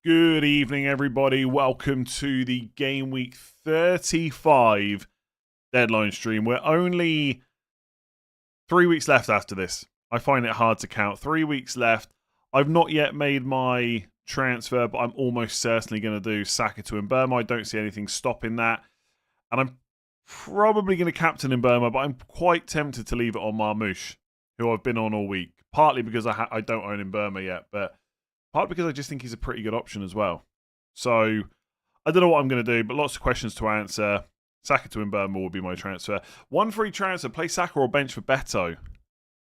Good evening, everybody. Welcome to the Game Week 35 deadline stream. We're only 3 weeks left after this. I find it hard to count. 3 weeks left. I've not yet made my transfer, but I'm almost certainly going to do Saka to Mbeumo. I don't see anything stopping that. And I'm probably going to captain Mbeumo, but I'm quite tempted to leave it on Marmoush, who I've been on all week. Partly because I don't own Mbeumo yet, but partly because I just think he's a pretty good option as well. So, I don't know what I'm going to do, but lots of questions to answer. Saka to Mbeumo will be my transfer. One free transfer, play Saka or bench for Beto.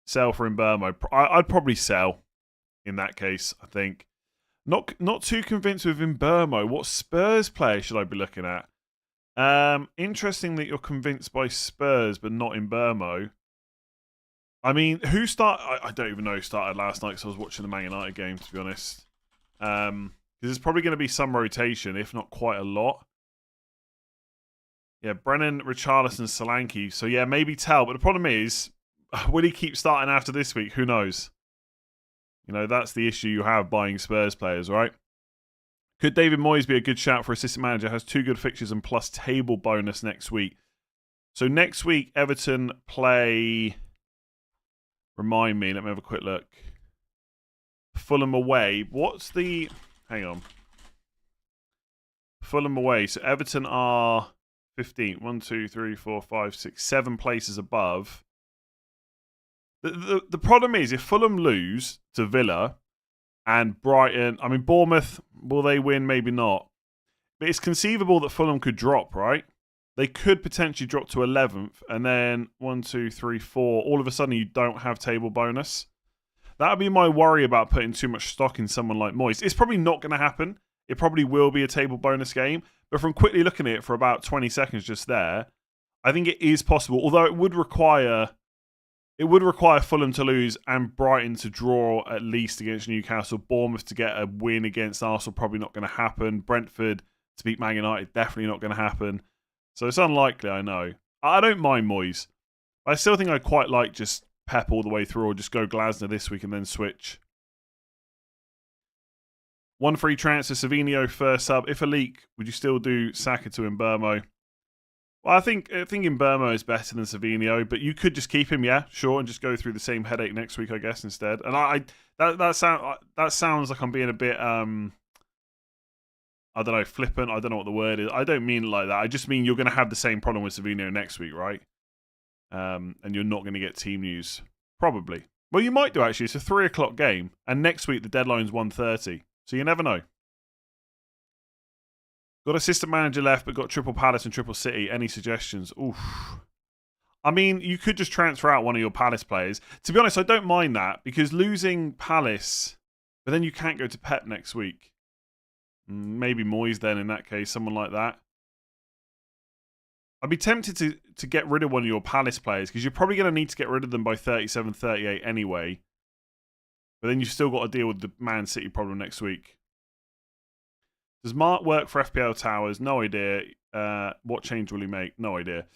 Sell for Mbeumo. I'd probably sell in that case, I think. Not too convinced with Mbeumo. What Spurs player should I be looking at? Interesting that you're convinced by Spurs, but not Mbeumo. I mean, who started? I don't even know who started last night because I was watching the Man United game, to be honest. Because there's probably going to be some rotation, if not quite a lot. Yeah, Brennan, Richarlison, Solanke. So yeah, maybe Tell. But the problem is, will he keep starting after this week? Who knows? You know, that's the issue you have buying Spurs players, right? Could David Moyes be a good shout for assistant manager? Has 2 good fixtures and plus table bonus next week. So next week, Everton play... Remind me, let me have a quick look. Fulham away. What's the... Hang on. Fulham away. So Everton are 15th. 1, 2, 3, 4, 5, 6, 7 places above. The problem is, if Fulham lose to Villa and Brighton... I mean, Bournemouth, will they win? Maybe not. But it's conceivable that Fulham could drop, right? They could potentially drop to 11th, and then 1, 2, 3, 4. All of a sudden, you don't have table bonus. That would be my worry about putting too much stock in someone like Moyes. It's probably not going to happen. It probably will be a table bonus game. But from quickly looking at it for about 20 seconds just there, I think it is possible. Although it would require Fulham to lose and Brighton to draw at least against Newcastle. Bournemouth to get a win against Arsenal, probably not going to happen. Brentford to beat Man United, definitely not going to happen. So it's unlikely, I know. I don't mind Moyes. I still think I quite like just Pep all the way through, or just go Glasner this week and then switch. 1 free transfer, Savinho first sub. If a leak, would you still do Saka to Mbeumo? Well, I think Mbeumo is better than Savinho, but you could just keep him, yeah, sure, and just go through the same headache next week, I guess, instead. And that sounds like I'm being a bit I don't know, flippant. I don't know what the word is. I don't mean it like that. I just mean you're going to have the same problem with Savinho next week, right? And you're not going to get team news. Probably. Well, you might do, actually. It's a 3 o'clock game. And next week, the deadline's 1:30. So you never know. Got assistant manager left, but got triple Palace and triple City. Any suggestions? Oof. I mean, you could just transfer out one of your Palace players. To be honest, I don't mind that. Because losing Palace... But then you can't go to Pep next week. Maybe Moyes then, in that case, someone like that. I'd be tempted to get rid of one of your Palace players because you're probably going to need to get rid of them by 37, 38 anyway. But then you've still got to deal with the Man City problem next week. Does Mark work for FPL Towers? No idea. What change will he make? No idea.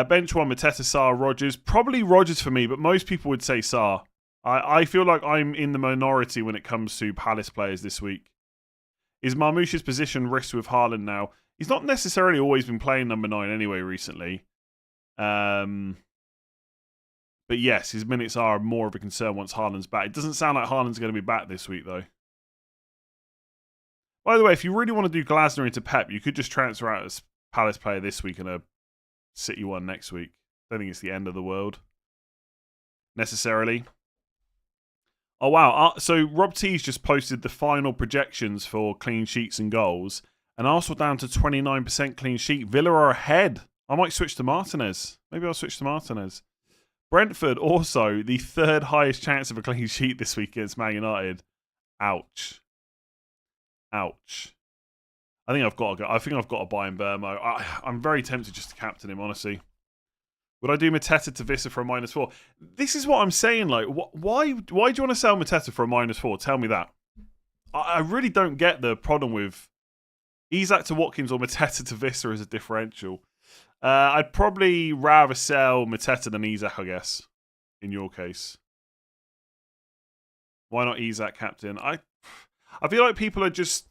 Bench 1, Mateta, Sarr, Rodgers. Probably Rodgers for me, but most people would say Sarr. I feel like I'm in the minority when it comes to Palace players this week. Is Marmoush's position risked with Haaland now? He's not necessarily always been playing number 9 anyway recently. But yes, his minutes are more of a concern once Haaland's back. It doesn't sound like Haaland's going to be back this week, though. By the way, if you really want to do Glasner into Pep, you could just transfer out a Palace player this week and a City one next week. I don't think it's the end of the world, necessarily. Oh, wow. So Rob T's just posted the final projections for clean sheets and goals. And Arsenal down to 29% clean sheet. Villa are ahead. I might switch to Martinez. Maybe I'll switch to Martinez. Brentford also the third highest chance of a clean sheet this week against Man United. Ouch. Ouch. I think I've got to go. I think I've got to buy in Burmo. I'm very tempted just to captain him, honestly. Would I do Mateta to Vissa for a -4? This is what I'm saying. Like, why do you want to sell Mateta for a -4? Tell me that. I really don't get the problem with Isak to Watkins or Mateta to Vissa as a differential. I'd probably rather sell Mateta than Isak, I guess, in your case. Why not Isak captain? I feel like people are just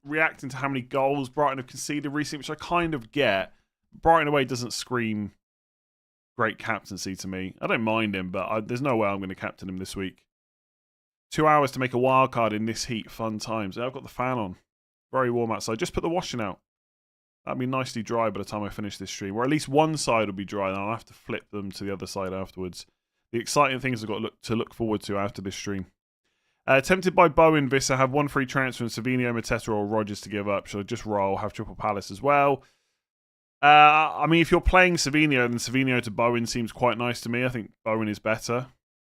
reacting to how many goals Brighton have conceded recently, which I kind of get. Brighton away doesn't scream great captaincy to me. I don't mind him, but there's no way I'm going to captain him this week. 2 hours to make a wild card in this heat. Fun times. I've got the fan on. Very warm outside. Just put the washing out. That'll be nicely dry by the time I finish this stream. Or at least one side will be dry, and I'll have to flip them to the other side afterwards. The exciting things I've got to look forward to after this stream. Tempted by Bowen, Vissa. Have one free transfer from Savinho, Mateta or Rodgers to give up. Should I just roll? Have Triple Palace as well. I mean, if you're playing Savinho, then Savinho to Bowen seems quite nice to me. I think Bowen is better.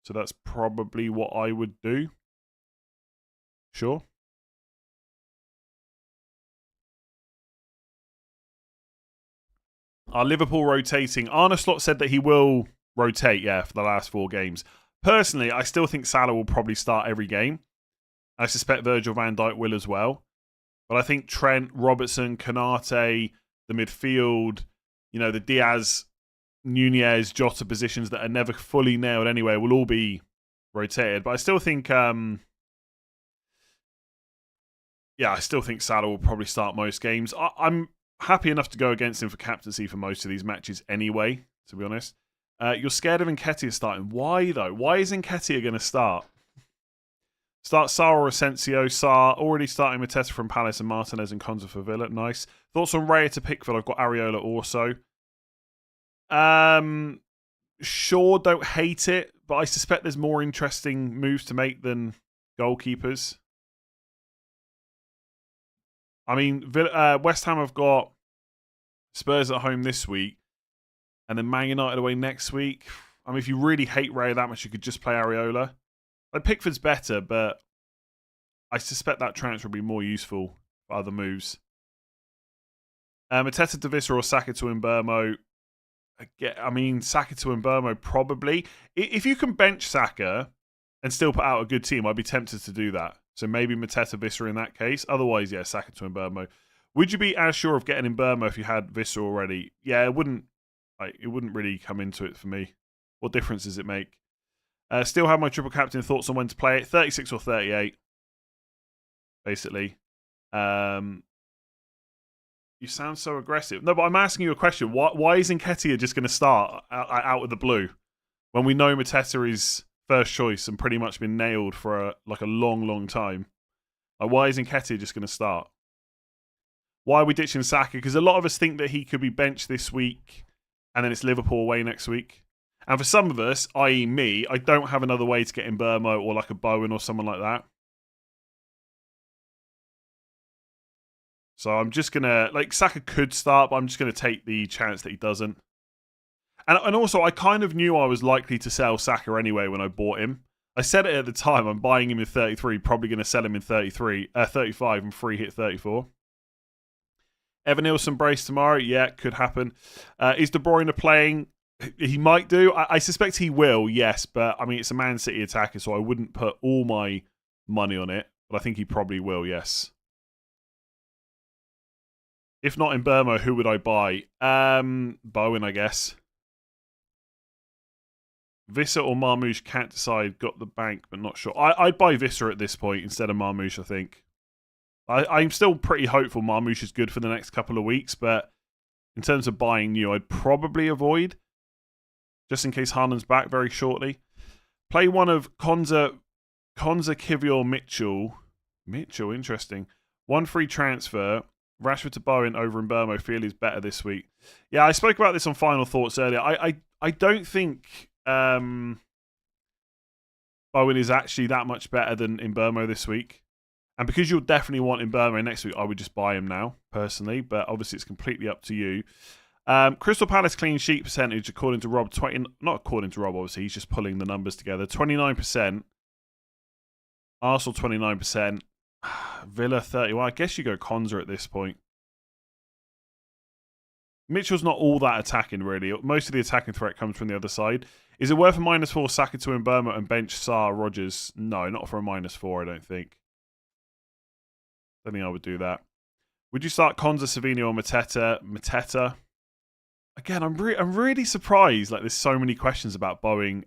So that's probably what I would do. Sure. Are Liverpool rotating? Arne Slot said that he will rotate, for the last 4 games. Personally, I still think Salah will probably start every game. I suspect Virgil van Dijk will as well. But I think Trent, Robertson, Konate, the midfield, the Diaz, Nunez, Jota positions that are never fully nailed anyway will all be rotated. But I still think, I still think Salah will probably start most games. I'm happy enough to go against him for captaincy for most of these matches anyway, to be honest. You're scared of Nketiah starting. Why, though? Why is Nketiah going to start? Start Sarr or Asensio. Sarr already starting Mateta from Palace and Martinez and Konza for Villa. Nice. Thoughts on Raya to Pickford? I've got Areola also. Sure, don't hate it, but I suspect there's more interesting moves to make than goalkeepers. I mean, West Ham have got Spurs at home this week and then Man United away next week. I mean, if you really hate Raya that much, you could just play Areola. Like, Pickford's better, but I suspect that transfer will be more useful for other moves. Mateta to Vissa or Saka to Mbeumo. I mean, Saka to Mbeumo probably. If you can bench Saka and still put out a good team, I'd be tempted to do that. So maybe Mateta Vissa in that case. Otherwise, Saka to Mbeumo. Would you be as sure of getting Mbeumo if you had Vissa already? Yeah, it wouldn't really come into it for me. What difference does it make? Still have my triple captain. Thoughts on when to play it? 36 or 38, basically. You sound so aggressive. No, but I'm asking you a question. Why is Nketiah just going to start out of the blue when we know Mateta is first choice and pretty much been nailed for a long, long time? Like, why is Nketiah just going to start? Why are we ditching Saka? Because a lot of us think that he could be benched this week and then it's Liverpool away next week. And for some of us, i.e. me, I don't have another way to get in Burmo or like a Bowen or someone like that. So I'm just going to... Saka could start, but I'm just going to take the chance that he doesn't. And also, I kind of knew I was likely to sell Saka anyway when I bought him. I said it at the time, I'm buying him in 33, probably going to sell him in 35 and free hit 34. Evan Nilsson brace tomorrow? Yeah, could happen. Is De Bruyne playing? He might do. I suspect he will, yes. But, I mean, it's a Man City attacker, so I wouldn't put all my money on it. But I think he probably will, yes. If not in Burma, who would I buy? Bowen, I guess. Vissa or Marmoush, can't decide. Got the bank, but not sure. I'd buy Vissa at this point instead of Marmoush, I think. I'm still pretty hopeful Marmoush is good for the next couple of weeks, but in terms of buying new, I'd probably avoid, just in case Haaland's back very shortly. Play one of Konza, Kivior, Mitchell. Mitchell, interesting. One free transfer. Rashford to Bowen over in Burmo. Feel is better this week. Yeah, I spoke about this on Final Thoughts earlier. I don't think... Bowen is actually that much better than Mbeumo this week. And because you'll definitely want Mbeumo next week, I would just buy him now, personally. But obviously, it's completely up to you. Crystal Palace clean sheet percentage, according to Rob, not according to Rob, obviously, he's just pulling the numbers together. 29%. Arsenal 29%. Villa 31%. I guess you go Konza at this point. Mitchell's not all that attacking, really. Most of the attacking threat comes from the other side. Is it worth a -4 Saka to Mbeumo and bench Sarr, Rodgers? No, not for a -4, I don't think. I don't think I would do that. Would you start Konza, Savino, or Mateta? Mateta. Again, I'm really surprised. Like, there's so many questions about benching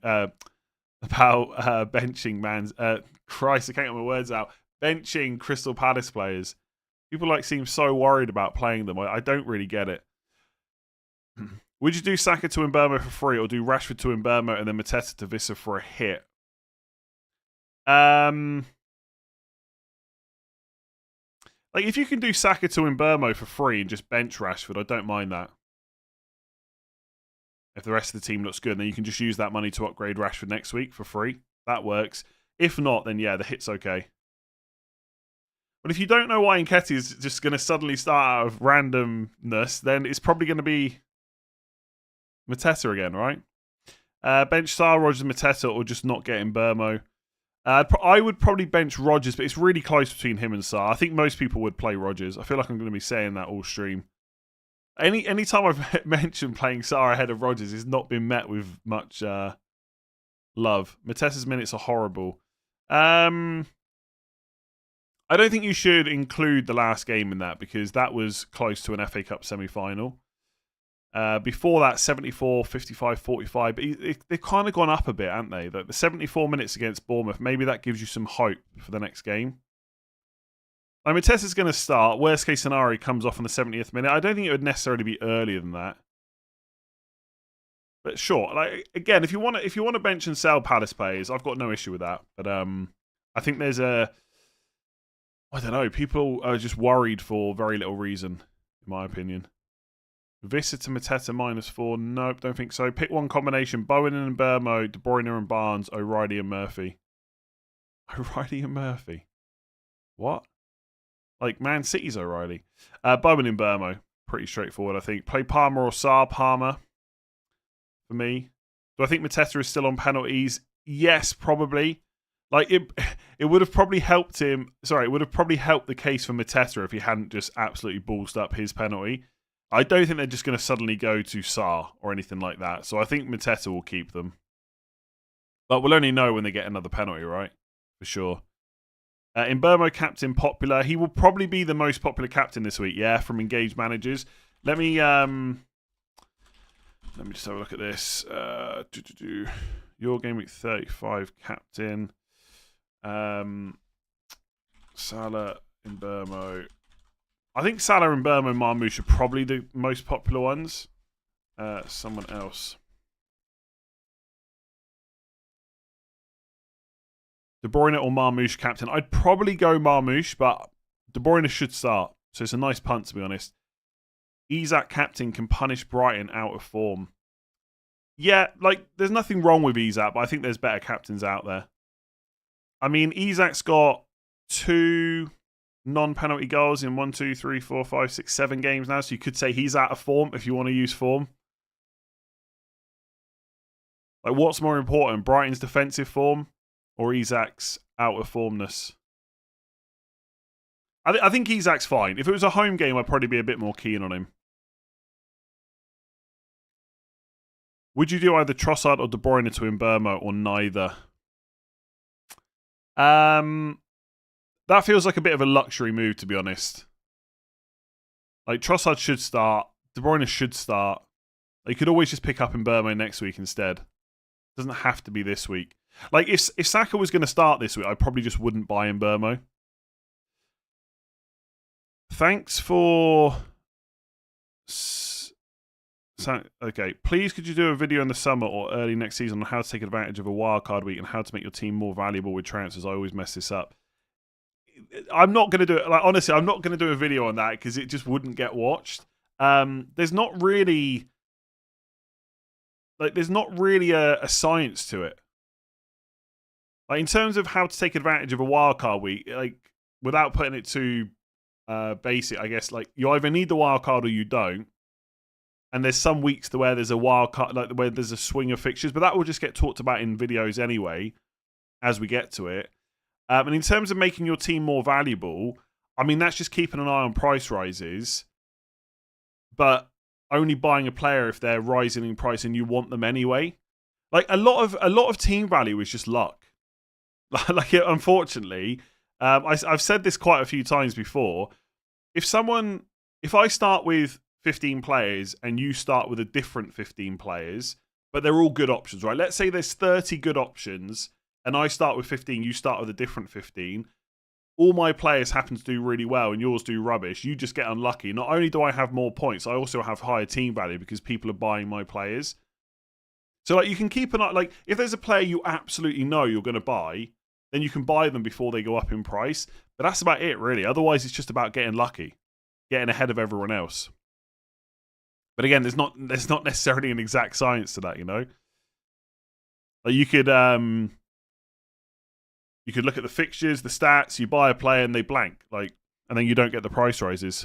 Christ, I can't get my words out. Benching Crystal Palace players. People seem so worried about playing them. I don't really get it. Would you do Saka to Mbeumo for free, or do Rashford to Mbeumo and then Mateta to Vissa for a hit? If you can do Saka to Mbeumo for free and just bench Rashford, I don't mind that. If the rest of the team looks good, then you can just use that money to upgrade Rashford next week for free. That works. If not, then yeah, the hit's okay. But if you don't know why Nketiah is just going to suddenly start out of randomness, then it's probably going to be Mateta again, right? Bench Sarr, Rodgers, Mateta, or just not get Mbeumo. I would probably bench Rodgers, but it's really close between him and Sarr. I think most people would play Rodgers. I feel like I'm going to be saying that all stream. Any time I've mentioned playing Sarr ahead of Rodgers, it's not been met with much love. Mateta's minutes are horrible. I don't think you should include the last game in that, because that was close to an FA Cup semi-final. Before that, 74, 55, 45. But they've kind of gone up a bit, haven't they? The 74 minutes against Bournemouth, maybe that gives you some hope for the next game. Mateta's going to start. Worst case scenario, he comes off on the 70th minute. I don't think it would necessarily be earlier than that. But sure, again, if you want to bench and sell Palace players, I've got no issue with that. But I think there's I don't know. People are just worried for very little reason, in my opinion. Vissa to Mateta -4. Nope, don't think so. Pick one combination. Bowen and Mbeumo, De Bruyne and Barnes, O'Reilly and Murphy. O'Reilly and Murphy? What? Man City's O'Reilly. Bowen and Mbeumo. Pretty straightforward, I think. Play Palmer or Sarr. Palmer. For me. Do I think Mateta is still on penalties? Yes, probably. It would have probably helped him. Sorry, it would have probably helped the case for Mateta if he hadn't just absolutely ballsed up his penalty. I don't think they're just going to suddenly go to Sarr or anything like that. So I think Mateta will keep them. But we'll only know when they get another penalty, right? For sure. Mbeumo captain popular. He will probably be the most popular captain this week, yeah, from engaged managers. Let me just have a look at this. Your Game Week 35 captain. Salah, Mbeumo. I think Salah and Mbeumo and Marmoush are probably the most popular ones. Someone else. De Bruyne or Marmoush captain. I'd probably go Marmoush, but De Bruyne should start. So it's a nice punt, to be honest. Isak captain can punish Brighton out of form. Yeah, there's nothing wrong with Isak, but I think there's better captains out there. I mean, Isak's got 2 non-penalty goals in 1, 2, 3, 4, 5, 6, 7 games now. So you could say he's out of form if you want to use form. What's more important, Brighton's defensive form or Isak's out of formness? I think Isak's fine. If it was a home game, I'd probably be a bit more keen on him. Would you do either Trossard or De Bruyne to Mbeumo or neither? That feels like a bit of a luxury move, to be honest. Trossard should start. De Bruyne should start. You could always just pick up Mbeumo next week instead. It doesn't have to be this week. If Saka was going to start this week, I probably just wouldn't buy Mbeumo. Thanks for... Okay, please could you do a video in the summer or early next season on how to take advantage of a wildcard week and how to make your team more valuable with transfers? I always mess this up. I'm not going to do it. Honestly, I'm not going to do a video on that because it just wouldn't get watched. There's not really... there's not really a science to it. Like in terms of how to take advantage of a wildcard week, like without putting it too basic, I guess like you either need the wildcard or you don't. And there's some weeks to where there's a wild card, like where there's a swing of fixtures, but that will just get talked about in videos anyway as we get to it. And in terms of making your team more valuable, I mean that's just keeping an eye on price rises, but only buying a player if they're rising in price and you want them anyway. Like a lot of team value is just luck. Like unfortunately, I've said this quite a few times before. If I start with 15 players and you start with a different 15 players, but they're all good options, right? Let's say there's 30 good options and I start with 15, you start with a different 15. All my players happen to do really well and yours do rubbish. You just get unlucky. Not only do I have more points, I also have higher team value because people are buying my players. So like you can keep an eye, like if there's a player you absolutely know you're going to buy, then you can buy them before they go up in price. But that's about it, really. Otherwise, it's just about getting lucky, getting ahead of everyone else. But again, there's not necessarily an exact science to that, you know. Like you could look at the fixtures, the stats, you buy a player and they blank, like, and then you don't get the price rises.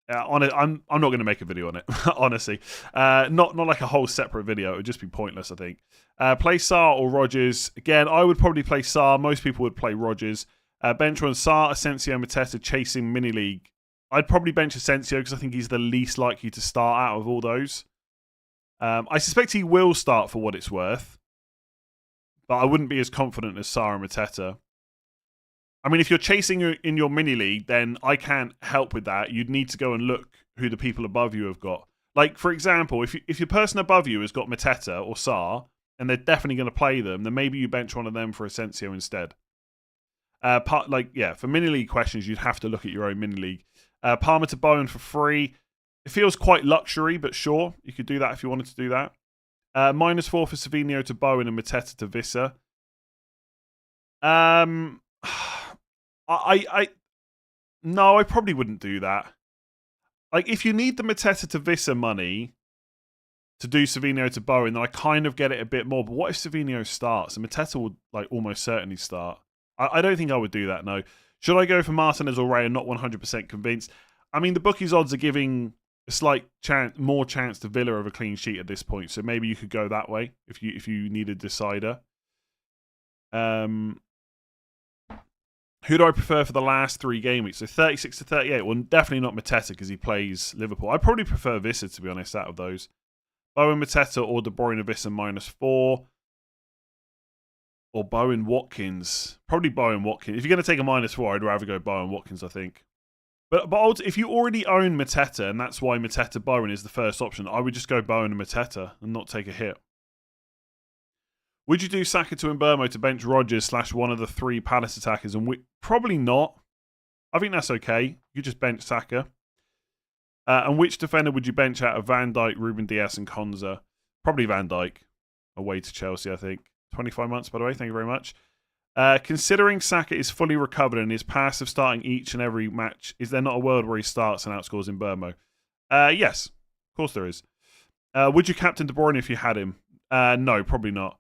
On it, I'm not going to make a video on it, honestly. Not like a whole separate video. It would just be pointless, I think. Play Sarr or Rodgers. Again, I would probably play Sarr. Most people would play Rodgers. Bench on Sarr, Asensio, Mateta, chasing mini league. I'd probably bench Asensio because I think he's the least likely to start out of all those. I suspect he will start for what it's worth, but I wouldn't be as confident as Sarr and Mateta. I mean, if you're chasing in your mini league, then I can't help with that. You'd need to go and look who the people above you have got. Like, for example, if your person above you has got Mateta or Sarr, and they're definitely going to play them, then maybe you bench one of them for Asensio instead. For mini league questions, you'd have to look at your own mini league. Palmer to Bowen for free. It feels quite luxury, but sure, you could do that if you wanted to do that. -4 for Savinho to Bowen and Mateta to Visser. No, I probably wouldn't do that. Like, if you need the Mateta to Visser money to do Savinho to Bowen, then I kind of get it a bit more. But what if Savinho starts? And Mateta would like almost certainly start. I don't think I would do that, no. Should I go for Martinez or Ray and not 100% convinced? I mean, the bookies odds are giving a slight more chance to Villa of a clean sheet at this point. So maybe you could go that way if you need a decider. Who do I prefer for the last 3 game weeks? So 36 to 38. Well, definitely not Mateta because he plays Liverpool. I probably prefer Visser, to be honest, out of those. Bowen, Mateta, or De Bruyne, Visser -4. Or Bowen, Watkins. Probably Bowen, Watkins. If you're going to take a -4, I'd rather go Bowen, Watkins, I think. But if you already own Mateta, and that's why Mateta Bowen is the first option, I would just go Bowen and Mateta and not take a hit. Would you do Saka to Mbeumo to bench Rodgers / one of the 3 Palace attackers? And probably not. I think that's okay. You just bench Saka. And which defender would you bench out of Van Dijk, Ruben Dias, and Konza? Probably Van Dijk. Away to Chelsea, I think. 25 months, by the way. Thank you very much. Considering Saka is fully recovered and his pass of starting each and every match, is there not a world where he starts and outscores Mbeumo? Yes. Of course there is. Would you captain De Bruyne if you had him? No, probably not.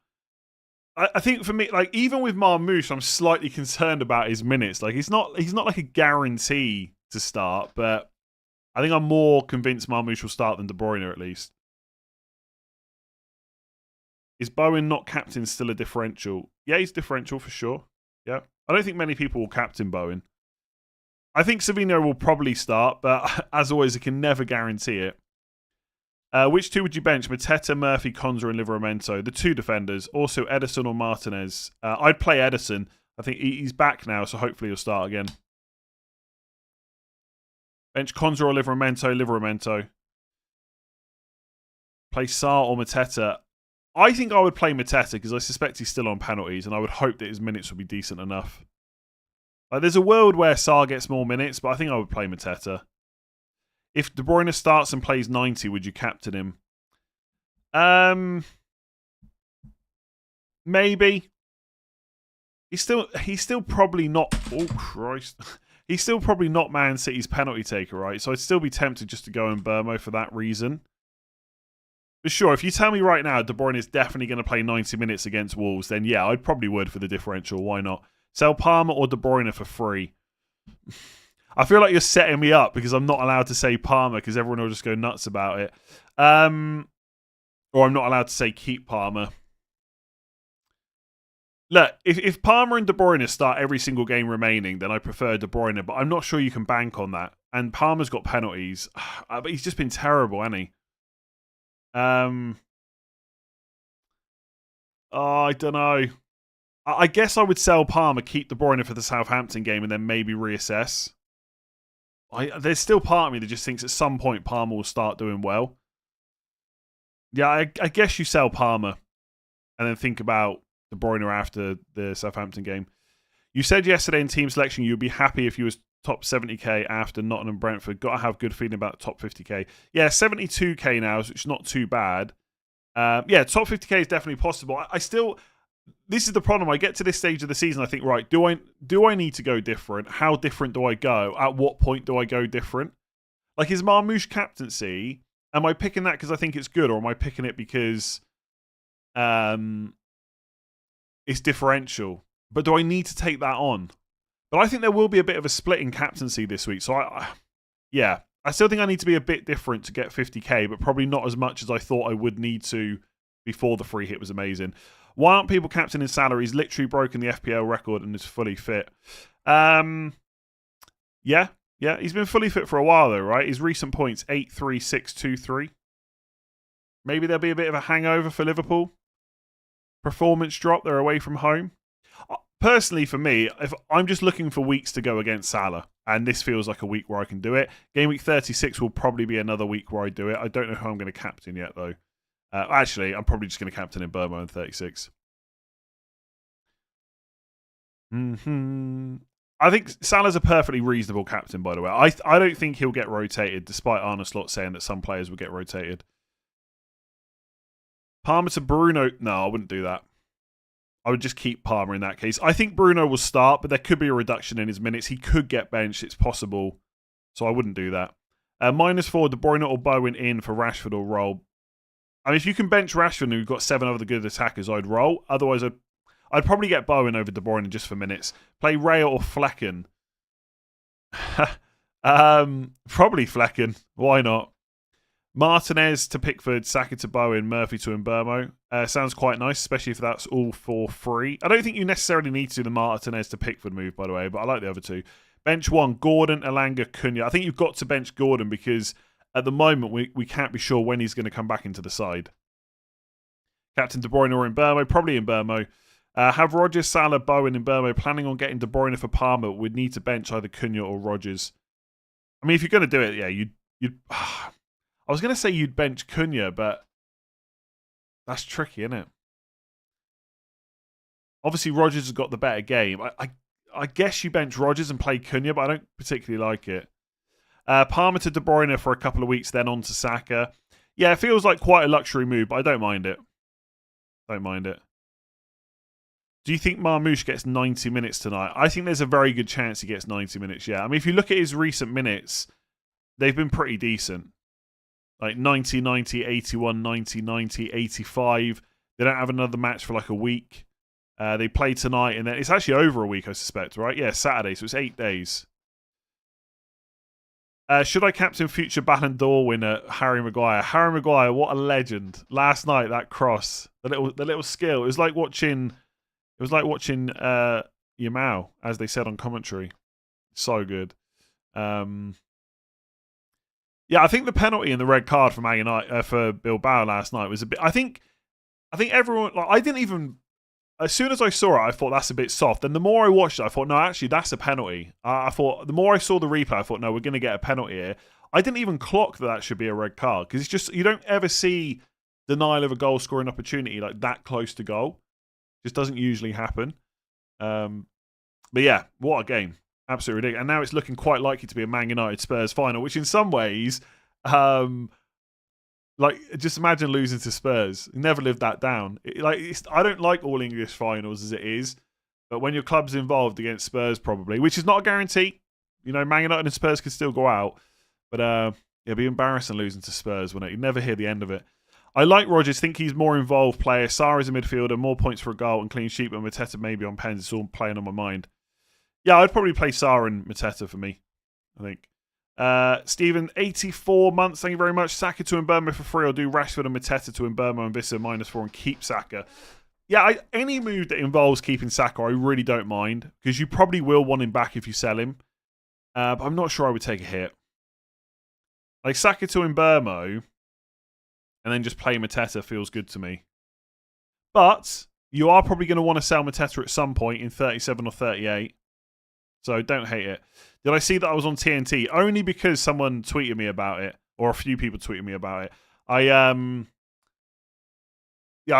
I think for me, like even with Marmoush, I'm slightly concerned about his minutes. Like he's not like a guarantee to start, but I think I'm more convinced Marmoush will start than De Bruyne at least. Is Bowen not captain still a differential? Yeah, he's differential for sure. Yeah, I don't think many people will captain Bowen. I think Savinho will probably start, but as always, I can never guarantee it. Which 2 would you bench? Mateta, Murphy, Konza, and Livramento. The 2 defenders. Also, Ederson or Martinez. I'd play Ederson. I think he's back now, so hopefully he'll start again. Bench Konza or Livramento. Play Sarr or Mateta. I think I would play Mateta because I suspect he's still on penalties, and I would hope that his minutes would be decent enough. There's a world where Sarr gets more minutes, but I think I would play Mateta. If De Bruyne starts and plays 90, would you captain him? Maybe. He's still probably not. Oh Christ! He's still probably not Man City's penalty taker, right? So I'd still be tempted just to go in Mbeumo for that reason. But sure, if you tell me right now De Bruyne is definitely going to play 90 minutes against Wolves, then yeah, I'd probably would for the differential. Why not? Sell Palmer or De Bruyne for free. I feel like you're setting me up because I'm not allowed to say Palmer because everyone will just go nuts about it. Or I'm not allowed to say keep Palmer. Look, if Palmer and De Bruyne start every single game remaining, then I prefer De Bruyne, but I'm not sure you can bank on that. And Palmer's got penalties. But he's just been terrible, hasn't he? Oh, I don't know. I guess I would sell Palmer, keep De Bruyne for the Southampton game, and then maybe reassess. There's still part of me that just thinks at some point Palmer will start doing well. Yeah, I guess you sell Palmer and then think about De Bruyne after the Southampton game. You said yesterday in team selection you'd be happy if you was top 70k after Nottingham Brentford. Got to have good feeling about top 50k. Yeah, 72k now, which is not too bad. Yeah, top 50k is definitely possible. I still... This is the problem. I get to this stage of the season, I think, right, do I need to go different? How different do I go? At what point do I go different? Like, is Marmoush captaincy, am I picking that because I think it's good, or am I picking it because it's differential? But do I need to take that on? But I think there will be a bit of a split in captaincy this week. So, yeah, I still think I need to be a bit different to get 50k, but probably not as much as I thought I would need to before the free hit was amazing. Why aren't people captaining Salah? He's literally broken the FPL record and is fully fit. Yeah, he's been fully fit for a while though, right? His recent points, 8, 3, 6, 2, 3. Maybe there'll be a bit of a hangover for Liverpool. Performance drop, they're away from home. Personally, for me, if I'm just looking for weeks to go against Salah, and this feels like a week where I can do it. Game week 36 will probably be another week where I do it. I don't know who I'm going to captain yet though. Actually, I'm probably just going to captain in Burmo in 36. I think Salah's a perfectly reasonable captain, by the way. I don't think he'll get rotated, despite Arne Slot saying that some players will get rotated. Palmer to Bruno. No, I wouldn't do that. I would just keep Palmer in that case. I think Bruno will start, but there could be a reduction in his minutes. He could get benched. It's possible. So I wouldn't do that. -4, De Bruyne or Bowen in for Rashford or roll. I mean, if you can bench Rashford and you've got 7 other good attackers, I'd roll. Otherwise, I'd probably get Bowen over De Bruyne just for minutes. Play Raya or Flecken. Probably Flecken. Why not? Martinez to Pickford, Saka to Bowen, Murphy to Mbermo. Sounds quite nice, especially if that's all for free. I don't think you necessarily need to do the Martinez to Pickford move, by the way, but I like the other two. Bench 1, Gordon, Elanga, Cunha. I think you've got to bench Gordon because at the moment we can't be sure when he's going to come back into the side. Captain De Bruyne or Mbermo? Probably Mbermo. Have Rodgers, Salah, Bowen, and Mbermo planning on getting De Bruyne for Palmer? Would need to bench either Cunha or Rodgers. I mean, if you're going to do it, yeah, you'd. I was going to say you'd bench Cunha, but that's tricky, isn't it? Obviously, Rodgers has got the better game. I guess you bench Rodgers and play Cunha, but I don't particularly like it. Palmer to De Bruyne for a couple of weeks, then on to Saka. Yeah, it feels like quite a luxury move, but I don't mind it. Don't mind it. Do you think Marmoush gets 90 minutes tonight? I think there's a very good chance he gets 90 minutes, yeah. I mean, if you look at his recent minutes, they've been pretty decent. Like 90, 90, 81, 90, 90, 85. They don't have another match for like a week. They play tonight, and then it's actually over a week, I suspect, right? Yeah, Saturday, so it's 8 days. Should I captain future Ballon d'Or winner Harry Maguire? Harry Maguire, what a legend! Last night, that cross, the little skill. It was like watching Yamal, as they said on commentary. So good. Yeah, I think the penalty and the red card for Man United for Bilbao last night was a bit. I think everyone. Like, I didn't even. As soon as I saw it, I thought that's a bit soft. And the more I watched it, I thought, no, actually, that's a penalty. I thought the more I saw the replay, I thought, no, we're going to get a penalty here. I didn't even clock that should be a red card because it's just you don't ever see denial of a goal scoring opportunity like that close to goal. Just doesn't usually happen. But yeah, what a game. Absolutely ridiculous. And now it's looking quite likely to be a Man United Spurs final, which in some ways, like, just imagine losing to Spurs. You never lived that down. I don't like all English finals as it is, but when your club's involved against Spurs, probably, which is not a guarantee. You know, Man United and Spurs could still go out, but it'd be embarrassing losing to Spurs, wouldn't it? You'd never hear the end of it. I like Rodgers, think he's more involved player. Sarr is a midfielder, more points for a goal and clean sheet, but Mateta maybe on pens. It's all playing on my mind. Yeah, I'd probably play Sarr and Mateta for me, I think. Stephen, 84 months, thank you very much. Saka to Mbeumo for free, or do Rashford and Mateta to Mbeumo and Vissa -4 and keep Saka. Yeah, any move that involves keeping Saka, I really don't mind, because you probably will want him back if you sell him. But I'm not sure I would take a hit. Like Saka to Mbeumo and then just play Mateta feels good to me. But you are probably going to want to sell Mateta at some point in 37 or 38. So don't hate it. Did I see that I was on TNT? Only because someone tweeted me about it, or a few people tweeted me about it. I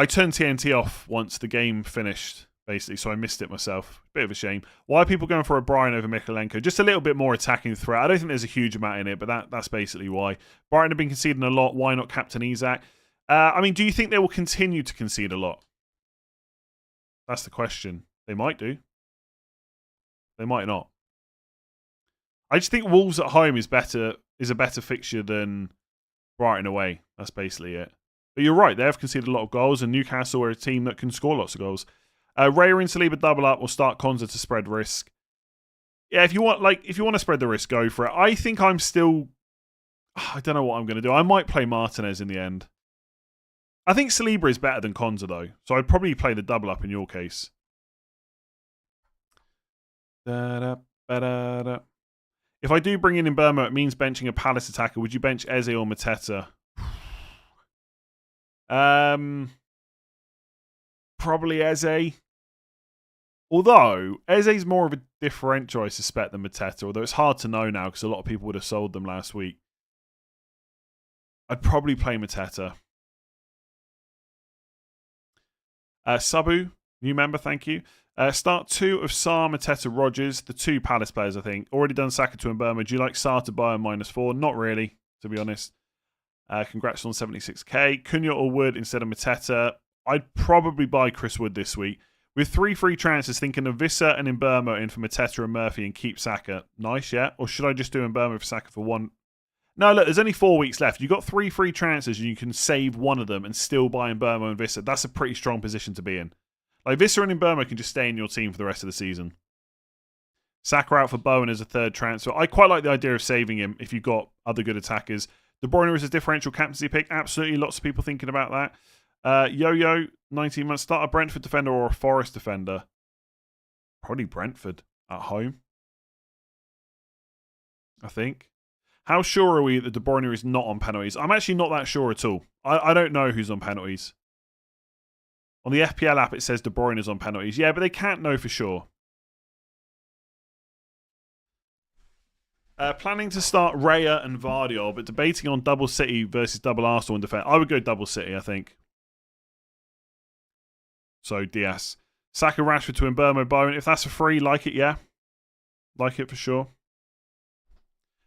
turned TNT off once the game finished, basically, so I missed it myself. Bit of a shame. Why are people going for O'Brien over Mikalenko? Just a little bit more attacking threat. I don't think there's a huge amount in it, but that's basically why. Brighton have been conceding a lot. Why not captain Isak? I mean, do you think they will continue to concede a lot? That's the question. They might do. They might not. I just think Wolves at home is a better fixture than Brighton away. That's basically it. But you're right, they have conceded a lot of goals, and Newcastle are a team that can score lots of goals. Raya and Saliba double up or start Konza to spread risk. Yeah, if you want to spread the risk, go for it. I think I don't know what I'm going to do. I might play Martinez in the end. I think Saliba is better than Konza though, so I'd probably play the double up in your case. If I do bring in Mbeumo, it means benching a Palace attacker. Would you bench Eze or Mateta? Probably Eze. Although, Eze's more of a differential, I suspect, than Mateta. Although it's hard to know now because a lot of people would have sold them last week. I'd probably play Mateta. Sabu, new member, thank you. Start 2 of Sarr, Mateta, Rodgers, the 2 Palace players, I think. Already done Saka to Mbeumo. Do you like Sarr to buy a -4? Not really, to be honest. Congrats on 76k. Cunha or Wood instead of Mateta. I'd probably buy Chris Wood this week. With 3 free transfers, thinking of Vissa and Mbeumo in for Mateta and Murphy and keep Saka. Nice, yeah? Or should I just do Mbeumo for Saka for 1? No, look, there's only 4 weeks left. You've got 3 free transfers and you can save one of them and still buy Mbeumo and Vissa. That's a pretty strong position to be in. Like, Vissa and Mbeumo can just stay in your team for the rest of the season. Saka out for Bowen as a 3rd transfer. I quite like the idea of saving him if you've got other good attackers. De Bruyne is a differential captaincy pick. Absolutely, lots of people thinking about that. Yo-Yo, 19 months. Start a Brentford defender or a Forest defender? Probably Brentford at home, I think. How sure are we that De Bruyne is not on penalties? I'm actually not that sure at all. I don't know who's on penalties. On the FPL app, it says De Bruyne is on penalties. Yeah, but they can't know for sure. Planning to start Raya and Vardy, but debating on double City versus double Arsenal in defence. I would go double City, I think. So, Diaz. Saka, Rashford to Mbeumo, Bowen. If that's for free, like it, yeah. Like it for sure.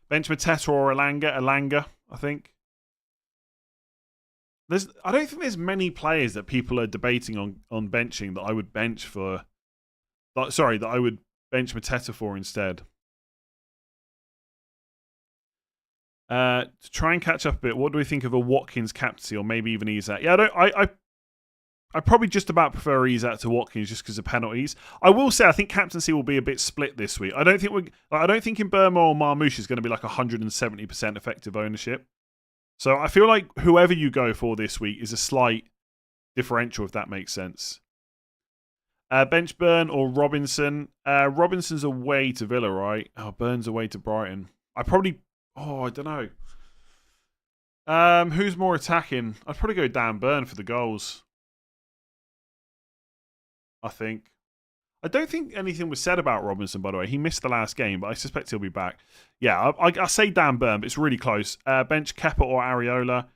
Bench Mateta or Elanga, I think. I don't think there's many players that people are debating on benching that I would bench for. That I would bench Mateta for instead. To try and catch up a bit, what do we think of a Watkins captaincy or maybe even Isak? Yeah, I probably just about prefer Isak to Watkins just because of penalties. I will say I think captaincy will be a bit split this week. I don't think Mbeumo or Marmoush is going to be like 170% effective ownership. So I feel like whoever you go for this week is a slight differential, if that makes sense. Bench Burn or Robinson. Robinson's away to Villa, right? Oh, Burn's away to Brighton. I don't know. Who's more attacking? I'd probably go Dan Burn for the goals. I think. I don't think anything was said about Robinson, by the way. He missed the last game, but I suspect he'll be back. Yeah, I say Dan Burn, but it's really close. Bench Kepa or Areola.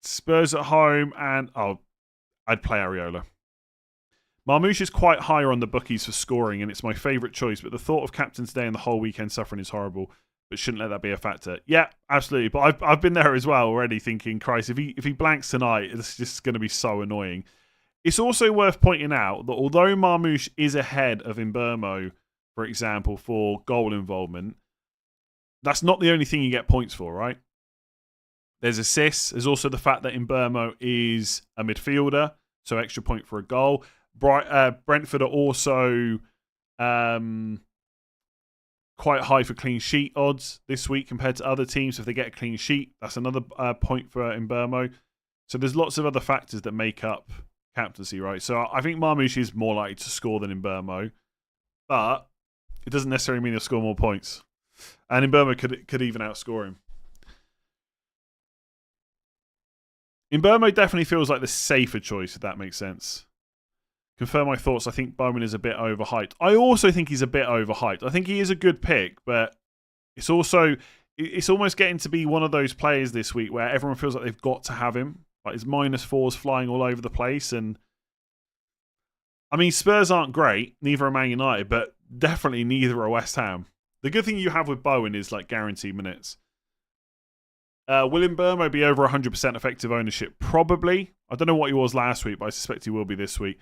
Spurs at home, and I'd play Areola. Marmoush is quite higher on the bookies for scoring, and it's my favourite choice, but the thought of captain's day and the whole weekend suffering is horrible, but shouldn't let that be a factor. Yeah, absolutely. But I've been there as well already thinking, Christ, if he blanks tonight, it's just going to be so annoying. It's also worth pointing out that although Marmoush is ahead of Mbeumo, for example, for goal involvement, that's not the only thing you get points for, right? There's assists. There's also the fact that Mbeumo is a midfielder, so extra point for a goal. Brentford are also quite high for clean sheet odds this week compared to other teams. If they get a clean sheet, that's another point for Mbeumo. So there's lots of other factors that make up captaincy, right? So I think Marmoush is more likely to score than Mbeumo, but it doesn't necessarily mean he'll score more points. And Mbeumo could even outscore him. Mbeumo definitely feels like the safer choice, if that makes sense. Confirm my thoughts. I think Bowman is a bit overhyped. I also think he's a bit overhyped. I think he is a good pick, but it's almost getting to be one of those players this week where everyone feels like they've got to have him. Like his -4s flying all over the place. And I mean, Spurs aren't great, neither are Man United, but definitely neither are West Ham. The good thing you have with Bowen is like guaranteed minutes. Will Mbeumo be over 100% effective ownership? Probably. I don't know what he was last week, but I suspect he will be this week.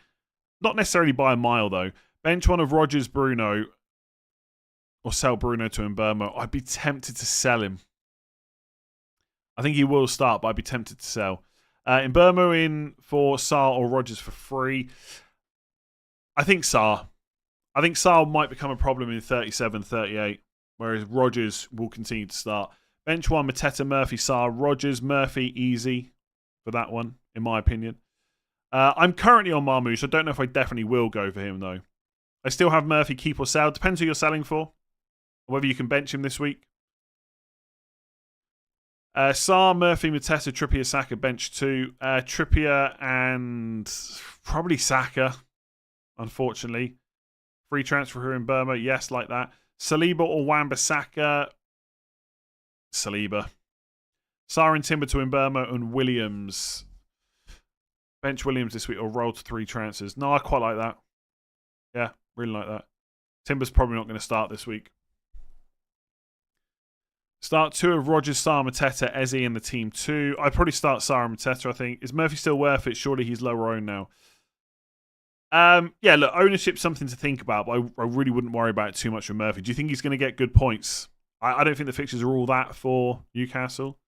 Not necessarily by a mile, though. Bench one of Rodgers, Bruno, or sell Bruno to Mbeumo. I'd be tempted to sell him. I think he will start, but I'd be tempted to sell. Mbeumo in for Sarr or Rodgers for free. I think Sarr. I think Sarr might become a problem in 37, 38, whereas Rodgers will continue to start. Bench one, Mateta, Murphy, Sarr, Rodgers, Murphy, easy for that one, in my opinion. I'm currently on Marmoush. I don't know if I definitely will go for him, though. I still have Murphy, keep or sell. Depends who you're selling for. Whether you can bench him this week. Sarr, Murphy, Mateta, Trippier, Saka, bench 2. Trippier and probably Saka, unfortunately. Free transfer here in Burma. Yes, like that. Saliba or Wan-Bissaka. Saliba. Sarr and Timber to Mbeumo and Williams. Bench Williams this week or roll to 3 transfers. No, I quite like that. Yeah, really like that. Timber's probably not going to start this week. Start 2 of Rodgers, Sarr, Mateta, Eze in the team 2. I'd probably start Sarr and Mateta, I think. Is Murphy still worth it? Surely he's lower owned now. Yeah, look, ownership's something to think about, but I really wouldn't worry about it too much with Murphy. Do you think he's going to get good points? I don't think the fixtures are all that for Newcastle.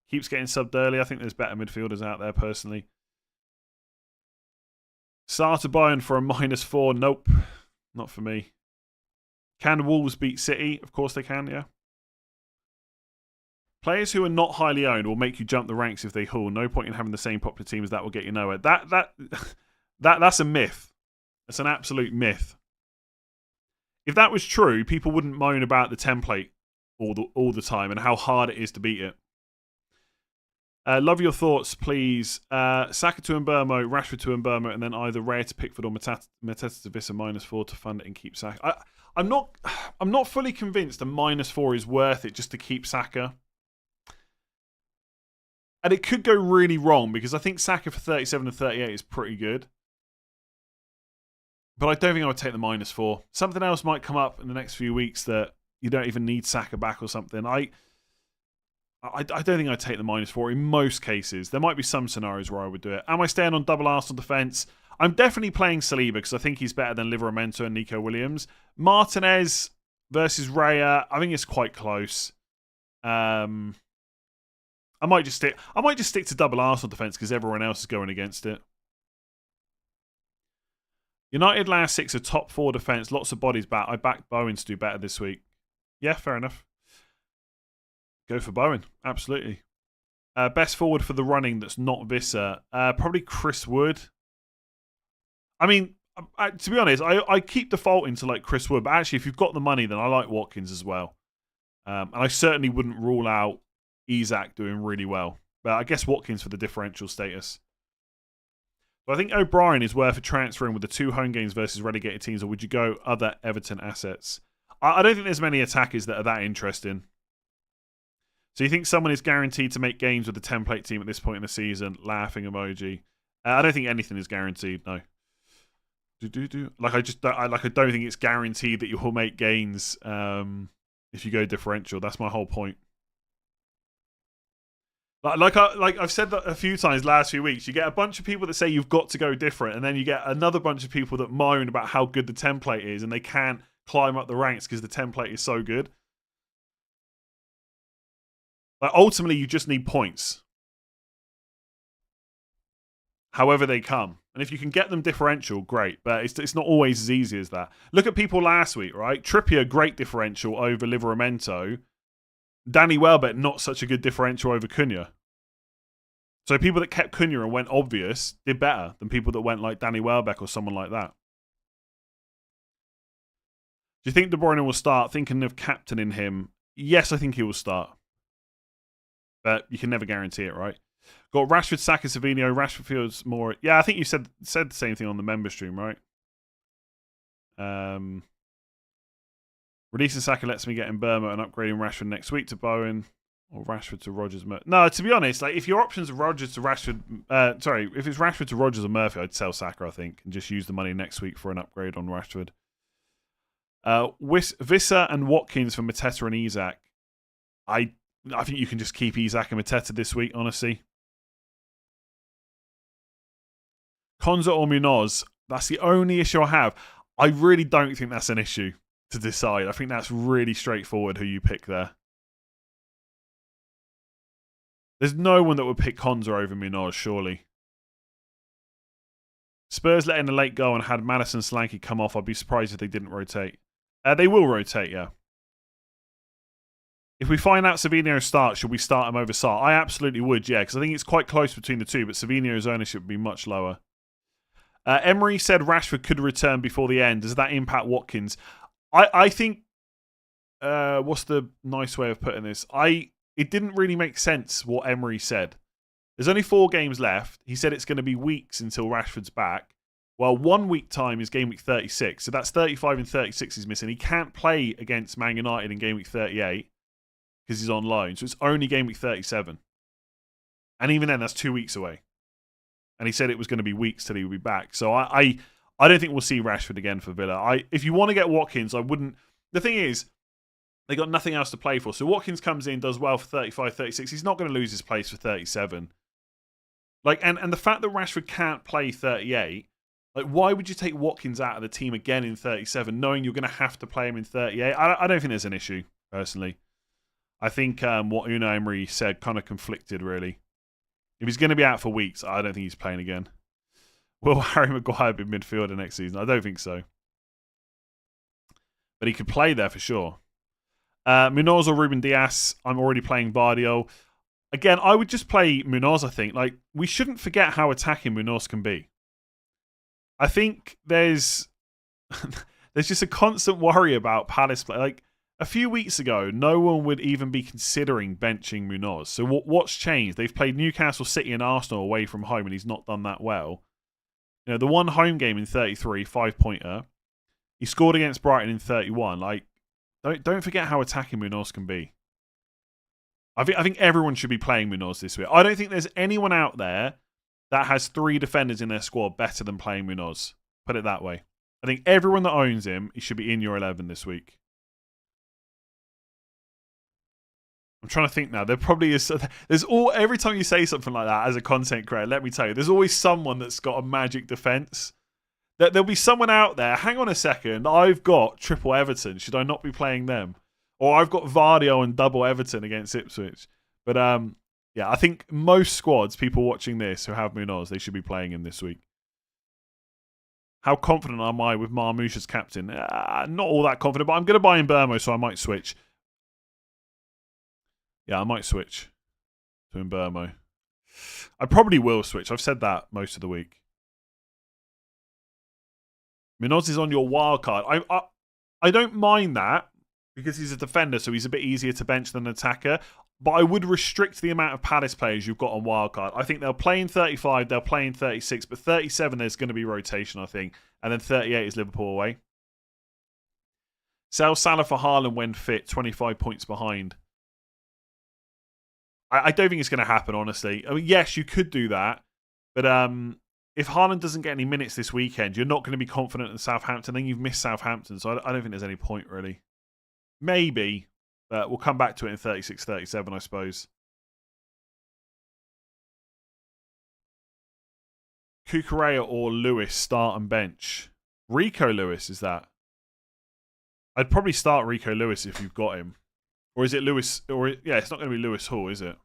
Keeps getting subbed early. I think there's better midfielders out there, personally. Sarr to Bayern for a -4. Nope. Not for me. Can Wolves beat City? Of course they can, yeah. Players who are not highly owned will make you jump the ranks if they haul. No point in having the same popular teams that will get you nowhere. That's a myth. That's an absolute myth. If that was true, people wouldn't moan about the template all the time and how hard it is to beat it. Love your thoughts, please. Saka to Mbeumo, Rashford to Mbeumo, and then either Raya to Pickford or Mateta to Vissa -4 to fund it and keep Saka. I'm not fully convinced a -4 is worth it just to keep Saka. And it could go really wrong because I think Saka for 37 and 38 is pretty good. But I don't think I would take the -4. Something else might come up in the next few weeks that you don't even need Saka back or something. I don't think I'd take the -4 in most cases. There might be some scenarios where I would do it. Am I staying on double Arsenal defence? I'm definitely playing Saliba because I think he's better than Livramento and Nico Williams. Martinez versus Raya, I think it's quite close. I might just stick to double Arsenal defence because everyone else is going against it. United last 6 are top 4 defence, lots of bodies back. I backed Bowen to do better this week. Yeah, fair enough. Go for Bowen, absolutely. Best forward for the running that's not Vissa. Probably Chris Wood. I mean, to be honest, I keep defaulting to like Chris Wood, but actually if you've got the money, then I like Watkins as well. And I certainly wouldn't rule out Isak doing really well. But I guess Watkins for the differential status. But I think O'Brien is worth a transferring with the 2 home games versus relegated teams, or would you go other Everton assets? I don't think there's many attackers that are that interesting. So you think someone is guaranteed to make games with the template team at this point in the season? Laughing emoji. I don't think anything is guaranteed, no. I don't think it's guaranteed that you will make gains if you go differential. That's my whole point. Like I've said that a few times last few weeks, you get a bunch of people that say you've got to go different, and then you get another bunch of people that moan about how good the template is, and they can't climb up the ranks because the template is so good. Like, ultimately, you just need points. However they come. And if you can get them differential, great. But it's not always as easy as that. Look at people last week, right? Trippier, great differential over Livramento. Danny Welbeck, not such a good differential over Cunha. So people that kept Cunha and went obvious did better than people that went like Danny Welbeck or someone like that. Do you think De Bruyne will start? Thinking of captaining him. Yes, I think he will start. But you can never guarantee it, right? Got Rashford, Saka, Savinho. Rashford feels more... Yeah, I think you said the same thing on the member stream, right? Releasing Saka lets me get in Burma and upgrading Rashford next week to Bowen. Or Rashford to Rodgers. No, to be honest, like if your options are Rodgers to Rashford... if it's Rashford to Rodgers or Murphy, I'd sell Saka, I think, and just use the money next week for an upgrade on Rashford. Visser and Watkins for Mateta and Isak. I think you can just keep Isak and Mateta this week, honestly. Konza or Munoz, that's the only issue I have. I really don't think that's an issue to decide. I think that's really straightforward who you pick there. There's no one that would pick Konza over Munoz, surely. Spurs let in a late goal and had Madison Solanke come off. I'd be surprised if they didn't rotate. They will rotate, yeah. If we find out Savinho starts, should we start him over Sarr? I absolutely would, yeah, because I think it's quite close between the two, but Savinho's ownership would be much lower. Emery said Rashford could return before the end. Does that impact Watkins? I think... what's the nice way of putting this? It didn't really make sense what Emery said. There's only 4 games left. He said it's going to be weeks until Rashford's back. Well, 1 week time is game week 36. So that's 35 and 36 he's missing. He can't play against Man United in game week 38 because he's on loan. So it's only game week 37. And even then, that's 2 weeks away. And he said it was going to be weeks till he would be back. So I don't think we'll see Rashford again for Villa. If you want to get Watkins, I wouldn't... The thing is, they got nothing else to play for. So Watkins comes in, does well for 35, 36. He's not going to lose his place for 37. Like, and the fact that Rashford can't play 38, like, why would you take Watkins out of the team again in 37, knowing you're going to have to play him in 38? I don't think there's an issue, personally. I think what Unai Emery said kind of conflicted, really. If he's going to be out for weeks, I don't think he's playing again. Will Harry Maguire be midfielder next season? I don't think so. But he could play there for sure. Munoz or Ruben Dias. I'm already playing Bardio. Again, I would just play Munoz, I think. Like, we shouldn't forget how attacking Munoz can be. I think there's just a constant worry about Palace play. Like, a few weeks ago, no one would even be considering benching Munoz. So what's changed? They've played Newcastle, City and Arsenal away from home, and he's not done that well. You know, the one home game in 33, 5-pointer. He scored against Brighton in 31. Like, don't forget how attacking Munoz can be. I think everyone should be playing Munoz this week. I don't think there's anyone out there that has 3 defenders in their squad better than playing Munoz. Put it that way. I think everyone that owns him, he should be in your 11 this week. I'm trying to think now. There probably is. Every time you say something like that as a content creator, let me tell you, there's always someone that's got a magic defense. There'll be someone out there. Hang on a second. I've got triple Everton. Should I not be playing them? Or I've got Vardio and double Everton against Ipswich. But yeah, I think most squads, people watching this who have Munoz, they should be playing him this week. How confident am I with Marmoush as captain? Not all that confident, but I'm going to buy in Burmo, so I might switch. Yeah, I might switch to Mbermo. I probably will switch. I've said that most of the week. Munoz is on your wild card. I don't mind that because he's a defender, so he's a bit easier to bench than an attacker. But I would restrict the amount of Palace players you've got on wildcard. I think they'll play in 35, they'll play in 36, but 37 there's going to be rotation, I think. And then 38 is Liverpool away. Sell Salah for Haaland when fit, 25 points behind. I don't think it's going to happen, honestly. I mean, yes, you could do that. But if Haaland doesn't get any minutes this weekend, you're not going to be confident in Southampton. Then you've missed Southampton. So I don't think there's any point, really. Maybe. But we'll come back to it in 36, 37, I suppose. Cucurella or Lewis, start and bench. Rico Lewis, is that? I'd probably start Rico Lewis if you've got him. Or is it Lewis? Or yeah, it's not going to be Lewis Hall, is it?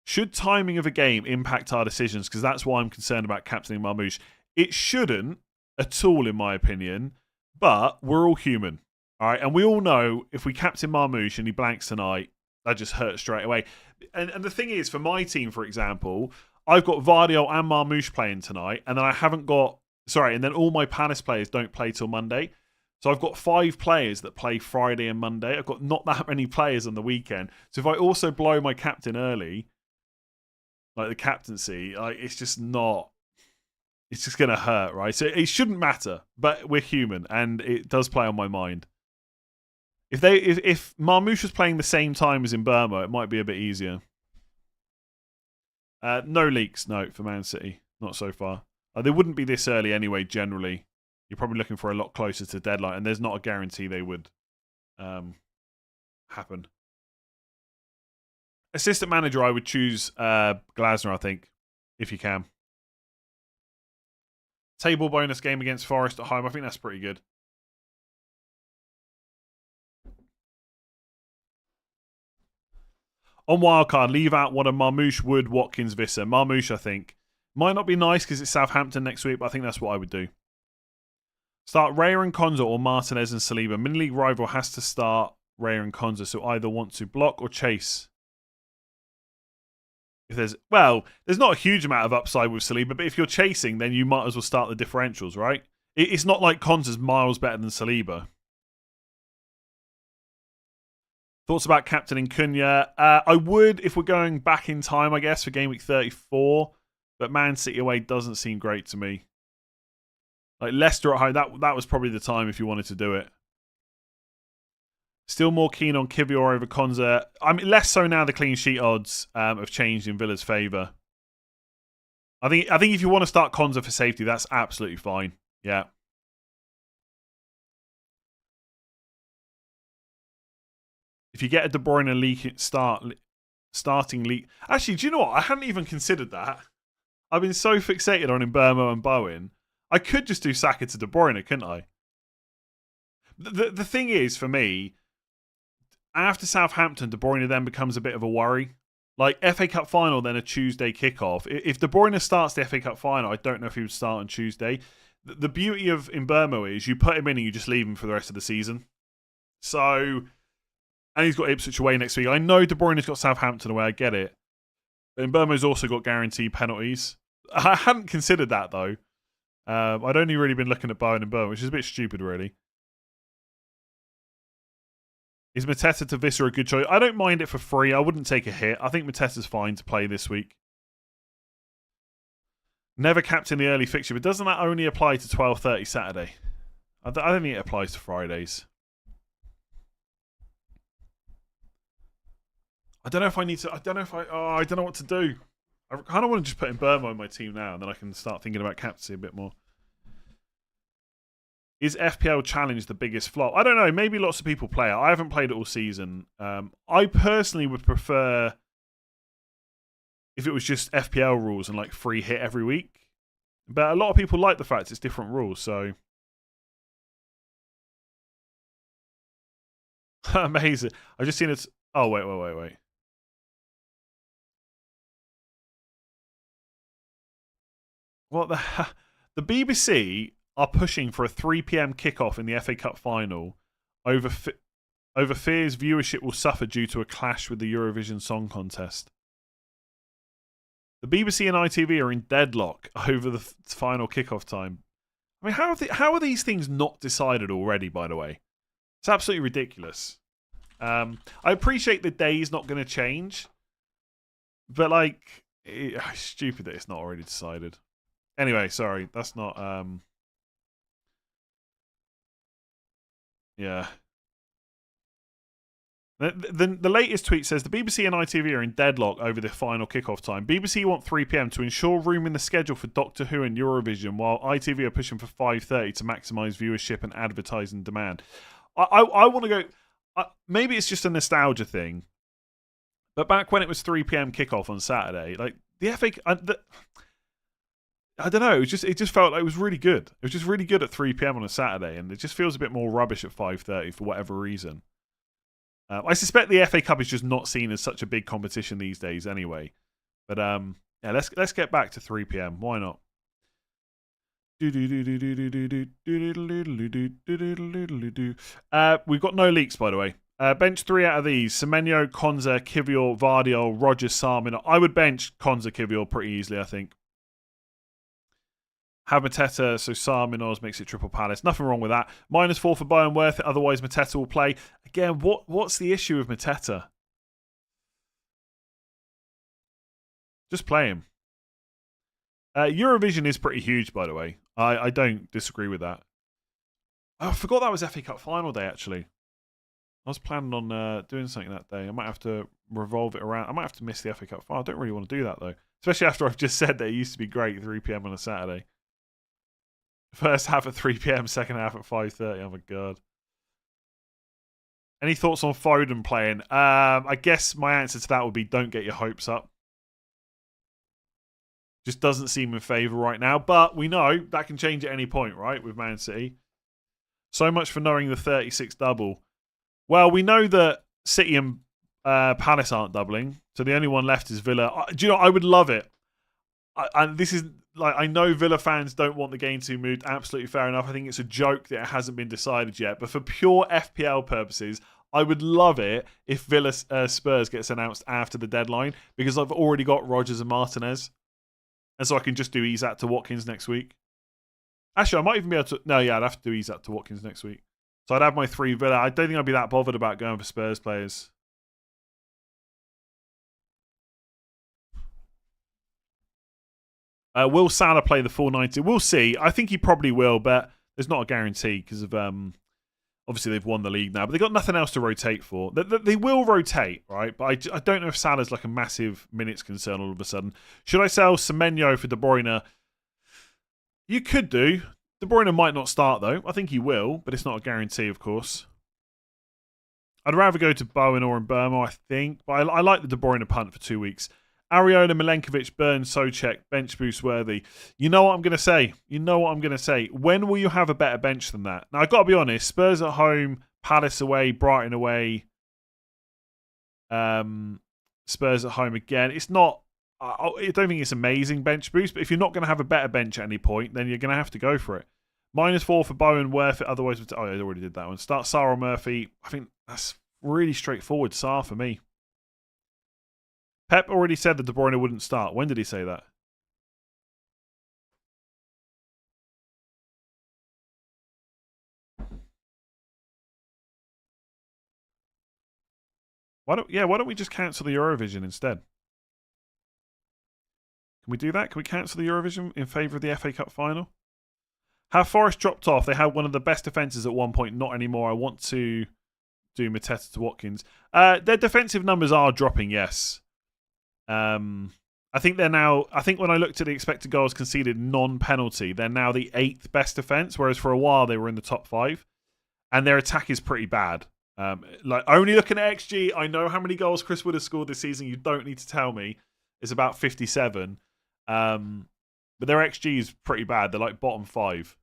Should timing of a game impact our decisions? Because that's why I'm concerned about captaining Marmoush. It shouldn't at all, in my opinion, but we're all human. All right, and we all know if we captain Marmoush and he blanks tonight, that just hurts straight away. And the thing is, for my team, for example, I've got Vardiol and Marmoush playing tonight, and then I haven't got... Sorry, and then all my Palace players don't play till Monday. So I've got 5 players that play Friday and Monday. I've got not that many players on the weekend. So if I also blow my captain early, like the captaincy, it's just not... It's just going to hurt, right? So it shouldn't matter, but we're human, and it does play on my mind. If Marmoush was playing the same time as in Burma, it might be a bit easier. No leaks, no, for Man City. Not so far. They wouldn't be this early anyway, generally. You're probably looking for a lot closer to deadline, and there's not a guarantee they would happen. Assistant manager, I would choose Glasner, I think, if you can. Table bonus game against Forest at home. I think that's pretty good. On wildcard, leave out one of Marmoush, Wood, Watkins, Visser. Marmoush, I think. Might not be nice because it's Southampton next week, but I think that's what I would do. Start Raya and Konza or Martinez and Saliba. Mini-league rival has to start Raya and Konza, so either want to block or chase. If there's not a huge amount of upside with Saliba, but if you're chasing, then you might as well start the differentials, right? It's not like Konza's miles better than Saliba. Thoughts about captaining Cunha? I would if we're going back in time, I guess, for game week 34. But Man City away doesn't seem great to me. Like Leicester at home, that was probably the time if you wanted to do it. Still more keen on Kivior over Konza. I mean, less so now the clean sheet odds have changed in Villa's favour. I think if you want to start Konza for safety, that's absolutely fine. Yeah. If you get a De Bruyne leak starting leak... Actually, do you know what? I hadn't even considered that. I've been so fixated on Mbeumo and Bowen. I could just do Saka to De Bruyne, couldn't I? The thing is, for me, after Southampton, De Bruyne then becomes a bit of a worry. Like, FA Cup final, then a Tuesday kickoff. If De Bruyne starts the FA Cup final, I don't know if he would start on Tuesday. The beauty of Mbeumo is you put him in and you just leave him for the rest of the season. So... And he's got Ipswich away next week. I know De Bruyne's got Southampton away, I get it. But Mbeumo's also got guaranteed penalties. I hadn't considered that, though. I'd only really been looking at Bowen and Mbeumo, which is a bit stupid, really. Is Mateta to Visser a good choice? I don't mind it for free. I wouldn't take a hit. I think Mateta's fine to play this week. Never captain the early fixture, but doesn't that only apply to 12:30 Saturday? I don't think it applies to Fridays. I don't know if I need to... I don't know what to do. I kind of want to just put in Mbeumo in my team now, and then I can start thinking about captaincy a bit more. Is FPL Challenge the biggest flop? I don't know. Maybe lots of people play it. I haven't played it all season. I personally would prefer if it was just FPL rules and like free hit every week. But a lot of people like the fact it's different rules, so... Amazing. I've just seen it... Oh, wait. What the BBC are pushing for a 3 p.m. kickoff in the FA Cup final over fears viewership will suffer due to a clash with the Eurovision Song Contest. The BBC and ITV are in deadlock over the final kickoff time. I mean, how are these things not decided already, by the way? It's absolutely ridiculous. I appreciate the day is not going to change, but like, it's stupid that it's not already decided. Anyway, sorry, that's not... Yeah. The latest tweet says the BBC and ITV are in deadlock over the final kickoff time. BBC want 3 p.m. to ensure room in the schedule for Doctor Who and Eurovision, while ITV are pushing for 5:30 to maximise viewership and advertising demand. I want to go... maybe it's just a nostalgia thing, but back when it was 3 p.m. kickoff on Saturday, like the FA... I don't know. It just felt like it was really good. It was just really good at 3 p.m. on a Saturday, and it just feels a bit more rubbish at 5:30 for whatever reason. I suspect the FA Cup is just not seen as such a big competition these days, anyway. But yeah, let's get back to 3 p.m. Why not? We've got no leaks, by the way. Bench 3 out of these: Semenyo, Konza, Kivior, Vardiol, Rogers, Sarmin. I would bench Konza, Kivior pretty easily, I think. Have Mateta, so Sarminos makes it triple Palace. Nothing wrong with that. -4 for Bayern, worth it. Otherwise, Mateta will play. Again, what's the issue with Mateta? Just play him. Eurovision is pretty huge, by the way. I don't disagree with that. I forgot that was FA Cup final day, actually. I was planning on doing something that day. I might have to revolve it around. I might have to miss the FA Cup final. I don't really want to do that, though. Especially after I've just said that it used to be great, 3 p.m. on a Saturday. First half at 3 p.m, second half at 5:30. Oh, my God. Any thoughts on Foden playing? I guess my answer to that would be don't get your hopes up. Just doesn't seem in favour right now. But we know that can change at any point, right, with Man City. So much for knowing the 36 double. Well, we know that City and Palace aren't doubling. So the only one left is Villa. Do you know, I would love it. This is... Like, I know Villa fans don't want the game to be moved. Absolutely fair enough. I think it's a joke that it hasn't been decided yet. But for pure FPL purposes, I would love it if Villa Spurs gets announced after the deadline, because I've already got Rodgers and Martinez. And so I can just do Isak to Watkins next week. Actually, I might even be able to... No, yeah, I'd have to do Isak to Watkins next week. So I'd have my 3 Villa. I don't think I'd be that bothered about going for Spurs players. Will Salah play the full 90? We'll see. I think he probably will, but there's not a guarantee because of obviously they've won the league now, but they've got nothing else to rotate for. They will rotate, right? But I don't know if Salah's like a massive minutes concern all of a sudden. Should I sell Semenyo for De Bruyne? You could do. De Bruyne might not start though. I think he will, but it's not a guarantee, of course. I'd rather go to Bowen or Mbeumo, I think, but I like the De Bruyne punt for 2 weeks. Ariola, Milenkovic, Burns, Souček, bench boost worthy. You know what I'm going to say? When will you have a better bench than that? Now, I've got to be honest. Spurs at home, Palace away, Brighton away, Spurs at home again. It's not... I don't think it's amazing bench boost, but if you're not going to have a better bench at any point, then you're going to have to go for it. -4 for Bowen, worth it. Otherwise... Oh, I already did that one. Start Sarr or Murphy. I think that's really straightforward. Sarr for me. Pep already said that De Bruyne wouldn't start. When did he say that? Why don't we just cancel the Eurovision instead? Can we do that? Can we cancel the Eurovision in favour of the FA Cup final? Have Forest dropped off? They had one of the best defences at one point. Not anymore. I want to do Mateta to Watkins. Their defensive numbers are dropping, yes. I think they're now... I think when I looked at the expected goals conceded non-penalty, they're now the 8th best defence, whereas for a while they were in the top 5. And their attack is pretty bad. Like, only looking at XG, I know how many goals Chris Wood has scored this season. You don't need to tell me. It's about 57. But their XG is pretty bad. They're like bottom 5.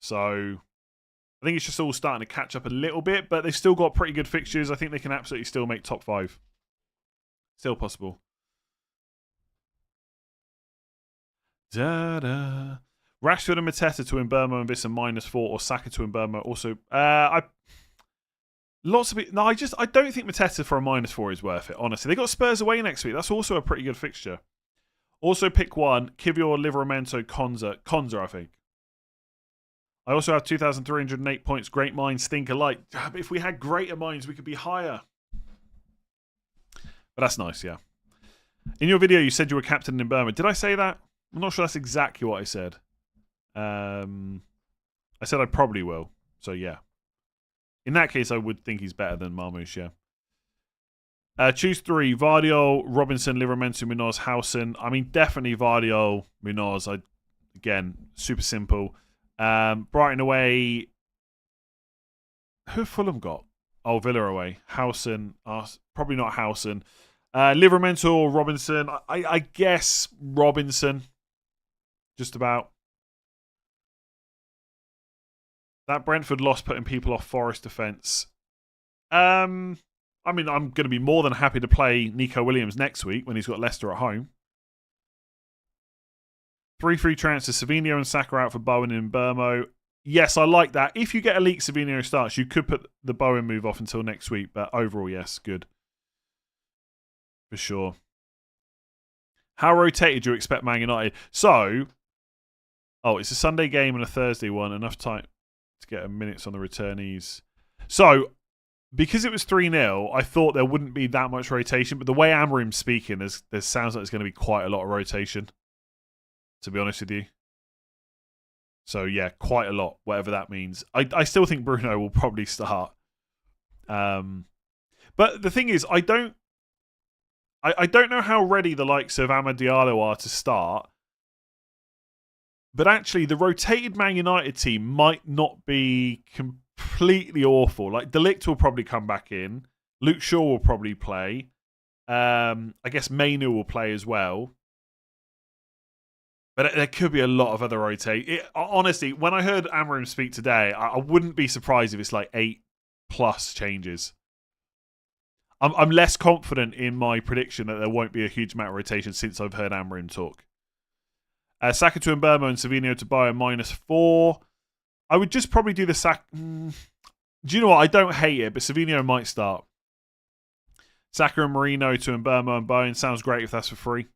So I think it's just all starting to catch up a little bit, but they've still got pretty good fixtures. I think they can absolutely still make top 5. Still possible. Da-da. Rashford and Mateta to Mbeumo and Vissa -4, or Saka to Mbeumo. Also, lots of it. No, I don't think Mateta for a -4 is worth it. Honestly, they got Spurs away next week. That's also a pretty good fixture. Also, pick one: Kivior, Livramento, Konza. I think. I also have 2,308 points. Great minds think alike. If we had greater minds, we could be higher. But that's nice, yeah. In your video, you said you were captain in Burma. Did I say that? I'm not sure that's exactly what I said. I said I probably will. So, yeah. In that case, I would think he's better than Marmouche, yeah. Choose 3. Vardiol, Robinson, Livramento, Munoz, Howson. I mean, definitely Vardiol, Munoz. Again, super simple. Brighton away. Who have Fulham got? Oh, Villa away. Howson. Probably not Howson. Livramento or Robinson. I guess Robinson. just about. That Brentford loss putting people off Forest defence. I mean, I'm going to be more than happy to play Nico Williams next week when he's got Leicester at home. 3 free transfers, Savinho and Saka out for Bowen and Burmo. Yes, I like that. If you get a leak Savinho starts, you could put the Bowen move off until next week, but overall, yes, good. For sure. How rotated do you expect Man United? So, it's a Sunday game and a Thursday one. Enough time to get minutes on the returnees. So, because it was 3-0, I thought there wouldn't be that much rotation, but the way Amorim's speaking, there sounds like there's going to be quite a lot of rotation, to be honest with you. So, yeah, quite a lot, whatever that means. I still think Bruno will probably start. But the thing is, I don't know how ready the likes of Amad Diallo are to start. But actually, the rotated Man United team might not be completely awful. Like, De Ligt will probably come back in. Luke Shaw will probably play. I guess Mainu will play as well. But there could be a lot of other rotate. Honestly, when I heard Amorim speak today, I wouldn't be surprised if it's like 8+ changes. I'm less confident in my prediction that there won't be a huge amount of rotation since I've heard Amorim talk. Saka to Mbermo and Savinho to Bowen -4. I would just probably do the Saka. Do you know what? I don't hate it, but Savinho might start. Saka and Marino to Mbermo and Bowen sounds great if that's for free.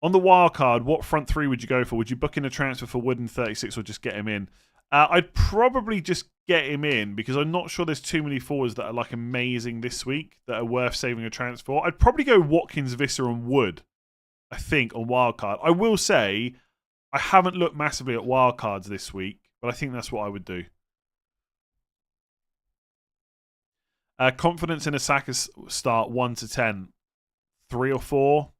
On the wild card, what front three would you go for? Would you book in a transfer for Wood in 36 or just get him in? I'd probably just get him in because I'm not sure there's too many forwards that are like amazing this week that are worth saving a transfer for. I'd probably go Watkins, Visser and Wood, I think, on wildcard. I will say I haven't looked massively at wildcards this week, but I think that's what I would do. Confidence in a Saka start 1 to 10. 3 or 4.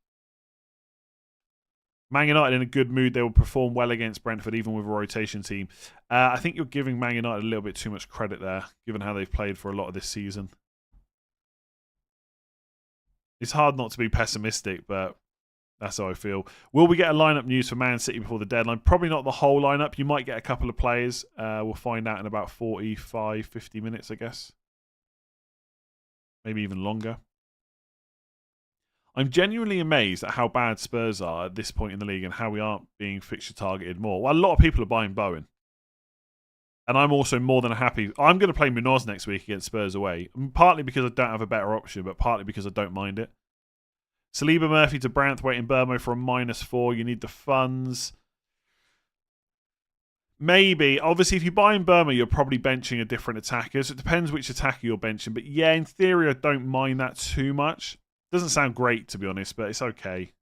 Man United in a good mood. They will perform well against Brentford, even with a rotation team. I think you're giving Man United a little bit too much credit there, given how they've played for a lot of this season. It's hard not to be pessimistic, but that's how I feel. Will we get a lineup news for Man City before the deadline? Probably not the whole lineup. You might get a couple of players. We'll find out in about 45, 50 minutes, I guess. Maybe even longer. I'm genuinely amazed at how bad Spurs are at this point in the league and how we aren't being fixture targeted more. Well, a lot of people are buying Bowen. And I'm also more than happy. I'm going to play Munoz next week against Spurs away. Partly because I don't have a better option, but partly because I don't mind it. Saliba Murphy to Branthwaite in Burmo for a -4. You need the funds. Maybe. Obviously, if you buy in Burma, you're probably benching a different attacker. So it depends which attacker you're benching. But yeah, in theory, I don't mind that too much. Doesn't sound great, to be honest, but it's okay.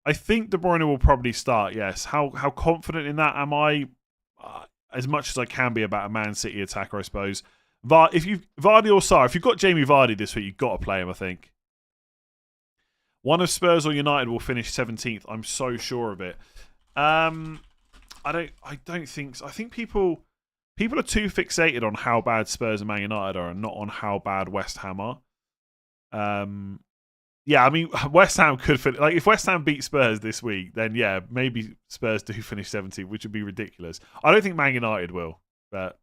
I think De Bruyne will probably start, yes. How confident in that am I? As much as I can be about a Man City attacker, I suppose. Vardy or Sarr, if you've got Jamie Vardy this week, you've got to play him, I think. One of Spurs or United will finish 17th. I'm so sure of it. I don't think so. I think people are too fixated on how bad Spurs and Man United are and not on how bad West Ham are. Yeah, I mean, West Ham could finish. Like, if West Ham beat Spurs this week, then yeah, maybe Spurs do finish 17th, which would be ridiculous. I don't think Man United will, but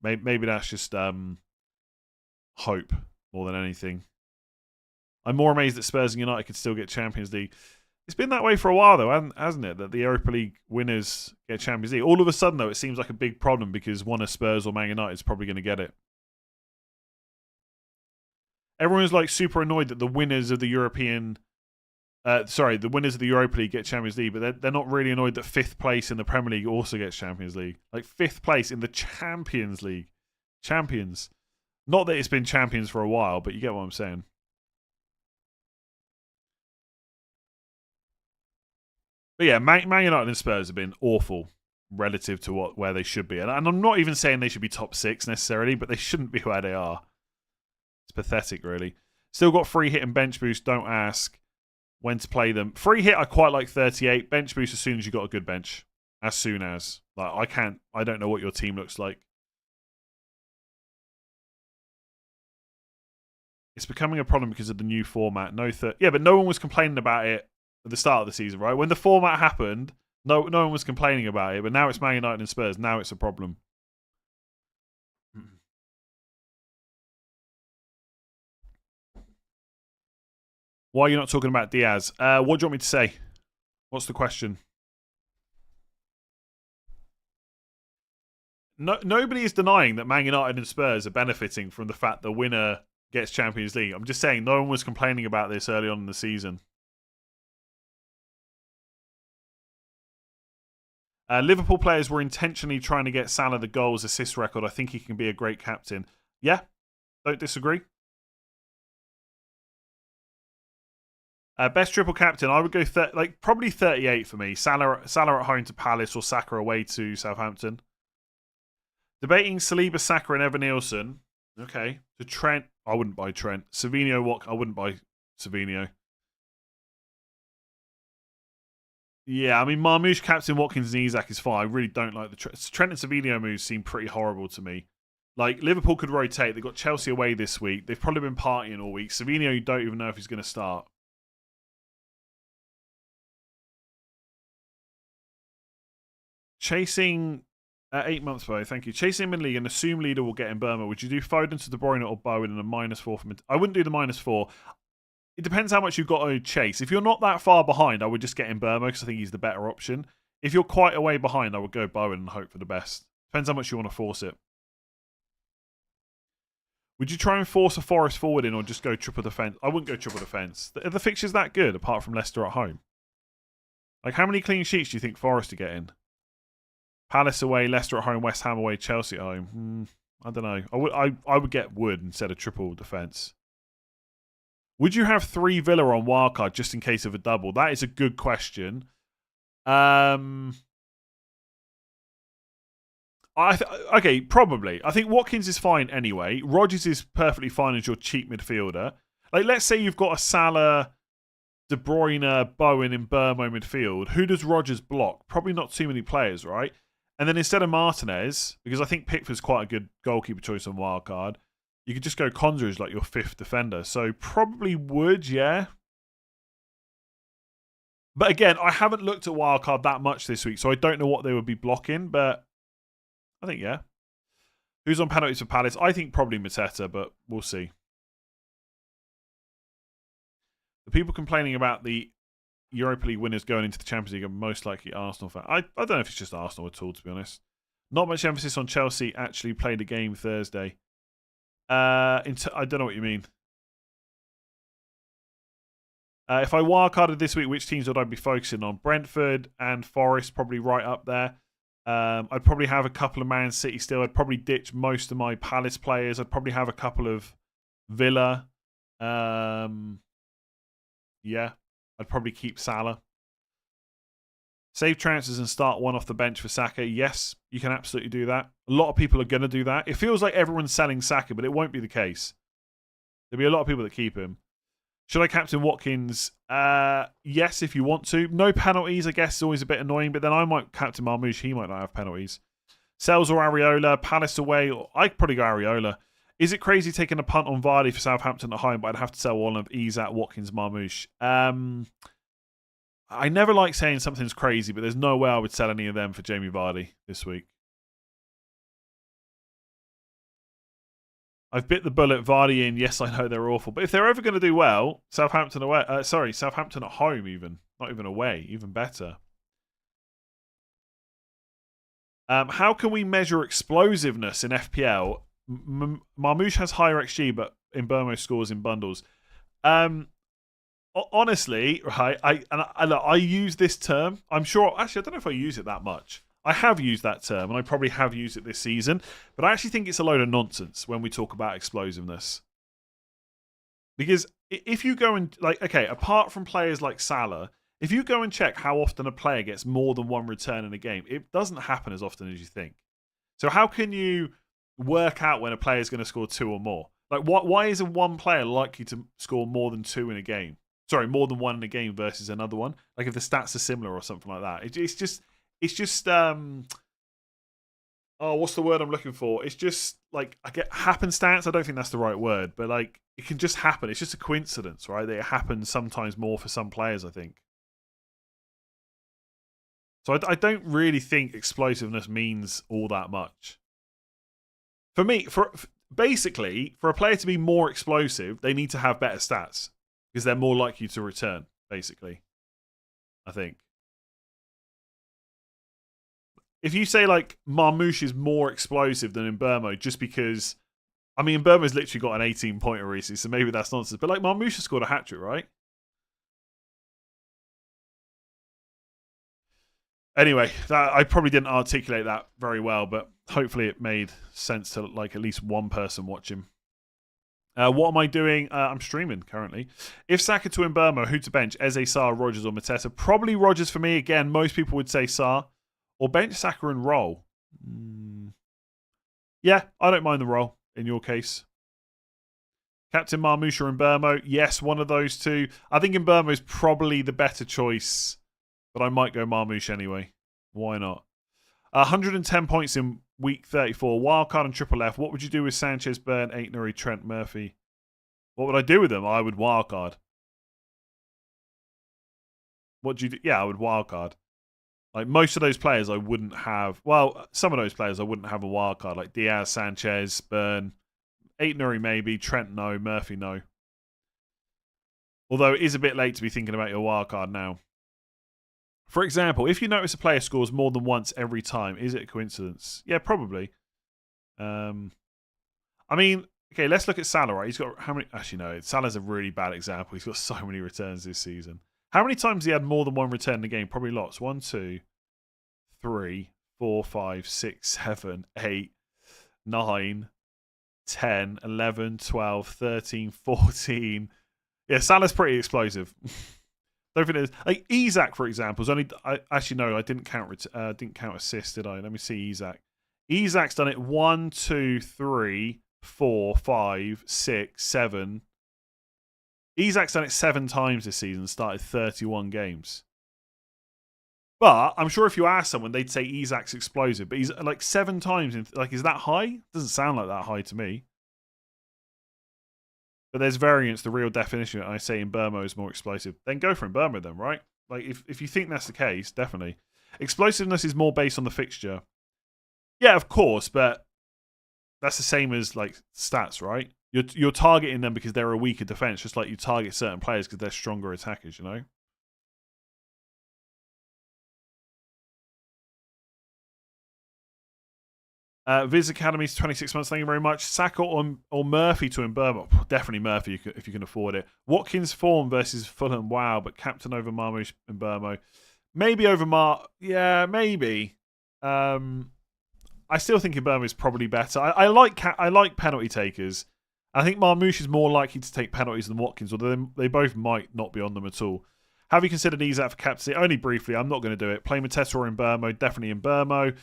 maybe that's just hope more than anything. I'm more amazed that Spurs and United could still get Champions League. It's been that way for a while, though, hasn't it? That the Europa League winners get Champions League. All of a sudden, though, it seems like a big problem because one of Spurs or Man United is probably going to get it. Everyone's like super annoyed that the winners of the the winners of the Europa League get Champions League, but they're not really annoyed that 5th place in the Premier League also gets Champions League. Like 5th place in the Champions League. Champions. Not that it's been champions for a while, but you get what I'm saying. But yeah, Man United and Spurs have been awful relative to where they should be. And I'm not even saying they should be top 6 necessarily, but they shouldn't be where they are. It's pathetic, really. Still got free hit and bench boost. Don't ask when to play them. Free hit, I quite like 38. Bench boost as soon as you got a good bench. As soon as. Like, I don't know what your team looks like. It's becoming a problem because of the new format. Yeah, but no one was complaining about it at the start of the season, right? When the format happened, no one was complaining about it. But now it's Man United and Spurs. Now it's a problem. Why are you not talking about Diaz? What do you want me to say? What's the question? Nobody is denying that Man United and Spurs are benefiting from the fact the winner gets Champions League. I'm just saying no one was complaining about this early on in the season. Liverpool players were intentionally trying to get Salah the goals assist record. I think he can be a great captain. Yeah, don't disagree. Best triple captain, I would go probably 38 for me. Salah at home to Palace or Saka away to Southampton. Debating Saliba, Saka, and Evan Nielsen. Okay. To Trent, I wouldn't buy Trent. Savinho, I wouldn't buy Savinho. Yeah, I mean, Marmoush, Captain, Watkins, and Isak is fine. I really don't like the Trent and Savinho moves seem pretty horrible to me. Like, Liverpool could rotate. They've got Chelsea away this week. They've probably been partying all week. Savinho, you don't even know if he's going to start. Chasing 8 months, Bo. Thank you. Chasing mid-league and assume leader will get in Burma. Would you do Foden to De Bruyne or Bowen and a -4 from I wouldn't do the -4. It depends how much you've got to chase. If you're not that far behind, I would just get in Burma because I think he's the better option. If you're quite a way behind, I would go Bowen and hope for the best. Depends how much you want to force it. Would you try and force a Forest forward in or just go triple defence? I wouldn't go triple defence. Are the fixtures that good apart from Leicester at home? Like, how many clean sheets do you think Forest are getting? Palace away, Leicester at home, West Ham away, Chelsea at home. I don't know. I would get Wood instead of triple defence. Would you have 3 Villa on wildcard just in case of a double? That is a good question. Okay, probably. I think Watkins is fine anyway. Rodgers is perfectly fine as your cheap midfielder. Like, let's say you've got a Salah, De Bruyne, Bowen in Burmo midfield. Who does Rodgers block? Probably not too many players, right? And then instead of Martinez, because I think Pickford's quite a good goalkeeper choice on wildcard, you could just go Konza as like your 5th defender. So probably would, yeah. But again, I haven't looked at wildcard that much this week, so I don't know what they would be blocking, but I think, yeah. Who's on penalties for Palace? I think probably Mateta, but we'll see. The people complaining about the Europa League winners going into the Champions League are most likely Arsenal fans. I don't know if it's just Arsenal at all, to be honest. Not much emphasis on Chelsea actually played a game Thursday. I don't know what you mean. If I wildcarded this week, which teams would I be focusing on? Brentford and Forest, probably right up there. I'd probably have a couple of Man City still. I'd probably ditch most of my Palace players. I'd probably have a couple of Villa. Yeah, I'd probably keep Salah. Save transfers and start one off the bench for Saka. Yes, you can absolutely do that. A lot of people are going to do that. It feels like everyone's selling Saka, but it won't be the case. There'll be a lot of people that keep him. Should I captain Watkins? Yes, if you want to. No penalties, I guess, is always a bit annoying, but then I might captain Marmoush. He might not have penalties. Sells or Areola, Palace away. I'd probably go Areola. Is it crazy taking a punt on Vardy for Southampton at home, but I'd have to sell one of Isak, Watkins, Marmoush? I never like saying something's crazy, but there's no way I would sell any of them for Jamie Vardy this week. I've bit the bullet. Vardy in. Yes, I know they're awful, but if they're ever going to do well, Southampton away. Southampton at home, even not even away, even better. How can we measure explosiveness in FPL? Marmoush has higher XG, but in Burmo scores in bundles. Honestly, right? I use this term. I'm sure. Actually, I don't know if I use it that much. I have used that term, and I probably have used it this season. But I actually think it's a load of nonsense when we talk about explosiveness. Because if you go and apart from players like Salah, if you go and check how often a player gets more than one return in a game, it doesn't happen as often as you think. So how can you work out when a player is going to score 2 or more? Like, why isn't one player likely to score more than 2 in a game? Sorry, more than 1 in a game versus another one. Like if the stats are similar or something like that. It's just Oh, what's the word I'm looking for? It's just like I get happenstance. I don't think that's the right word, but like it can just happen. It's just a coincidence, right? That it happens sometimes more for some players, I think. So I don't really think explosiveness means all that much. For me, basically, for a player to be more explosive, they need to have better stats because they're more likely to return, basically. I think. If you say like Marmouche is more explosive than Mbermo just because I mean Mbermo's literally got an 18-pointer recently, so maybe that's nonsense. But like Marmouche scored a hat-trick, right? Anyway, I probably didn't articulate that very well, but hopefully it made sense to like at least one person watching. What am I doing? I'm streaming currently. If Saka to Mbermo, who to bench? Eze, Sarr, Rogers, or Mateta? Probably Rogers for me. Again, most people would say Sarr. Or bench Saka and roll. Yeah, I don't mind the roll in your case. Captain Marmouche or Mbermo? Yes, one of those two. I think Mbermo is probably the better choice, but I might go Marmouche anyway. Why not? 110 points in week 34. Wildcard and triple F. What would you do with Sanchez, Burn, Aitnery, Trent, Murphy? What would I do with them? I would wildcard. What do you do? Yeah, I would wildcard. Like most of those players, I wouldn't have. Well, some of those players, I wouldn't have a wildcard. Like Diaz, Sanchez, Burn, Aitnery maybe, Trent no, Murphy no. Although it is a bit late to be thinking about your wildcard now. For example, if you notice a player scores more than once every time, is it a coincidence? Yeah, probably. I mean, okay, let's look at Salah, right? He's got how many? Actually, no, Salah's a really bad example. He's got so many returns this season. How many times has he had more than one return in the game? Probably lots. 1, 2, 3, 4, 5, 6, 7, 8, 9, 10, 11, 12, 13, 14. Yeah, Salah's pretty explosive. Don't think there's like Isak, for example, is only. Actually no, I didn't count assists, did I? Let me see Isak. Isak's done it 1, 2, 3, 4, 5, 6, 7. Isak's done it 7 times this season, started 31 games. But I'm sure if you ask someone, they'd say Isak's explosive. But he's like 7 times. Like, is that high? Doesn't sound like that high to me. But there's variance. The real definition, I say Mbermo is more explosive. Then go for Mbermo then, right? Like, if you think that's the case, definitely. Explosiveness is more based on the fixture. Yeah, of course, but that's the same as like stats, right? You're targeting them because they're a weaker defense, just like you target certain players because they're stronger attackers, you know? Viz Academy's 26 months. Thank you very much. Saka or Murphy to Mbermo. Definitely Murphy if you can afford it. Watkins form versus Fulham. Wow, but captain over Marmouche and Mbermo. Maybe over Yeah, maybe. I still think Mbermo is probably better. I like penalty takers. I think Marmouche is more likely to take penalties than Watkins, although they both might not be on them at all. Have you considered Isak for captaincy? Only briefly. I'm not going to do it. Play Mateta or Mbermo. Definitely Mbermo.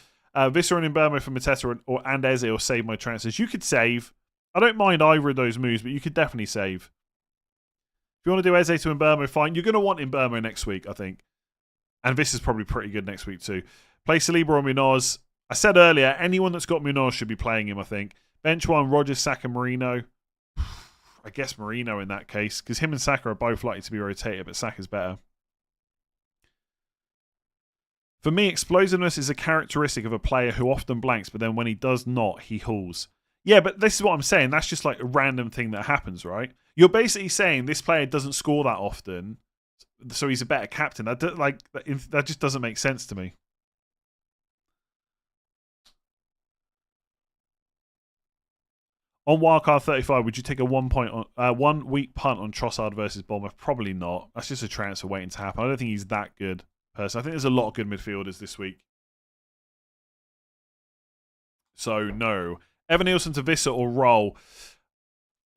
Visser and Mbermo for Mateta and Eze or save my transfers. You could save. I don't mind either of those moves, but you could definitely save. If you want to do Eze to Mbermo, fine. You're going to want Mbermo next week, I think. And this is probably pretty good next week too. Play Saliba or Munoz. I said earlier, anyone that's got Munoz should be playing him, I think. Bench one, Rogers, Saka, Marino. I guess Marino in that case, because him and Saka are both likely to be rotated, but Saka's better. For me, explosiveness is a characteristic of a player who often blanks, but then when he does not, he hauls. Yeah, but this is what I'm saying. That's just like a random thing that happens, right? You're basically saying this player doesn't score that often, so he's a better captain. That just doesn't make sense to me. On wildcard 35, would you take a 1 week punt on Trossard versus Bournemouth? Probably not. That's just a transfer waiting to happen. I don't think he's that good. Person. I think there's a lot of good midfielders this week. So, no. Evan Nielsen to Visser or Roll.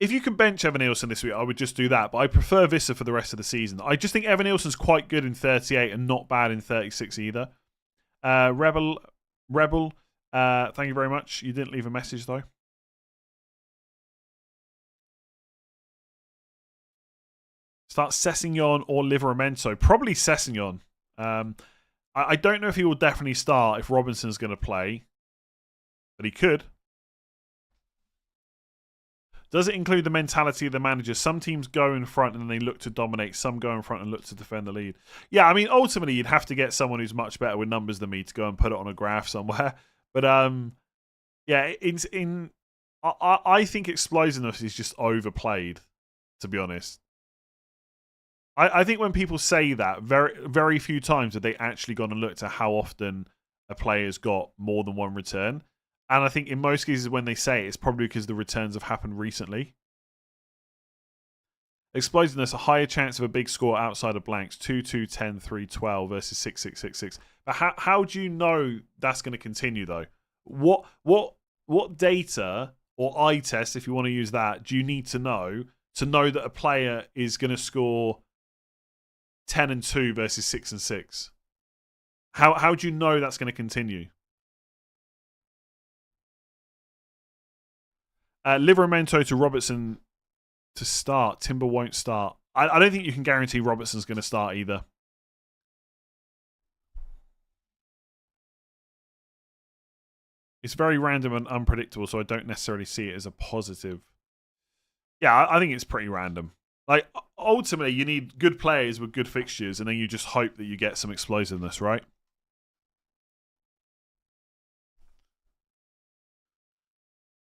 If you can bench Evan Nielsen this week, I would just do that. But I prefer Visser for the rest of the season. I just think Evan Nielsen's quite good in 38 and not bad in 36 either. Rebel, thank you very much. You didn't leave a message, though. Start Sessegnon or Livramento. Probably Sessegnon. I don't know if he will definitely start if Robinson's going to play. But he could. Does it include the mentality of the manager? Some teams go in front and they look to dominate. Some go in front and look to defend the lead. Yeah, I mean, ultimately, you'd have to get someone who's much better with numbers than me to go and put it on a graph somewhere. But yeah, I think explosiveness is just overplayed, to be honest. I think when people say that, very, very few times have they actually gone and looked at how often a player's got more than one return. And I think in most cases when they say it, it's probably because the returns have happened recently. Explosiveness, a higher chance of a big score outside of blanks. 2-2, 10, 3-12 versus 6-6-6-6. But how do you know that's going to continue, though? What data, or eye test, if you want to use that, do you need to know that a player is going to score 10 and 2 versus 6 and 6? How do you know that's going to continue? Livramento to Robertson to start. Timber won't start. I don't think you can guarantee Robertson's going to start either. It's very random and unpredictable, so I don't necessarily see it as a positive. Yeah, I think it's pretty random. Like, ultimately, you need good players with good fixtures, and then you just hope that you get some explosiveness, right?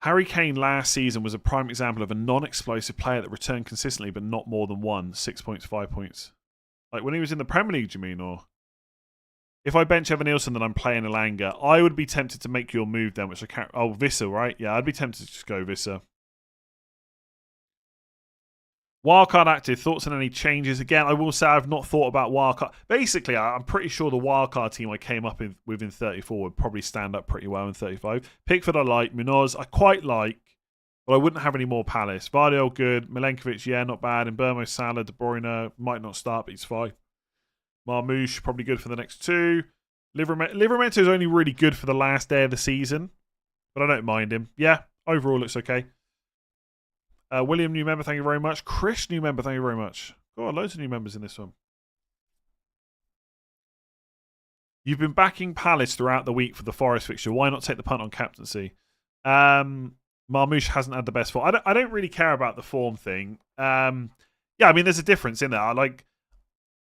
Harry Kane last season was a prime example of a non-explosive player that returned consistently, but not more than one. 6 points, 5 points. Like, when he was in the Premier League, do you mean? Or if I bench Evan Nielsen, then I'm playing Elanga. I would be tempted to make your move then, which I can't... Oh, Visser, right? Yeah, I'd be tempted to just go Visser. Wildcard active, thoughts on any changes? Again, I will say I've not thought about wildcard. Basically, I'm pretty sure the wildcard team I came up with in 34 would probably stand up pretty well in 35. Pickford I like, Munoz I quite like, but I wouldn't have any more Palace. Vardiol good, Milenkovic, yeah, not bad. Mbeumo, Salah, De Bruyne might not start, but he's fine. Marmouche, probably good for the next two. Livramento is only really good for the last day of the season, but I don't mind him. Yeah, overall looks okay. William, new member, thank you very much. Chris, new member, thank you very much. God, loads of new members in this one. You've been backing Palace throughout the week for the Forest fixture. Why not take the punt on captaincy? Marmouche hasn't had the best form. I don't really care about the form thing. Yeah, I mean, there's a difference in there.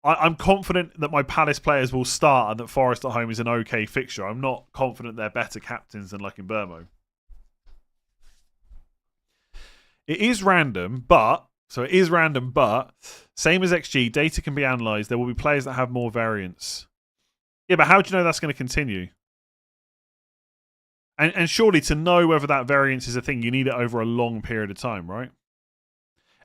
I'm confident that my Palace players will start and that Forest at home is an okay fixture. I'm not confident they're better captains than like in Mbeumo. It is random, but same as XG, data can be analysed. There will be players that have more variance. Yeah, but how do you know that's going to continue? And surely to know whether that variance is a thing, you need it over a long period of time, right?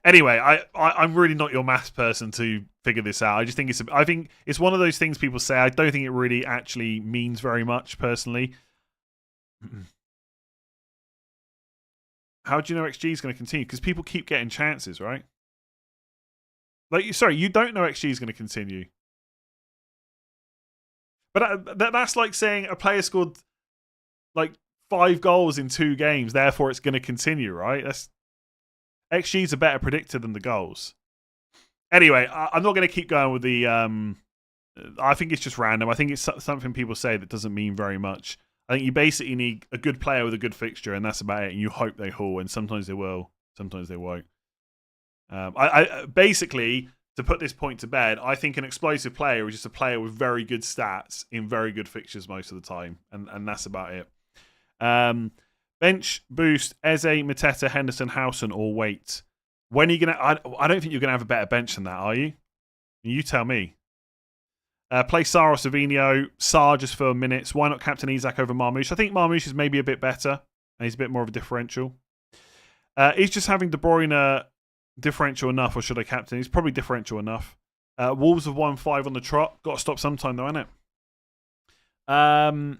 Anyway, I'm really not your maths person to figure this out. I think it's one of those things people say. I don't think it really actually means very much, personally. How do you know XG is going to continue? Because people keep getting chances, right? You don't know XG is going to continue. But that's like saying a player scored like 5 goals in 2 games, therefore it's going to continue, right? XG is a better predictor than the goals. Anyway, I'm not going to keep going with the... I think it's just random. I think it's something people say that doesn't mean very much. I think you basically need a good player with a good fixture, and that's about it. And you hope they haul, and sometimes they will, sometimes they won't. I basically, to put this point to bed, I think an explosive player is just a player with very good stats in very good fixtures most of the time, and that's about it. Bench boost: Eze, Mateta, Henderson, Howson, or wait. When are you gonna? I don't think you're gonna have a better bench than that, are you? You tell me. Play Sarr or Savinho. Sarr just for minutes. Why not captain Isak over Marmouche? I think Marmouche is maybe a bit better. And he's a bit more of a differential. Is just having De Bruyne differential enough, or should I captain? He's probably differential enough. Wolves have won 5 on the trot. Got to stop sometime though, innit?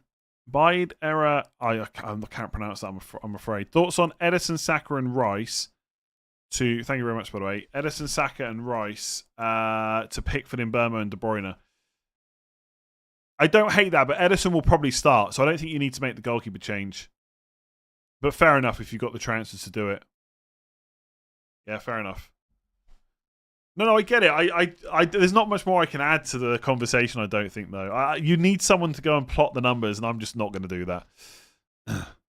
Bide error. I can't pronounce that, I'm afraid. Thoughts on Ederson, Saka and Rice thank you very much, by the way. Ederson, Saka and Rice to Pickford, Mbeumo and De Bruyne. I don't hate that, but Ederson will probably start, so I don't think you need to make the goalkeeper change. But fair enough if you've got the transfers to do it. Yeah, fair enough. No, I get it. There's not much more I can add to the conversation, I don't think, though. You need someone to go and plot the numbers, and I'm just not going to do that.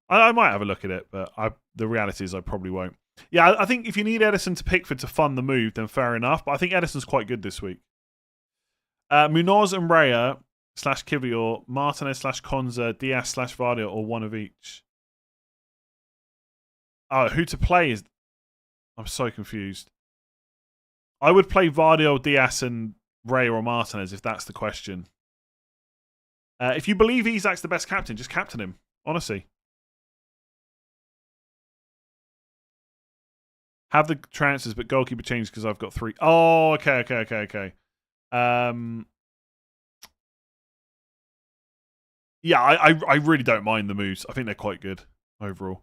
I might have a look at it, but the reality is I probably won't. Yeah, I think if you need Edison to Pickford to fund the move, then fair enough. But I think Edison's quite good this week. Munoz and Raya / Kivior, Martinez / Konza, Diaz / Vardy, or one of each. Oh, who to play is... I'm so confused. I would play Vardy, Diaz, and Raya or Martinez if that's the question. If you believe Isak's the best captain, just captain him. Honestly. Have the transfers, but goalkeeper changed because I've got 3. Oh, okay. Yeah, I really don't mind the moves. I think they're quite good overall.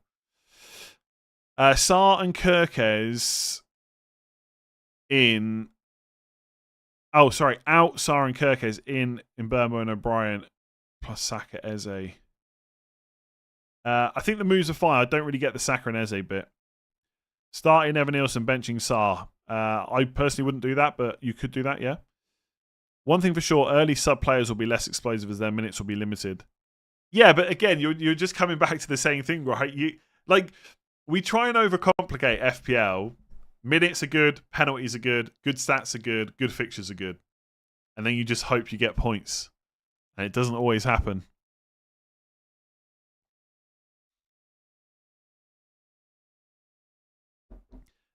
Sarr and Kirkes in... Oh, sorry. Out Sarr and Kirkes in Mbeumo and O'Brien plus Saka, Eze. I think the moves are fine. I don't really get the Saka and Eze bit. Starting Evan Nielsen, benching Sarr. I personally wouldn't do that, but you could do that, yeah. One thing for sure, early sub players will be less explosive as their minutes will be limited. Yeah, but again, you're just coming back to the same thing, right? We try and overcomplicate FPL. Minutes are good, penalties are good stats are good fixtures are good. And then you just hope you get points. And it doesn't always happen.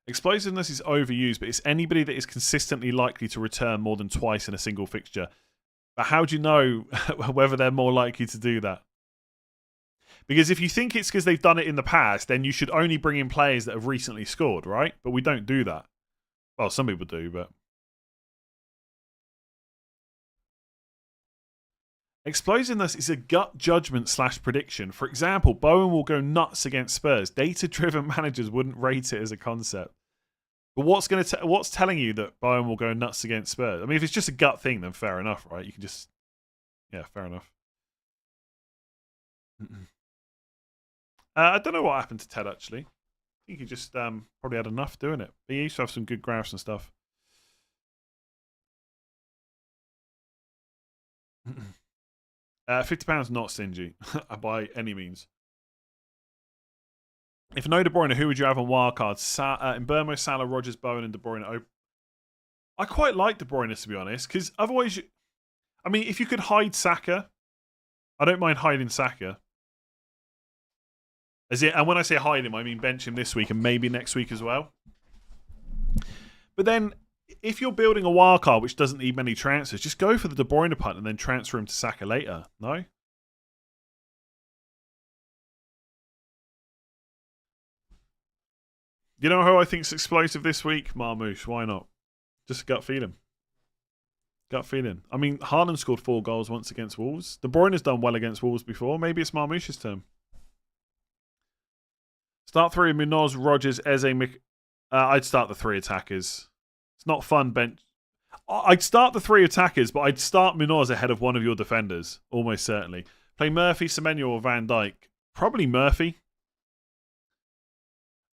Explosiveness is overused, but it's anybody that is consistently likely to return more than twice in a single fixture. But how do you know whether they're more likely to do that? Because if you think it's because they've done it in the past, then you should only bring in players that have recently scored, right? But we don't do that. Well, some people do, but... Explosiveness is a gut judgment / prediction. For example, Bowen will go nuts against Spurs. Data-driven managers wouldn't rate it as a concept. But what's telling you that Bowen will go nuts against Spurs? I mean, if it's just a gut thing, then fair enough, right? You can just... Yeah, fair enough. I don't know what happened to Ted, actually. I think he just probably had enough doing it. But he used to have some good graphs and stuff. £50 not stingy by any means. If no De Bruyne, who would you have on wildcards? Mbeumo, Salah, Rodgers, Bowen, and De Bruyne. I quite like De Bruyne, to be honest, because otherwise, I mean, if you could hide Saka, I don't mind hiding Saka. And when I say hide him, I mean bench him this week and maybe next week as well. But then, if you're building a wildcard which doesn't need many transfers, just go for the De Bruyne punt and then transfer him to Saka later. No? You know who I think's explosive this week? Marmoush. Why not? Just a gut feeling. Gut feeling. I mean, Haaland scored 4 goals once against Wolves. De Bruyne has done well against Wolves before. Maybe it's Marmoush's turn. Start 3 of Munoz, Rodgers, Eze, I'd start the 3 attackers. It's not fun bench. I'd start the 3 attackers, but I'd start Munoz ahead of one of your defenders. Almost certainly. Play Murphy, Semenyo, or Van Dijk. Probably Murphy.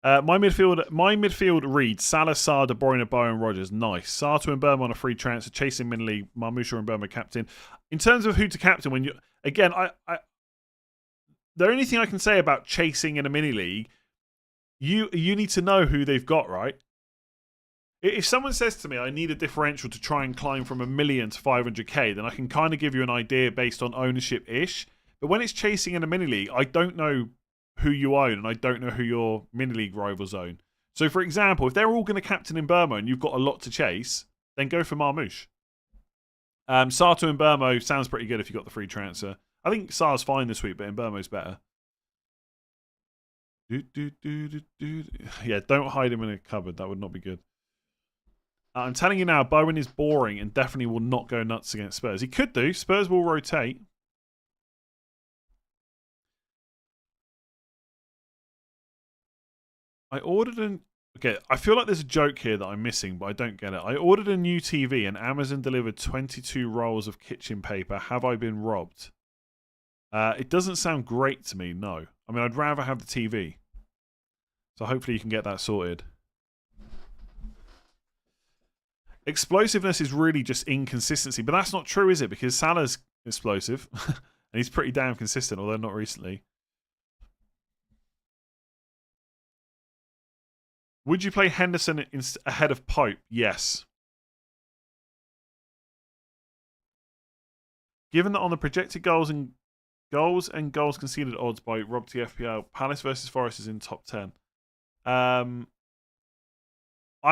My midfield reads Salah, Sarr, De Bruyne, Bowen, Rodgers. Nice. Sarr to Mbeumo on a free transfer. Chasing mini-league. Marmoush or Mbeumo captain. In terms of who to captain, when you... Again, the only thing I can say about chasing in a mini-league, you need to know who they've got, right? If someone says to me, I need a differential to try and climb from 1 million to 500k, then I can kind of give you an idea based on ownership-ish. But when it's chasing in a mini-league, I don't know who you own, and I don't know who your mini-league rivals own. So, for example, if they're all going to captain Mbeumo and you've got a lot to chase, then go for Marmoush. Sarr to Mbeumo sounds pretty good if you've got the free transfer. I think Sarr's fine this week, but Mbeumo's better. Yeah, don't hide him in a cupboard. That would not be good. I'm telling you now, Bowen is boring and definitely will not go nuts against Spurs. He could do. Spurs will rotate. Okay, I feel like there's a joke here that I'm missing, but I don't get it. I ordered a new TV and Amazon delivered 22 rolls of kitchen paper. Have I been robbed? It doesn't sound great to me, no. I mean, I'd rather have the TV. So hopefully you can get that sorted. Explosiveness is really just inconsistency, but that's not true, is it? Because Salah's explosive, and he's pretty damn consistent, although not recently. Would you play Henderson ahead of Pope? Yes. Given that on the projected goals and goals conceded odds by Rob T FPL, Palace versus Forest is in top 10. I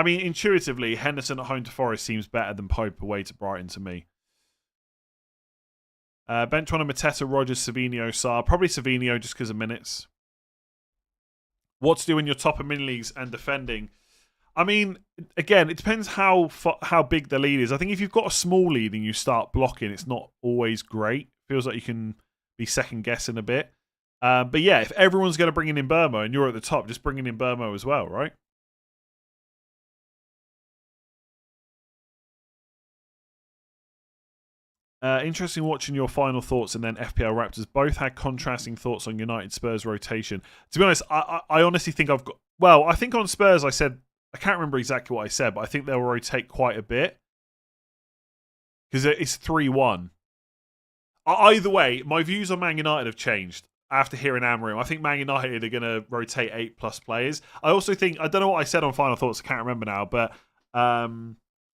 mean, intuitively, Henderson at home to Forest seems better than Pope away to Brighton to me. Bench one of Mateta, Rogers, Savinho, Sarr. Probably Savinho just because of minutes. What to do in your top of mini leagues and defending? I mean, again, it depends how big the lead is. I think if you've got a small lead and you start blocking, it's not always great. Feels like you can be second guessing a bit. But yeah, if everyone's going to bring in Burmo and you're at the top, just bring in Burmo as well, right? Interesting watching your final thoughts and then FPL Raptors. Both had contrasting thoughts on United Spurs rotation. To be honest, I honestly think I've got... Well, I think on Spurs I said... I can't remember exactly what I said, but I think they'll rotate quite a bit. Because it's 3-1. Either way, my views on Man United have changed after hearing Amorim. I think Man United are going to rotate 8+ players. I also think... I don't know what I said on final thoughts. I can't remember now, but...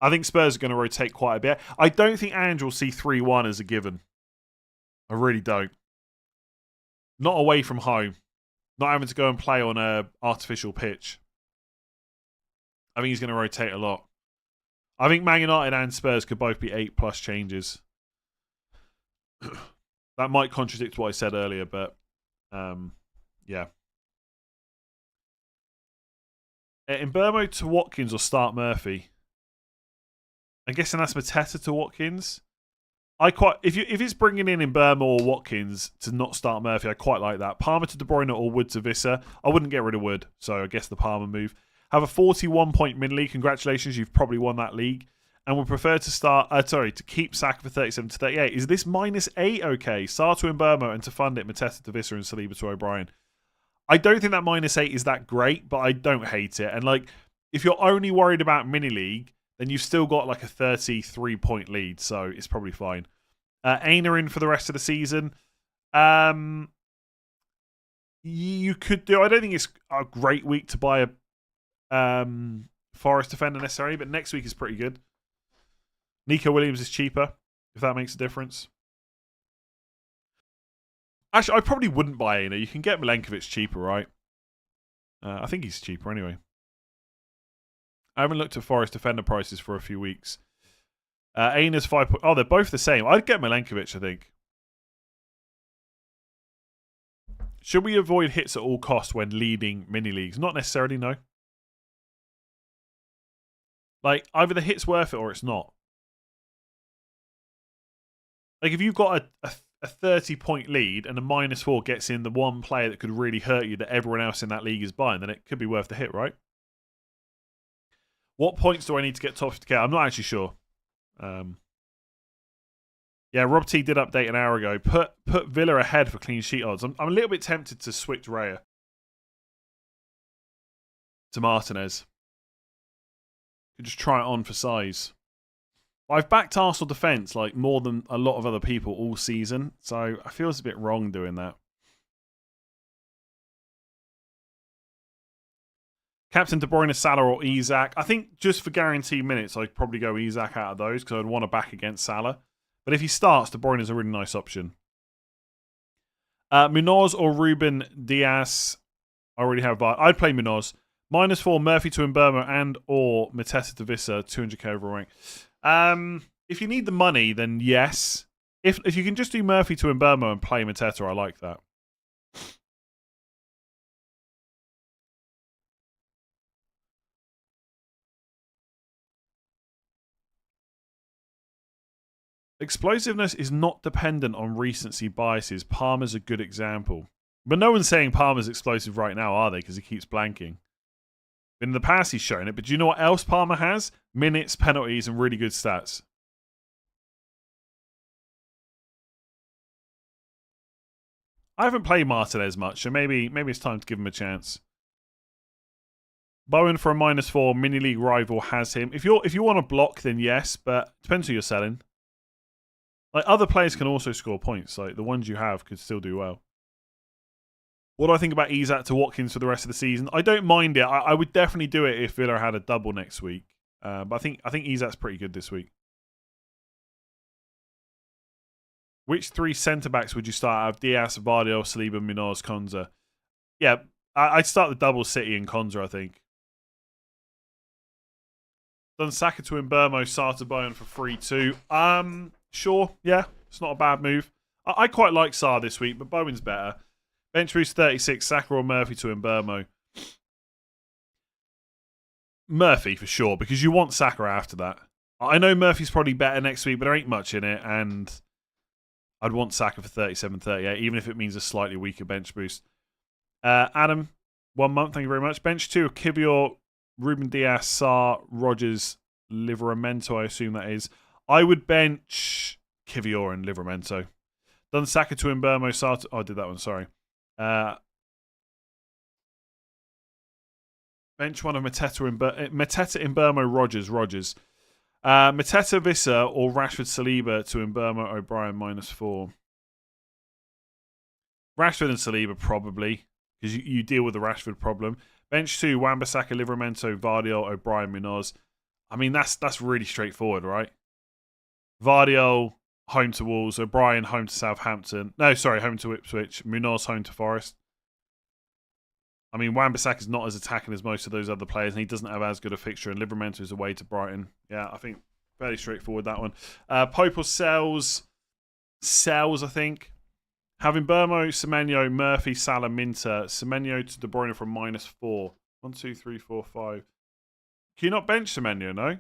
I think Spurs are going to rotate quite a bit. I don't think Ange will see 3-1 as a given. I really don't. Not away from home. Not having to go and play on an artificial pitch. I think he's going to rotate a lot. I think Man United and Spurs could both be 8+ changes. That might contradict what I said earlier, but yeah. In Burmo to Watkins or start Murphy? I'm guessing that's Mateta to Watkins. If it's bringing in Burmo or Watkins to not start Murphy, I quite like that. Palmer to De Bruyne or Wood to Visser. I wouldn't get rid of Wood, so I guess the Palmer move. Have a 41-point min league. Congratulations, you've probably won that league. And would prefer to keep Saka for 37 to 38. Is this -8 okay? Sarr to Burmo and to fund it, Mateta to Visser and Saliba to O'Brien. I don't think that -8 is that great, but I don't hate it. And like, if you're only worried about mini league, then you've still got like a 33-point lead, so it's probably fine. Aina in for the rest of the season. You could do... I don't think it's a great week to buy a Forest defender necessarily, but next week is pretty good. Nico Williams is cheaper, if that makes a difference. Actually, I probably wouldn't buy Aina. You can get Milenkovic cheaper, right? I think he's cheaper anyway. I haven't looked at Forest defender prices for a few weeks. Aina's 5. Oh, they're both the same. I'd get Milenkovic, I think. Should we avoid hits at all costs when leading mini leagues? Not necessarily, no. Like, either the hit's worth it or it's not. Like, if you've got a 30-point lead and a -4 gets in the one player that could really hurt you that everyone else in that league is buying, then it could be worth the hit, right? What points do I need to get top 50k? I'm not actually sure. Yeah, Rob T did update an hour ago. Put Villa ahead for clean sheet odds. I'm a little bit tempted to switch Raya to Martinez. Could just try it on for size. I've backed Arsenal defence like more than a lot of other people all season, so I feel it's a bit wrong doing that. Captain De Bruyne, Salah or Isak. I think just for guaranteed minutes, I'd probably go Isak out of those because I'd want to back against Salah. But if he starts, De Bruyne is a really nice option. Munoz or Ruben Diaz. I already have that. I'd play Munoz. -4, Murphy to Mbeumo and or Mateta to Visser, 200k overall rank. If you need the money, then yes. If you can just do Murphy to Mbeumo and play Mateta, I like that. Explosiveness is not dependent on recency biases. Palmer's a good example. But no one's saying Palmer's explosive right now, are they? Because he keeps blanking. In the past, he's shown it. But do you know what else Palmer has? Minutes, penalties, and really good stats. I haven't played Martinez much, so maybe it's time to give him a chance. Bowen for a -4, mini league rival has him. If you want to block, then yes, but depends who you're selling. Like, other players can also score points. Like, the ones you have could still do well. What do I think about Isak to Watkins for the rest of the season? I don't mind it. I would definitely do it if Villa had a double next week. But I think Isak's pretty good this week. Which 3 centre-backs would you start out of? Diaz, Vardy, Saliba, Munoz, Konza? Yeah, I'd start the double City and Konza, I think. Done Saka to Mbeumo, Sarr to Bowen for 3-2. Sure, yeah, it's not a bad move. I quite like Sarr this week, but Bowen's better. Bench boost 36, Saka or Murphy to Mbeumo. Murphy for sure, because you want Saka after that. I know Murphy's probably better next week, but there ain't much in it, and I'd want Saka for 37, 38, even if it means a slightly weaker bench boost. Adam, 1 month, thank you very much. Bench 2, Kivior, Ruben Diaz, Sarr, Rogers, Livramento, I assume that is. I would bench Kivior and Livramento. Done Saka to Mbeumo, Sarr to... Oh, I did that one, sorry. Bench 1 of Mateta, Mbeumo, Rogers. Mateta, Visser, or Rashford, Saliba to Mbeumo, O'Brien, -4. Rashford and Saliba, probably, because you deal with the Rashford problem. Bench 2, Wan-Bissaka, Livramento, Vardiol, O'Brien, Munoz. I mean, that's really straightforward, right? Vardiol, home to Wolves. O'Brien, home to Southampton. No, sorry, home to Ipswich. Munoz, home to Forest. I mean, Wan-Bissaka is not as attacking as most of those other players, and he doesn't have as good a fixture, and Livramento is away to Brighton. Yeah, I think fairly straightforward, that one. Pope or Sells, I think. Having Burmo, Semenyo, Murphy, Salah, Minter. Semenyo to De Bruyne from -4. 1, 2, 3, 4, 5. Can you not bench Semenyo, no?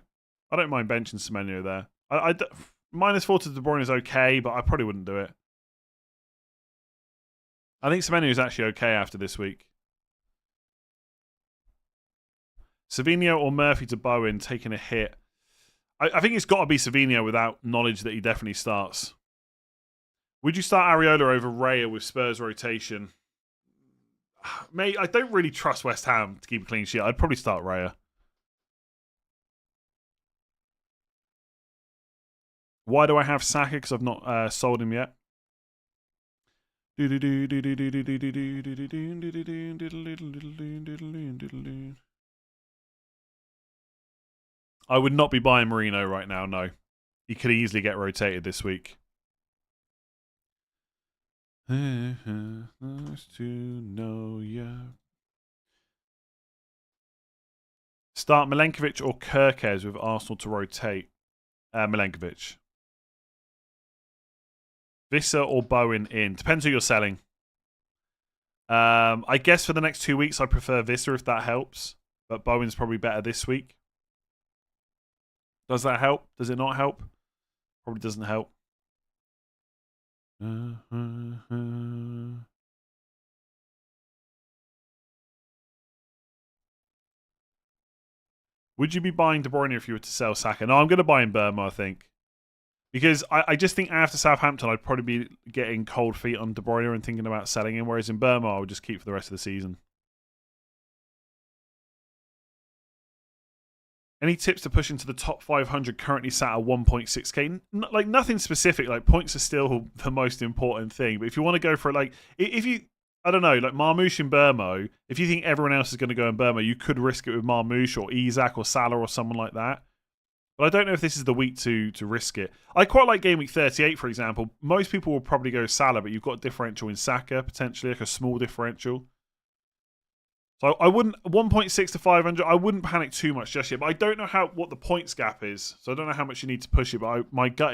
I don't mind benching Semenyo there. -4 to De Bruyne is okay, but I probably wouldn't do it. I think Semenyo is actually okay after this week. Savinho or Murphy to Bowen, taking a hit. I think it's got to be Savinho without knowledge that he definitely starts. Would you start Areola over Raya with Spurs rotation? Mate, I don't really trust West Ham to keep a clean sheet. I'd probably start Raya. Why do I have Saka? Because I've not sold him yet. I would not be buying Marino right now, no. He could easily get rotated this week. Nice to know ya. Start Milenkovic or Kirkes with Arsenal to rotate. Milenkovic. Visser or Bowen in. Depends who you're selling. I guess for the next 2 weeks I prefer Visser if that helps. But Bowen's probably better this week. Does that help? Does it not help? Probably doesn't help. Would you be buying De Bruyne if you were to sell Saka? No, I'm going to buy in Burma, I think. Because I just think after Southampton, I'd probably be getting cold feet on De Bruyne and thinking about selling him. Whereas in Burma, I would just keep for the rest of the season. Any tips to push into the top 500 currently sat at 1.6k? Like nothing specific. Like points are still the most important thing. But if you want to go for it, like if you, I don't know, like Marmoush in Burmo. If you think everyone else is going to go in Burmo, you could risk it with Marmoush or Isak or Salah or someone like that. But I don't know if this is the week to risk it. I quite like Game Week 38, for example. Most people will probably go Salah, but you've got a differential in Saka potentially, like a small differential. So I wouldn't 1.6 to 500. I wouldn't panic too much just yet. But I don't know what the points gap is, so I don't know how much you need to push it. But my gut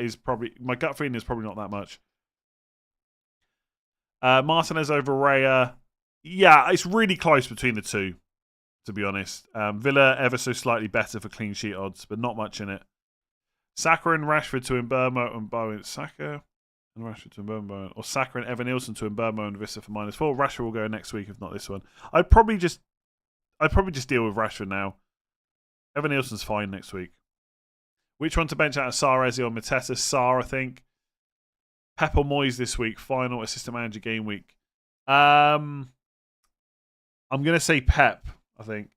feeling is probably not that much. Martinez over Raya. Yeah, it's really close between the two, to be honest. Villa ever so slightly better for clean sheet odds, but not much in it. Saka and Rashford to Mbeumo and Bowen. Saka and Rashford to Mbeumo, or Saka and Evan Nilsson to Mbeumo and Visser for -4. Rashford will go next week if not this one. I'd probably just deal with Rashford now. Evan Nilsson's fine next week. Which one to bench out of Sarr, Eze or Mateta? Sarr, I think. Pep or Moyes this week. Final assistant manager game week. I'm gonna say Pep. I think.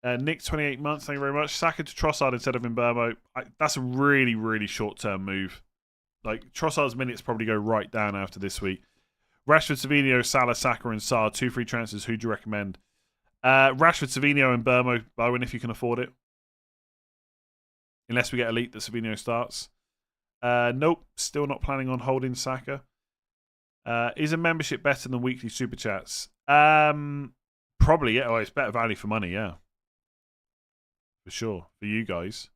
Nick, 28 months. Thank you very much. Saka to Trossard instead of Mbeumo. That's a really, really short-term move. Like, Trossard's minutes probably go right down after this week. Rashford, Savinho, Salah, Saka, and Sarr. 2 free transfers. Who do you recommend? Rashford, Savinho, and Bowen if you can afford it. Unless we get elite that Savinho starts. Nope, still not planning on holding Saka. Is a membership better than weekly super chats? Probably, yeah. Oh, it's better value for money, yeah. For sure. For you guys.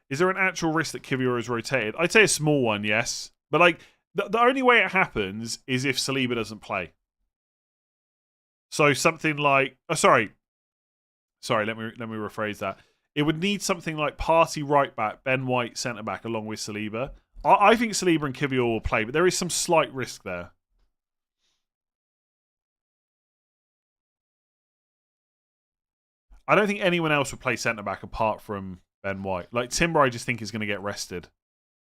Is there an actual risk that Kiwior is rotated? I'd say a small one, yes. But like the only way it happens is if Saliba doesn't play. So something like sorry, let me rephrase that. It would need something like Partey right back, Ben White centre back along with Saliba. I think Saliba and Kiwior will play, but there is some slight risk there. I don't think anyone else would play centre back apart from Ben White. Like Timber, I just think is going to get rested,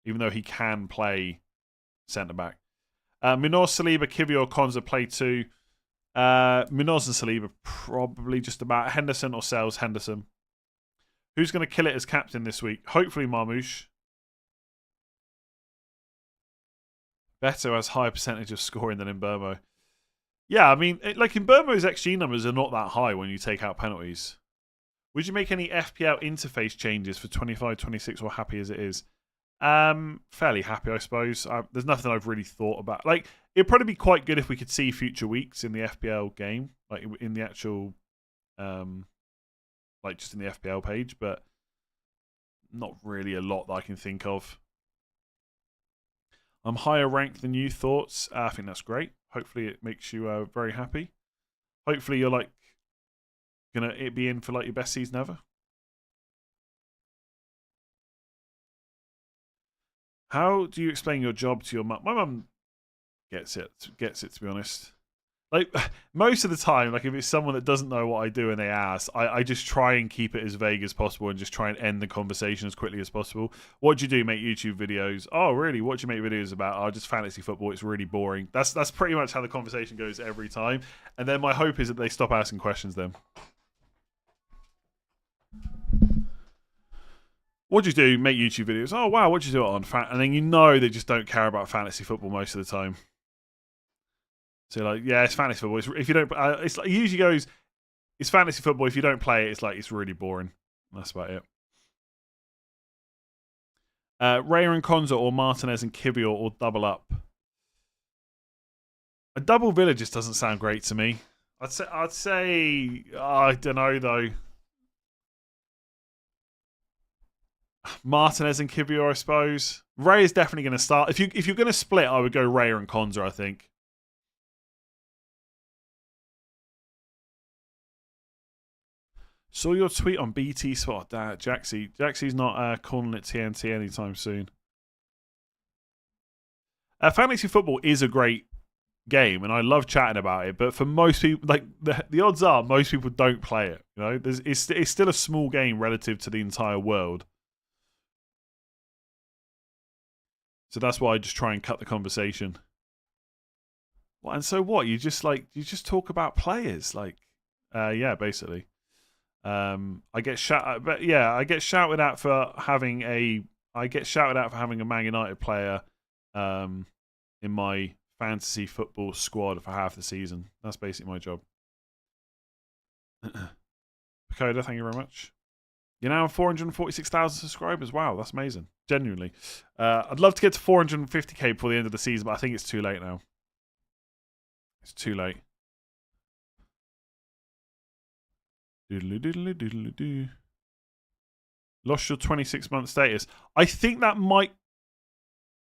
even though he can play centre back. Munoz, Saliba, Kiwior, Konza play 2. Munoz and Saliba probably just about. Henderson or Sells Henderson. Who's going to kill it as captain this week? Hopefully Marmoush. Beto has higher percentage of scoring than in Burmo. Yeah, I mean, like in Burmo's XG numbers are not that high when you take out penalties. Would you make any FPL interface changes for 25, 26, or happy as it is? Fairly happy, I suppose. There's nothing I've really thought about. Like, it'd probably be quite good if we could see future weeks in the FPL game, like in the actual, like just in the FPL page, but not really a lot that I can think of. I'm higher ranked than you. Thoughts? I think that's great. Hopefully it makes you very happy. Hopefully you're like gonna be in for like your best season ever. How do you explain your job to your mum? My mum gets it, to be honest. Like, most of the time, like if it's someone that doesn't know what I do and they ask, I just try and keep it as vague as possible and just try and end the conversation as quickly as possible. What do you do? Make YouTube videos? Oh, really? What do you make videos about? Oh, just fantasy football. It's really boring. That's pretty much how the conversation goes every time. And then my hope is that they stop asking questions then. What do you do? Make YouTube videos. Oh, wow, what do you do it on? And then you know they just don't care about fantasy football most of the time. So like, yeah, it's fantasy football. If you don't, it's like, it usually goes, it's fantasy football. If you don't play it, it's like, it's really boring. That's about it. Raya and Konza or Martinez and Kiwior or double up. A double Villa just doesn't sound great to me. I'd say I don't know though. Martinez and Kiwior, I suppose. Ray is definitely going to start. If you're going to split, I would go Raya and Konza, I think. Saw your tweet on BT Sport. Jaxie's not calling it TNT anytime soon. Fantasy football is a great game, and I love chatting about it. But for most people, like the odds are, most people don't play it. You know, it's still a small game relative to the entire world. So that's why I just try and cut the conversation. Well, and so what? You just talk about players, like, yeah, basically. I get shouted at for having a Man United player in my fantasy football squad for half the season. That's basically my job. Pagoda, thank you very much. You're now 446,000 subscribers. Wow, that's amazing. Genuinely. I'd love to get to 450k before the end of the season, but I think it's too late now. It's too late. Doodly. Lost your 26-month status. I think that might...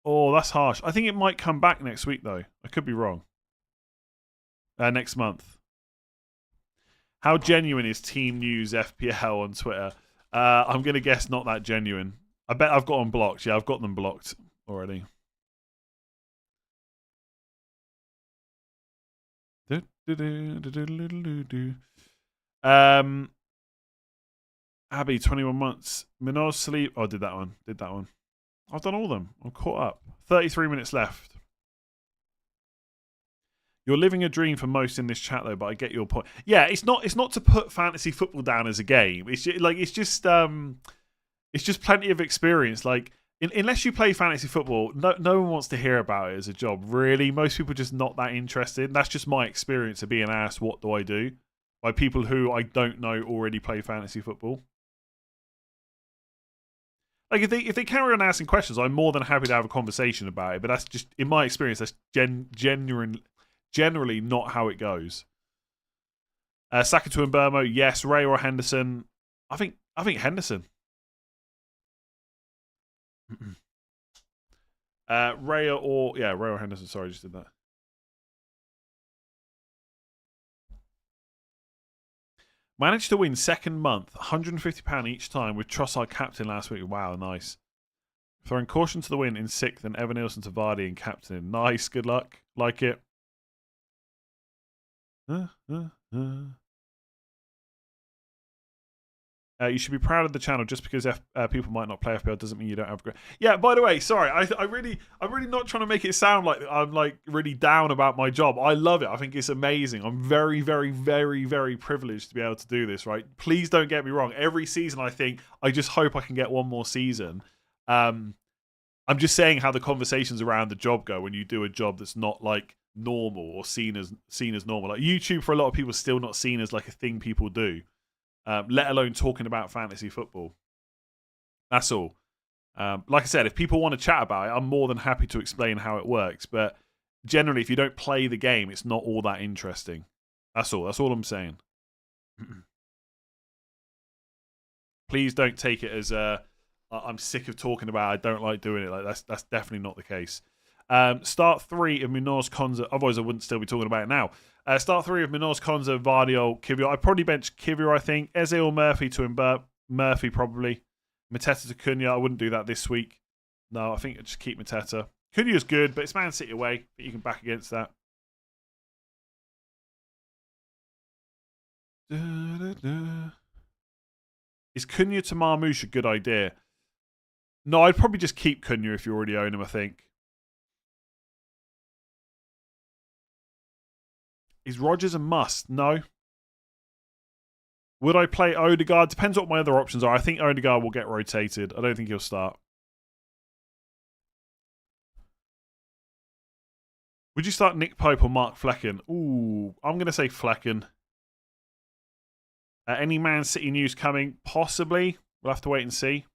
Oh, that's harsh. I think it might come back next week, though. I could be wrong. Next month. How genuine is Team News FPL on Twitter? I'm going to guess not that genuine. I bet I've got them blocked. Yeah, I've got them blocked already. Abby, 21 months. Minos sleep. Oh, did that one. I've done all of them. I'm caught up. 33 minutes left. You're living a dream for most in this chat, though. But I get your point. Yeah, it's not to put fantasy football down as a game. It's just plenty of experience. Like unless you play fantasy football, no one wants to hear about it as a job, really. Most people are just not that interested. That's just my experience of being asked, what do I do? By people who I don't know already play fantasy football. Like, if they carry on asking questions, I'm more than happy to have a conversation about it. But that's just, in my experience, that's generally not how it goes. Saka to Mbermo, yes. Ray or Henderson? I think Henderson. Ray or Henderson. Sorry, I just did that. Managed to win second month, £150 each time with Trossard captain last week. Wow, nice. Throwing caution to the wind in sixth and Evan Nielsen to Vardy in captain. Nice, good luck. Like it. You should be proud of the channel. Just because people might not play FPL doesn't mean you don't have great. Yeah. By the way, sorry. I'm really not trying to make it sound like I'm like really down about my job. I love it. I think it's amazing. I'm very, very, very, very privileged to be able to do this. Right. Please don't get me wrong. Every season, I just hope I can get one more season. I'm just saying how the conversations around the job go when you do a job that's not like normal or seen as normal. Like YouTube, for a lot of people, is still not seen as like a thing people do. Let alone talking about fantasy football. That's all. Like I said, if people want to chat about it, I'm more than happy to explain how it works. But generally, if you don't play the game, it's not all that interesting. That's all. That's all I'm saying. Please don't take it as I'm sick of talking about it. I don't like doing it. Like that's definitely not the case. Start 3 of Munoz, Konza. Otherwise, I wouldn't still be talking about it now. Start 3 of Munoz, Konza, Vardio, Kivior. I'd probably bench Kivior, I think. Eze or Murphy to Murphy, probably. Mateta to Cunha. I wouldn't do that this week. No, I think I'd just keep Mateta. Cunha's good, but it's Man City away. But you can back against that. Is Cunha to Marmoush a good idea? No, I'd probably just keep Cunha if you already own him, I think. Is Rodgers a must? No. Would I play Odegaard? Depends what my other options are. I think Odegaard will get rotated. I don't think he'll start. Would you start Nick Pope or Mark Flecken? Ooh, I'm going to say Flecken. Any Man City news coming? Possibly. We'll have to wait and see.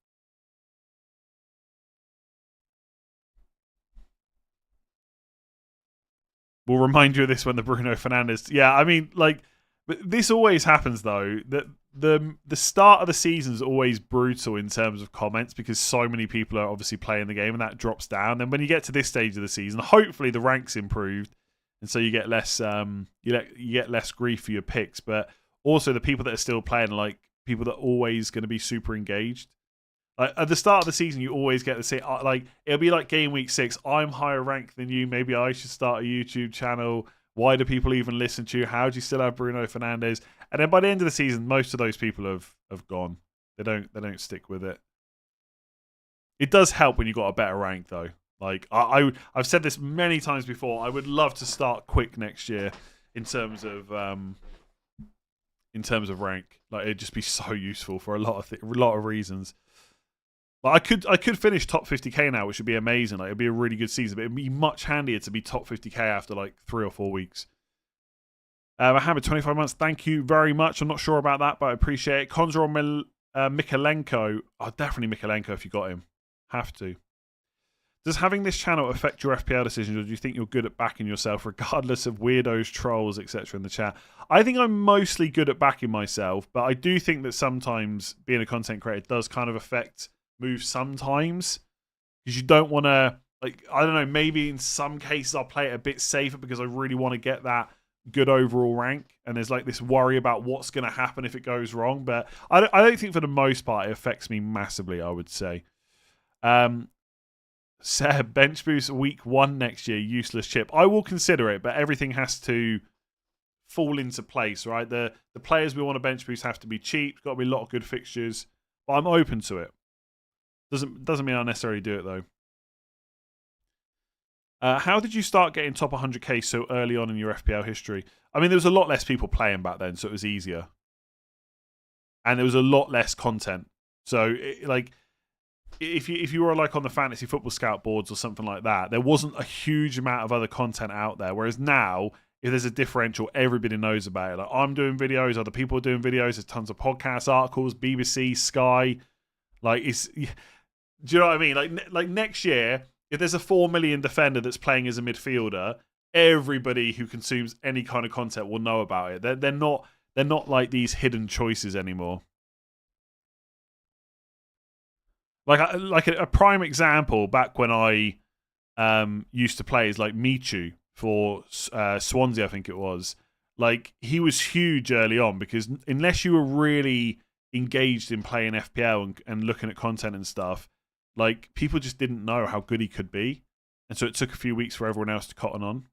We'll remind you of this when the Bruno Fernandes. Yeah, I mean, like, this always happens though. That the start of the season is always brutal in terms of comments because so many people are obviously playing the game, and that drops down. Then when you get to this stage of the season, hopefully the ranks improved, and so you get less you get less grief for your picks. But also the people that are still playing, like people that are always going to be super engaged. Like at the start of the season, you always get to say, like, it'll be like game week 6. I'm higher ranked than you. Maybe I should start a YouTube channel. Why do people even listen to you? How do you still have Bruno Fernandes? And then by the end of the season, most of those people have gone. They don't stick with it. It does help when you got a better rank, though. Like I've said this many times before. I would love to start quick next year in terms of rank. Like it'd just be so useful for a lot of reasons. Like I could finish top 50k now, which would be amazing. Like it'd be a really good season, but it'd be much handier to be top 50k after like 3 or 4 weeks. Mohammed, 25 months. Thank you very much. I'm not sure about that, but I appreciate it. Konza or Mikalenko? Oh, definitely Mikalenko if you got him. Have to. Does having this channel affect your FPL decisions, or do you think you're good at backing yourself regardless of weirdos, trolls, etc. in the chat? I think I'm mostly good at backing myself, but I do think that sometimes being a content creator does kind of affect moves sometimes, because you don't want to, like, I don't know, maybe in some cases I'll play it a bit safer because I really want to get that good overall rank, and there's like this worry about what's going to happen if it goes wrong, but I don't think for the most part it affects me massively, I would say. Seb, bench boost week 1 next year, useless chip. I will consider it, but everything has to fall into place, right? The players we want to bench boost have to be cheap, got to be a lot of good fixtures, but I'm open to it. Doesn't mean I'll necessarily do it, though. How did you start getting top 100k so early on in your FPL history? I mean, there was a lot less people playing back then, so it was easier. And there was a lot less content. So, if you were like on the fantasy football scout boards or something like that, there wasn't a huge amount of other content out there. Whereas now, if there's a differential, everybody knows about it. Like I'm doing videos, other people are doing videos. There's tons of podcast articles, BBC, Sky. Like it's, do you know what I mean? Like next year, if there's a 4 million defender that's playing as a midfielder, everybody who consumes any kind of content will know about it. They're not like these hidden choices anymore. Like a prime example back when I used to play is like Michu for Swansea, I think it was. Like he was huge early on because unless you were really engaged in playing FPL and looking at content and stuff, like people just didn't know how good he could be, and so it took a few weeks for everyone else to cotton on.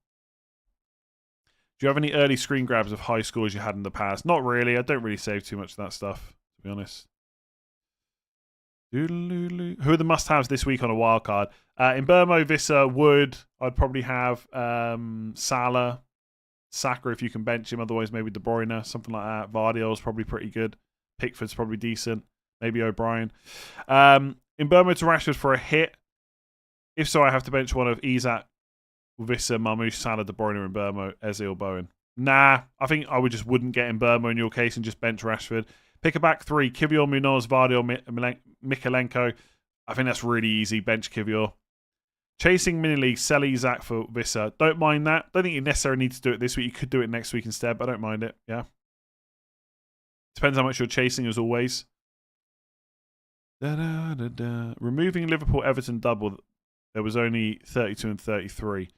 Do you have any early screen grabs of high scores you had in the past? Not really. I don't really save too much of that stuff, to be honest. Who are the must-haves this week on a wild card? In Burmo, Visser, Wood. I'd probably have Salah, Saka if you can bench him. Otherwise, maybe De Bruyne, something like that. Vardiol's probably pretty good. Pickford's probably decent. Maybe O'Brien. In Burmo to Rashford for a hit. If so, I have to bench one of Isak, Visser, Mamouche, Salah, De Bruyne, and Burmo, Eze or Bowen. Nah, I think I wouldn't get in Burmo in your case and just bench Rashford. Pick a back three, Kivior, Munoz, Vardiol, Mikalenko. I think that's really easy. Bench Kivior. Chasing mini league, sell Isak for Visser. Don't mind that. Don't think you necessarily need to do it this week. You could do it next week instead, but I don't mind it. Yeah. Depends how much you're chasing, as always. Removing Liverpool Everton double. There was only 32 and 33.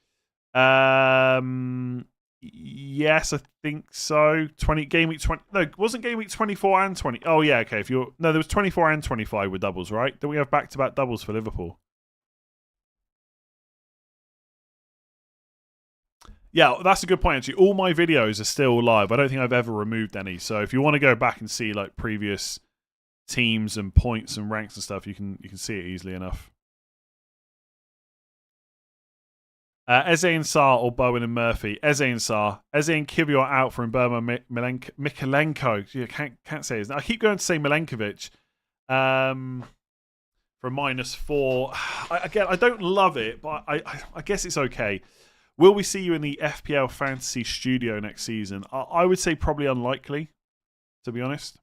Yes, I think so. Game week 20. No, wasn't game week 24 and 20. Oh yeah, okay. There was 24 and 25 with doubles, right? Don't we have back-to-back doubles for Liverpool? Yeah, that's a good point actually. All my videos are still live. I don't think I've ever removed any. So if you want to go back and see like previous teams and points and ranks and stuff, you can see it easily enough. Eze and Sarr or Bowen and Murphy. Eze and Sarr. Eze and Kivior out for Mburma Mikalenko. Yeah, can't say his name. I keep going to say Milenkovic. For -4. I don't love it, but I guess it's okay. Will we see you in the FPL Fantasy Studio next season? I would say probably unlikely, to be honest.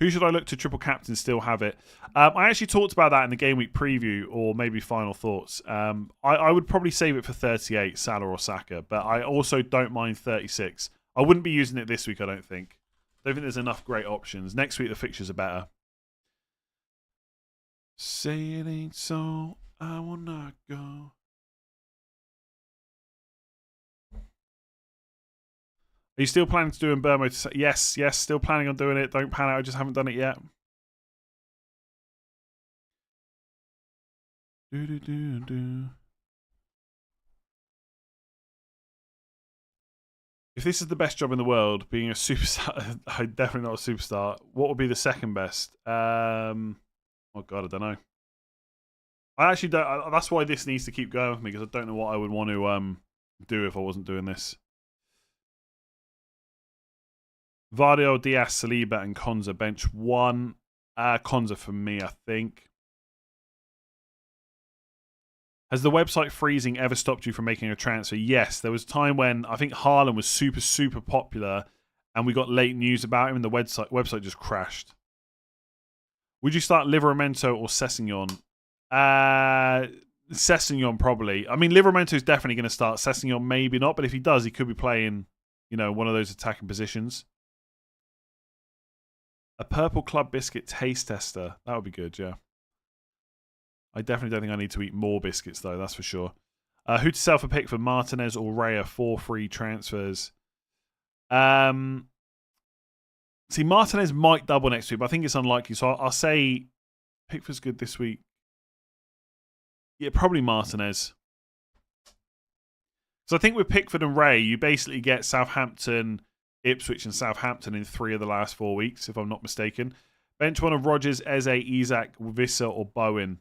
Who should I look to triple captain still have it? I actually talked about that in the game week preview or maybe final thoughts. I would probably save it for 38, Salah or Saka, but I also don't mind 36. I wouldn't be using it this week, I don't think. I don't think there's enough great options. Next week the fixtures are better. Say it ain't so, I will not go. Are you still planning to do in Burmo? Yes, still planning on doing it. Don't pan out, I just haven't done it yet. If this is the best job in the world, being a superstar, I'm definitely not a superstar. What would be the second best? Oh God, I don't know. I actually don't. That's why this needs to keep going with me because I don't know what I would want to do if I wasn't doing this. Vardio, Diaz, Saliba, and Konza bench 1. Konza for me, I think. Has the website freezing ever stopped you from making a transfer? Yes. There was a time when I think Haaland was super, super popular and we got late news about him and the website just crashed. Would you start Livramento or Sessegnon? Sessegnon probably. I mean, Livramento is definitely going to start. Sessegnon maybe not, but if he does, he could be playing, one of those attacking positions. A purple club biscuit taste tester. That would be good, yeah. I definitely don't think I need to eat more biscuits, though, that's for sure. Who to sell for Pickford, Martinez or Raya? 4 free transfers. See, Martinez might double next week, but I think it's unlikely. So I'll say Pickford's good this week. Yeah, probably Martinez. So I think with Pickford and Ray, you basically get Southampton, Ipswich and Southampton in 3 of the last 4 weeks, if I'm not mistaken. Bench one of Rodgers, Eze, Isak, Visser or Bowen.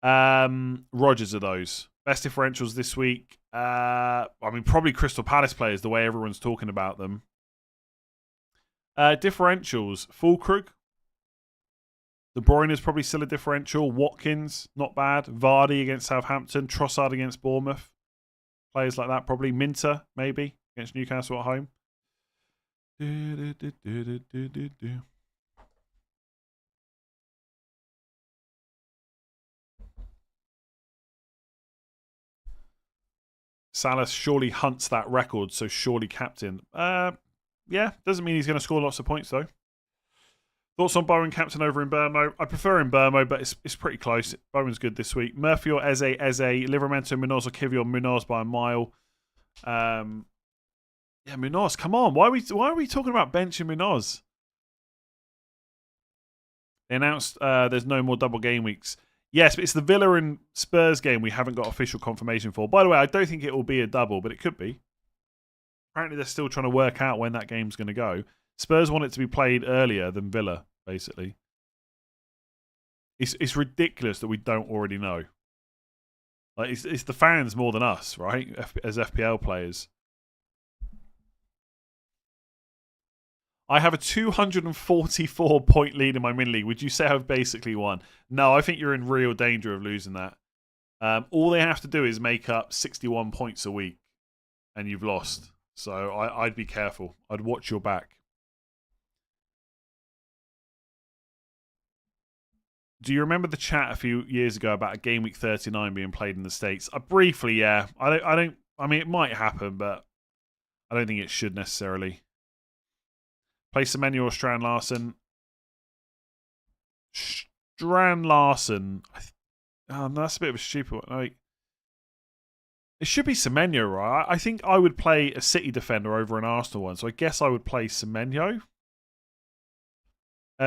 Rodgers are those. Best differentials this week. Probably Crystal Palace players, the way everyone's talking about them. Differentials. Fulkrug. De Bruyne is probably still a differential. Watkins, not bad. Vardy against Southampton. Trossard against Bournemouth. Players like that probably. Minter, maybe, against Newcastle at home. Salah surely hunts that record, so surely captain. Yeah, doesn't mean he's going to score lots of points, though. Thoughts on Bowen captain over in Burmo? I prefer in Burmo, but it's pretty close. Bowen's good this week. Murphy or Eze, Livramento, Munoz or Kivy or Munoz by a mile. Yeah, Munoz, come on. Why are we talking about benching Munoz? They announced there's no more double game weeks. Yes, but it's the Villa and Spurs game we haven't got official confirmation for. By the way, I don't think it will be a double, but it could be. Apparently, they're still trying to work out when that game's going to go. Spurs want it to be played earlier than Villa, basically. It's ridiculous that we don't already know. Like it's the fans more than us, right? As FPL players. I have a 244 point lead in my mini league. Would you say I've basically won? No, I think you're in real danger of losing that. All they have to do is make up 61 points a week, and you've lost. So I'd be careful. I'd watch your back. Do you remember the chat a few years ago about a Game Week 39 being played in the States? Briefly, yeah. I mean, it might happen, but I don't think it should necessarily. Play Semenyo or Strand Larson. Strand Larson. Oh, no, that's a bit of a stupid one. It should be Semenyo, right? I think I would play a City defender over an Arsenal one, so I guess I would play Semenyo.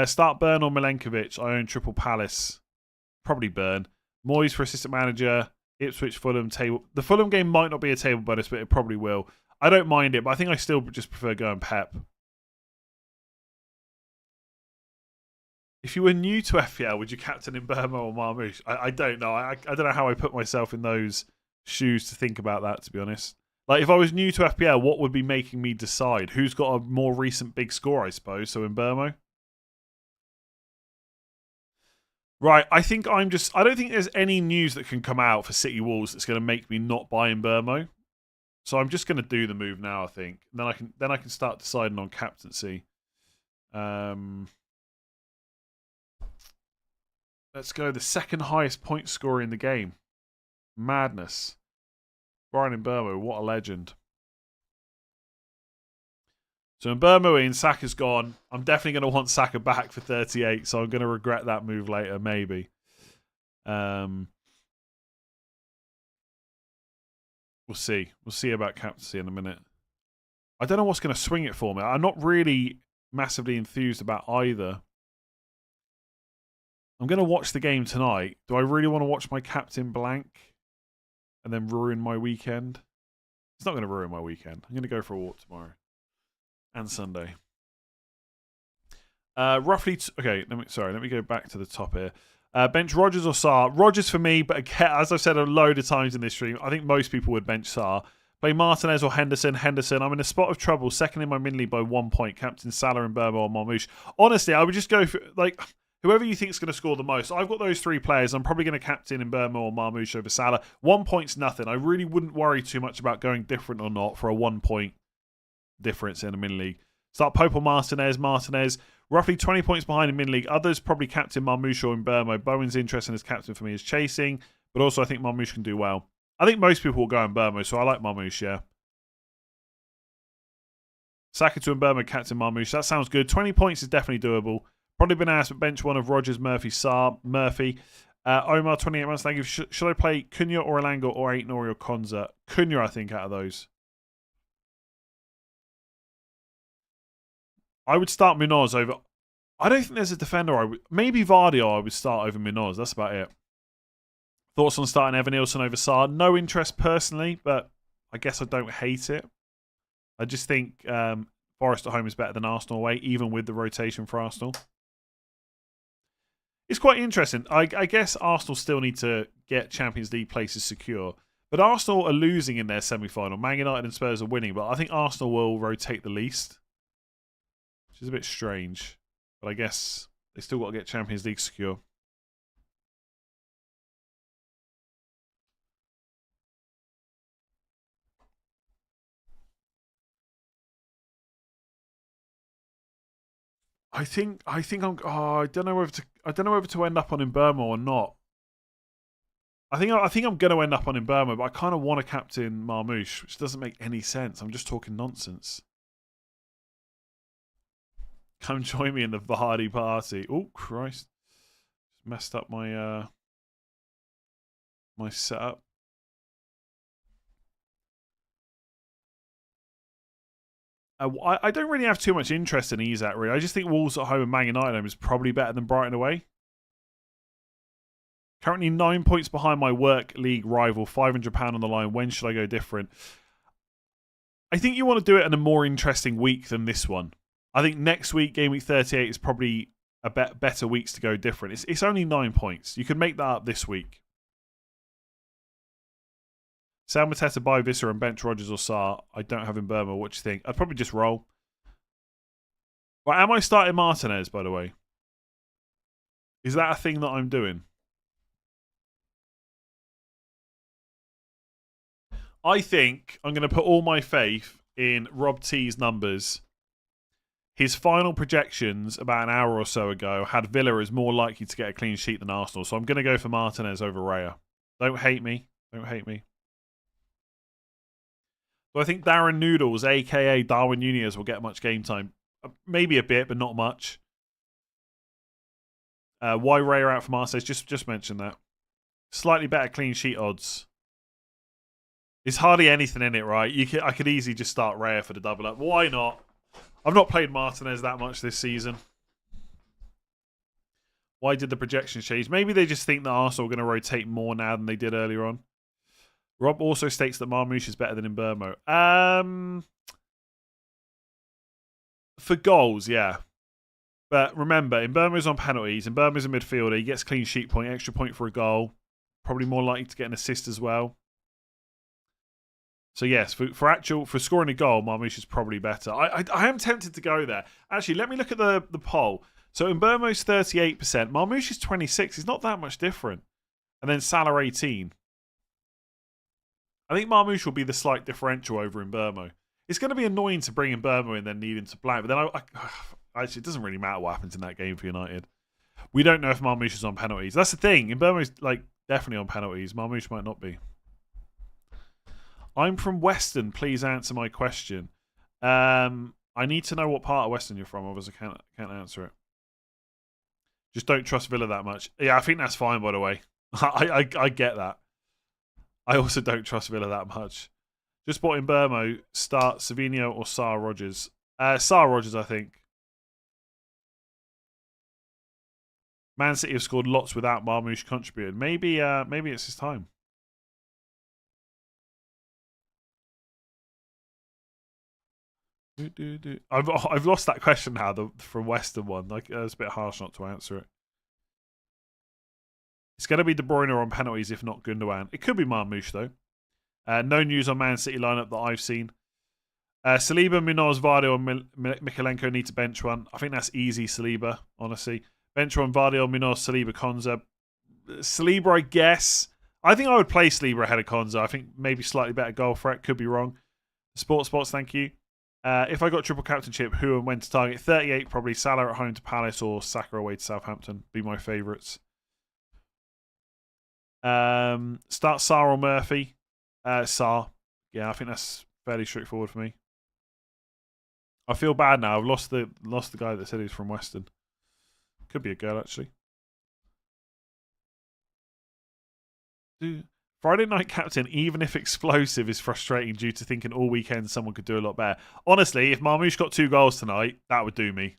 Start Burn or Milenkovic. I own Triple Palace. Probably Burn. Moyes for assistant manager. Ipswich, Fulham, table. The Fulham game might not be a table bonus, but it probably will. I don't mind it, but I think I still just prefer going Pep. If you were new to FPL, would you captain in Burma or Marmouche? I don't know. I don't know how I put myself in those shoes to think about that, to be honest. Like, if I was new to FPL, what would be making me decide? Who's got a more recent big score, I suppose? So in Burma? Right, I don't think there's any news that can come out for City Wolves that's going to make me not buy in Burmo. So I'm just going to do the move now, I think. Then I can start deciding on captaincy. Let's go the second highest point scorer in the game. Madness. Brian in Burmo, what a legend. So in Burmo, Saka's gone. I'm definitely going to want Saka back for 38, so I'm going to regret that move later, maybe. We'll see. We'll see about captaincy in a minute. I don't know what's going to swing it for me. I'm not really massively enthused about either. I'm going to watch the game tonight. Do I really want to watch my captain blank and then ruin my weekend? It's not going to ruin my weekend. I'm going to go for a walk tomorrow. And Sunday. Roughly... okay, let me go back to the top here. Bench Rodgers or Sarr? Rodgers for me, but again, as I've said a load of times in this stream, I think most people would bench Sarr. Play Martinez or Henderson. I'm in a spot of trouble, second in my mini league by 1 point. Captain Salah and Burma or Marmouche. Honestly, I would just go for... like, whoever you think is going to score the most. I've got those three players. I'm probably going to captain in Burma or Marmouche over Salah. 1 point's nothing. I really wouldn't worry too much about going different or not for a 1 point difference in a mini league. Start Pope or Martinez. Roughly 20 points behind in mini league. Others probably captain Marmouche or in Burma. Bowen's interesting as captain for me is chasing, but also I think Marmouche can do well. I think most people will go in Burma, so I like Marmouche, yeah. Saka to Burma, captain Marmouche. That sounds good. 20 points is definitely doable. Probably been asked, but bench one of Rodgers, Murphy, Sarr, Murphy. Omar, 28 months. Thank you. Should I play Cunha or Elanga or Aitnori or Konza? Cunha, I think, out of those. I would start Munoz over... I don't think there's a defender maybe Vardy I would start over Munoz. That's about it. Thoughts on starting Evan Nilsson over Sarr? No interest personally, but I guess I don't hate it. I just think Forest at home is better than Arsenal away, even with the rotation for Arsenal. It's quite interesting. I guess Arsenal still need to get Champions League places secure. But Arsenal are losing in their semi-final. Man United and Spurs are winning, but I think Arsenal will rotate the least. Which is a bit strange. But I guess They still got to get Champions League secure. I think I'm. Oh, I don't know whether to end up on Mbermo or not. I think I'm going to end up on Mbermo, but I kind of want to captain Marmoush, which doesn't make any sense. I'm just talking nonsense. Come join me in the Vardy party. Oh Christ! Messed up my my setup. I don't really have too much interest in Isak, really. I just think Wolves at home and Man United at home is probably better than Brighton away. Currently 9 points behind my work league rival, £500 on the line. When should I go different? I think you want to do it in a more interesting week than this one. I think next week, game week 38, is probably a better weeks to go different. It's only 9 points. You can make that up this week. Sal Mateta, buy Visser and bench Rodgers or Sarr. I don't have Mbermo. What do you think? I'd probably just roll. Well, am I starting Martinez, by the way? Is that a thing that I'm doing? I think I'm going to put all my faith in Rob T's numbers. His final projections about an hour or so ago had Villa as more likely to get a clean sheet than Arsenal. So I'm going to go for Martinez over Raya. Don't hate me. Don't hate me. So I think Darren Noodles, a.k.a. Darwin Nunez, will get much game time. Maybe a bit, but not much. Why Raya out for Marseille? Just mentioned that. Slightly better clean sheet odds. There's hardly anything in it, right? I could easily just start Raya for the double up. Why not? I've not played Martinez that much this season. Why did the projection change? Maybe they just think that Arsenal are going to rotate more now than they did earlier on. Rob also states that Marmoush is better than Mbermo. For goals, yeah. But remember, Mbermo's on penalties. Mbermo's a midfielder. He gets clean sheet point, extra point for a goal. Probably more likely to get an assist as well. So yes, for scoring a goal, Marmoush is probably better. I am tempted to go there. Actually, let me look at the poll. So Mbermo's 38%. Marmoush is 26%. It's not that much different. And then Salah 18%. I think Marmoush will be the slight differential over Mbermo. It's going to be annoying to bring Mbermo in then need him to blank. But then actually, it doesn't really matter what happens in that game for United. We don't know if Marmoush is on penalties. That's the thing. Mbermo's definitely on penalties. Marmoush might not be. I'm from Western. Please answer my question. I need to know what part of Western you're from, otherwise I can't answer it. Just don't trust Villa that much. Yeah, I think that's fine, by the way. I get that. I also don't trust Villa that much. Just bought in Mbermo. Start Savinho or Sarr Rodgers. Sarr Rodgers, I think. Man City have scored lots without Marmoush contributing. Maybe it's his time. I've lost that question now. From Western one, it's a bit harsh not to answer it. It's going to be De Bruyne on penalties, if not Gundogan. It could be Marmoush though. No news on Man City lineup that I've seen. Saliba, Munoz, Vardy, and Mikalenko need to bench one. I think that's easy. Saliba, honestly, bench one. Vardy, Munoz, Saliba, Konza. Saliba, I guess. I think I would play Saliba ahead of Konza. I think maybe slightly better goal threat. Could be wrong. Spots, thank you. If I got triple captainship, who and when to target? 38, probably Salah at home to Palace or Saka away to Southampton. Be my favourites. Start Sarr or Murphy. Sarr. Yeah, I think that's fairly straightforward for me. I feel bad now. I've lost the guy that said he was from Western. Could be a girl, actually. Friday night captain, even if explosive, is frustrating due to thinking all weekend someone could do a lot better. Honestly, if Marmoush got 2 goals tonight, that would do me.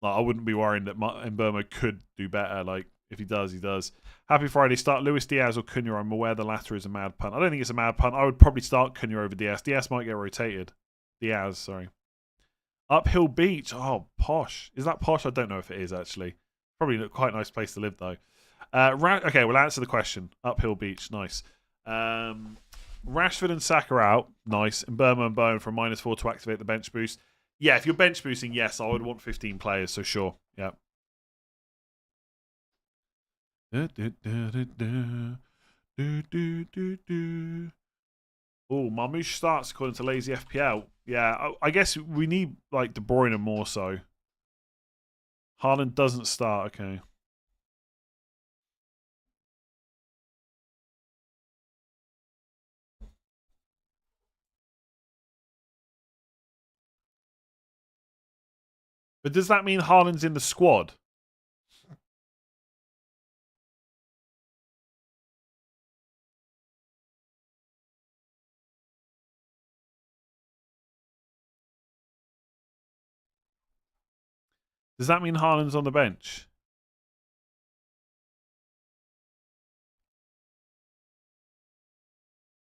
I wouldn't be worrying that Mbermo could do better. If he does, he does. Happy Friday. Start Luis Diaz or Cunha. I'm aware the latter is a mad punt. I don't think it's a mad punt. I would probably start Cunha over Diaz. Diaz might get rotated. Diaz, sorry. Uphill Beach. Oh, posh. Is that posh? I don't know if it is, actually. Probably a quite nice place to live, though. Okay, we'll answer the question. Uphill Beach. Nice. Rashford and Saka out. Nice. And Burma and Bowen from -4 to activate the bench boost. Yeah, if you're bench boosting, yes, I would want 15 players, so sure. Yeah. Oh, Marmoush starts according to Lazy FPL. Yeah, I guess we need like De Bruyne more so. Haaland doesn't start, okay. But does that mean Haaland's in the squad? Does that mean Haaland's on the bench?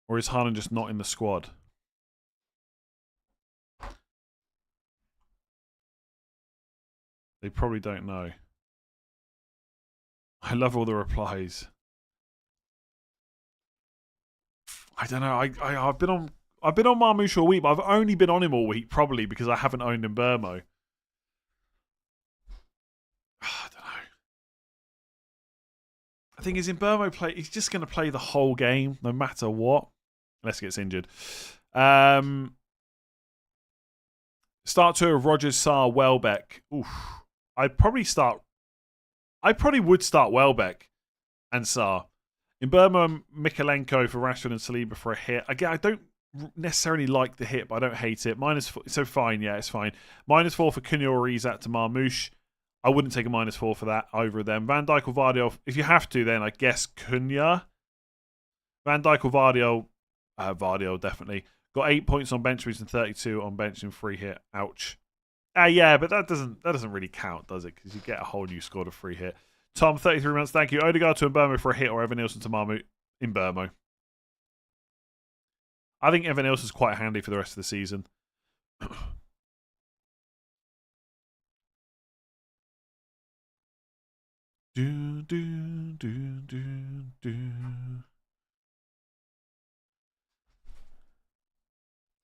Or is Haaland just not in the squad? They probably don't know. I love all the replies. I don't know. I've been on Marmoush all week, but I've only been on him all week, probably because I haven't owned Mbermo. I don't know. The thing is, Mbermo he's just going to play the whole game, no matter what, unless he gets injured. Start two of Rogers, Sarr, Welbeck. Oof. I probably would start Welbeck and Sarr. Mbermo and Mikalenko for Rashford and Saliba for a hit. Again, I don't necessarily like the hit, but I don't hate it. -4, so fine, yeah, it's fine. -4 for Cunha or Isak to Marmoush. I wouldn't take a -4 for that over them. Van Dijk or Vardio. If you have to, then I guess Cunha. Van Dijk or Vardio. Vardio, definitely. Got 8 points on bench boost and 32 on bench and free hit. Ouch. Yeah, but that doesn't really count, does it? Because you get a whole new score of free hit. Tom, 33 months, thank you. Odegaard to Mbermo for a hit or Evan Nielsen to Marmoush in Mbermo. I think Evan Nielsen's quite handy for the rest of the season.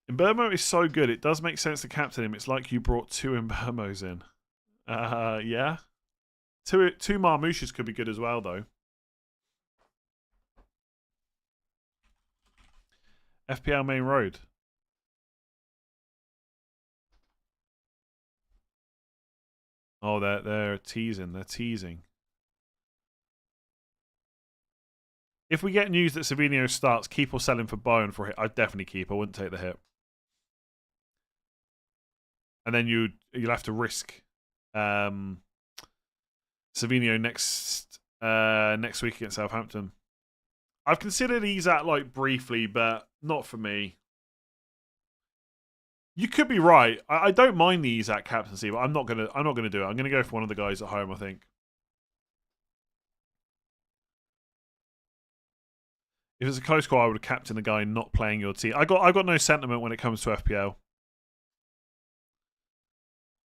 Mbermo is so good, it does make sense to captain him. It's like you brought 2 Mbermos in. Yeah. Two Marmoushes could be good as well, though. FPL Main Road. Oh, they're teasing. They're teasing. If we get news that Savinio starts, keep or sell him for Bowen for a hit. I'd definitely keep. I wouldn't take the hit. And then you'll have to risk Savinio next week against Southampton. I've considered Isak like briefly, but not for me. You could be right. I don't mind the Isak captaincy, but I'm not gonna do it. I'm gonna go for one of the guys at home, I think. If it's a close call, I would have captained the guy not playing your team. I got no sentiment when it comes to FPL.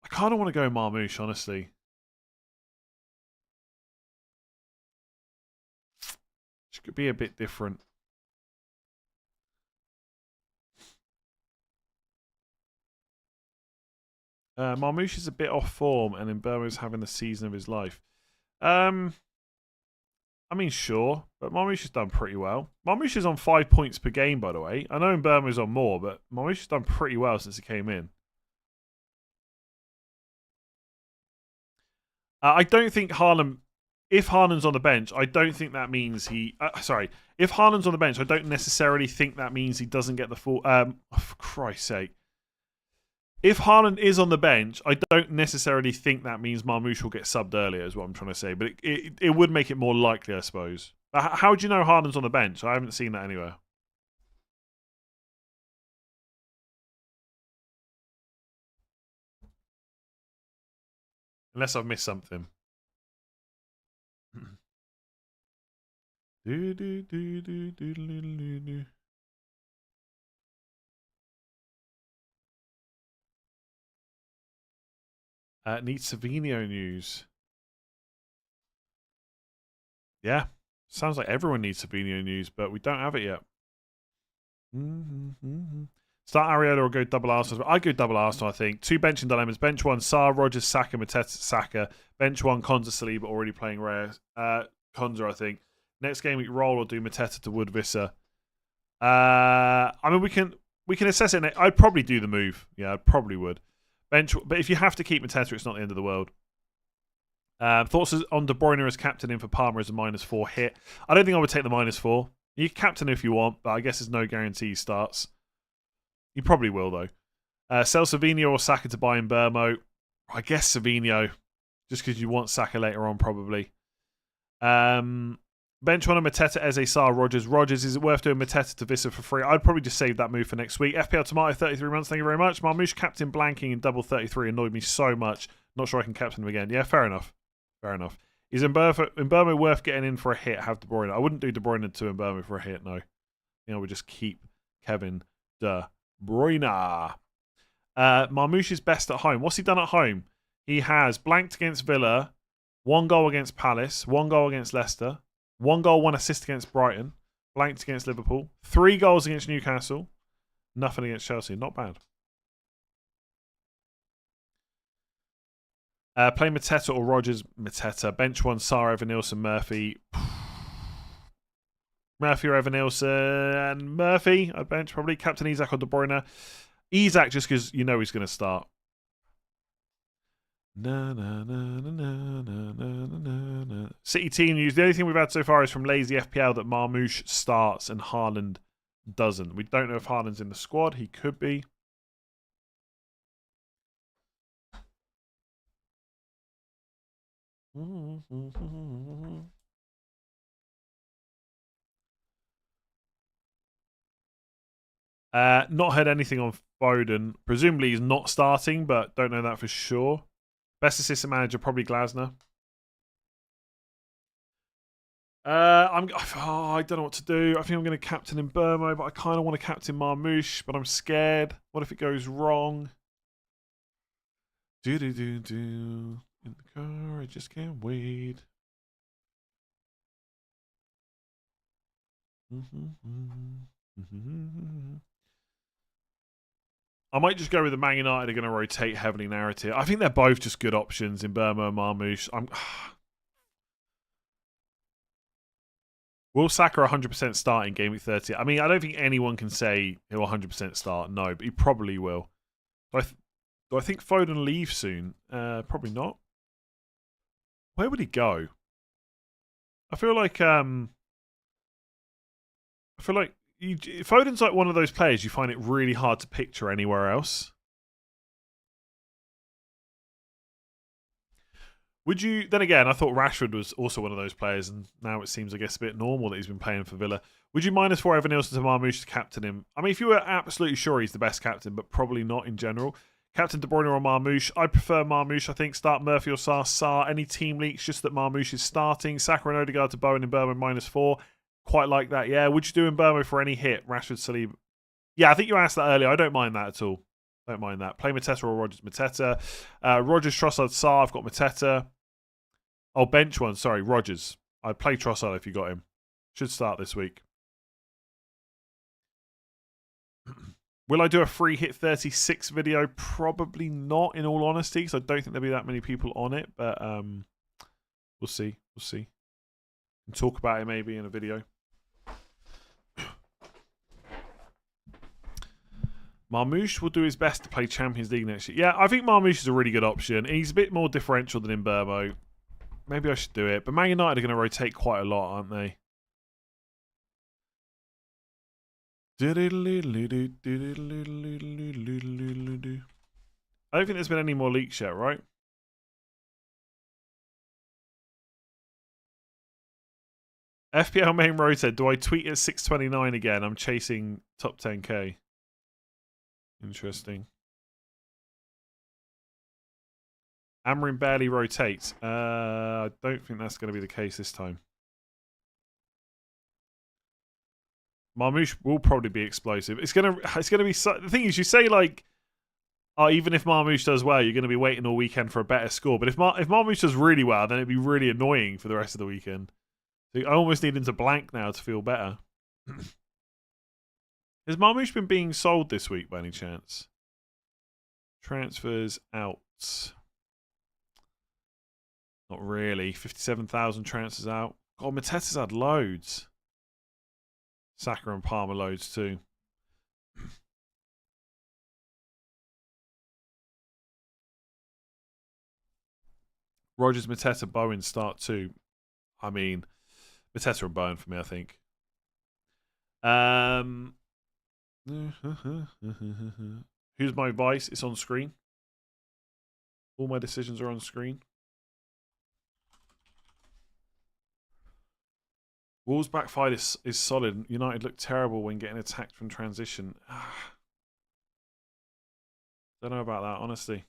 I kind of want to go Marmoush, honestly. Which could be a bit different. Marmoush is a bit off form, and Mbermo's having the season of his life. I mean, sure, but Marmoush has done pretty well. Marmoush is on 5 points per game, by the way. I know Mbermo's on more, but Marmoush has done pretty well since he came in. I don't think Haaland. If Haaland's on the bench, I don't think that means he. If Haaland's on the bench, I don't necessarily think that means he doesn't get the full. For Christ's sake. If Haaland is on the bench, I don't necessarily think that means Marmoush will get subbed earlier, is what I'm trying to say. But it would make it more likely, I suppose. How do you know Haaland's on the bench? I haven't seen that anywhere. Unless I've missed something. Needs Savinio news. Yeah. Sounds like everyone needs Savinio news, but we don't have it yet. Start Areola or go double Arsenal? I go double Arsenal, I think. 2 benching dilemmas. Bench 1, Sarr, Rodgers, Saka, Mateta, Saka. Bench 1, Konza, Saliba, already playing rare. Konza, I think. Next game week, roll or do Mateta to Wood, Visser. I mean, we can assess it. I'd probably do the move. Yeah, I probably would. Bench, but if you have to keep Mateta, it's not the end of the world. Thoughts on De Bruyne as captain in for Palmer as a -4 hit? I don't think I would take the -4. You can captain if you want, but I guess there's no guarantee he starts. You probably will, though. Sell Savinho or Saka to buy in Burmo. I guess Savinho, just because you want Saka later on, probably. Bench 1 of Mateta, Eze, Sarr, Rodgers. Rodgers, is it worth doing Mateta to Visser for free? I'd probably just save that move for next week. FPL Tomato, 33 months, thank you very much. Marmoush captain blanking in double 33 annoyed me so much. Not sure I can captain him again. Yeah, fair enough. Fair enough. Is Mbeumo worth getting in for a hit? Have De Bruyne. I wouldn't do De Bruyne to Mbeumo for a hit, no. You know, we just keep Kevin De Bruyne. Marmoush is best at home. What's he done at home? He has blanked against Villa, 1 goal against Palace, 1 goal against Leicester, 1 goal, 1 assist against Brighton, blanked against Liverpool, 3 goals against Newcastle, nothing against Chelsea. Not bad. Play Mateta or Rodgers. Mateta. Bench 1, Sarr, Evan-Nilsson, Murphy. Murphy or Evan-Nilsson. Murphy, I'd bench probably. Captain Isak or De Bruyne. Isak just because you know he's going to start. City team news. The only thing we've had so far is from Lazy FPL that Marmoush starts and Haaland doesn't. We don't know if Haaland's in the squad. He could be. Not heard anything on Foden. Presumably he's not starting, but don't know that for sure. Best assistant manager, probably Glasner. I don't know what to do. I think I'm going to captain in Burmo, but I kind of want to captain Marmoush, but I'm scared. What if it goes wrong? Do. In the car, I just can't wait. I might just go with the Man United are going to rotate heavily narrative. I think they're both just good options in Burma and Marmoush. Will Saka 100% start in Game Week 30? I mean, I don't think anyone can say he'll 100% start. No, but he probably will. Do I think Foden leaves soon? Probably not. Where would he go? I feel like Foden's like one of those players you find it really hard to picture anywhere else. Would you? Then again, I thought Rashford was also one of those players, and now it seems, I guess, a bit normal that he's been playing for Villa. Would you -4 Evan-Nilsson to Marmoush to captain him? I mean, if you were absolutely sure he's the best captain, but probably not in general. Captain De Bruyne or Marmoush? I'd prefer Marmoush, I think. Start Murphy or Sarr. Any team leaks, just that Marmoush is starting. Saka and Odegaard to Bowen in Burma -4. Quite like that, yeah. Would you do in Burma for any hit? Rashford, Saliba. Yeah, I think you asked that earlier. I don't mind that at all. Don't mind that. Play Mateta or Rodgers. Mateta. Rodgers, Trossard, Sarr. I've got Mateta. Oh, bench one. Sorry, Rodgers. I'd play Trossard if you got him. Should start this week. Will I do a free hit 36 video? Probably not, in all honesty, because I don't think there'll be that many people on it. But we'll see. We'll see. We'll talk about it maybe in a video. Marmoush will do his best to play Champions League next year. Yeah, I think Marmoush is a really good option. He's a bit more differential than in Burmo. Maybe I should do it. But Man United are going to rotate quite a lot, aren't they? I don't think there's been any more leaks yet, right? FPL main rotate. Do I tweet at 6:29 again? I'm chasing top 10k. Interesting. Amarin barely rotates. I don't think that's going to be the case this time. Marmoush will probably be explosive. It's gonna be. The thing is, you say like, oh, even if Marmoush does well, you're going to be waiting all weekend for a better score. But if Marmoush does really well, then it'd be really annoying for the rest of the weekend. So I almost need him to blank now to feel better. Has Marmoush been being sold this week by any chance? Transfers out. Not really. 57,000 transfers out. God, Mateta's had loads. Saka and Palmer loads too. Rogers, Mateta, Bowen start too. I mean, Mateta and Bowen for me, I think. Who's my vice? It's on screen. All my decisions are on screen. Wolves back five is solid. United look terrible when getting attacked from transition. Don't know about that, honestly.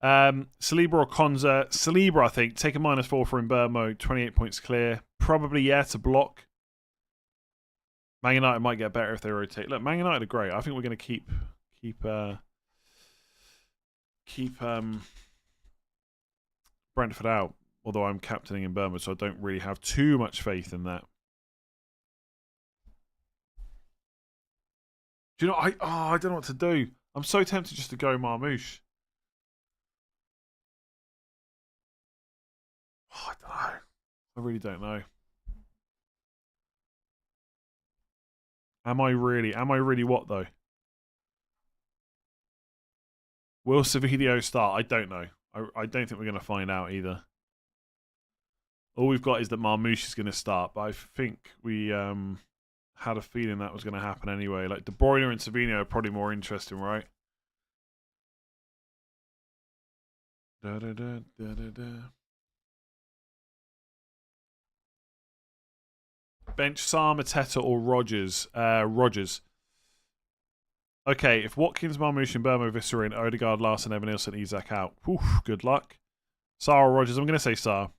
Saliba or Konza? Saliba, I think. Take a -4 for Mbermo. 28 points clear. Probably, yeah, to block. Man United might get better if they rotate. Look, Man United are great. I think we're going to keep Brentford out. Although I'm captaining in Burma, so I don't really have too much faith in that. Do you know? I don't know what to do. I'm so tempted just to go Marmoush. Oh, I don't know. I really don't know. Am I really what though? Will Savidio start? I don't know. I don't think we're going to find out either. All we've got is that Marmoush is going to start, but I think we had a feeling that was going to happen anyway. Like De Bruyne and Savinho are probably more interesting, right? Bench Sarr, Mateta or Rogers? Rogers. Okay, if Watkins, Marmoush, and Burmo, Visser in, Odegaard, Larson, Evan Nilsson, Isak out. Oof, good luck. Sarr or Rogers? I'm going to say Sarr.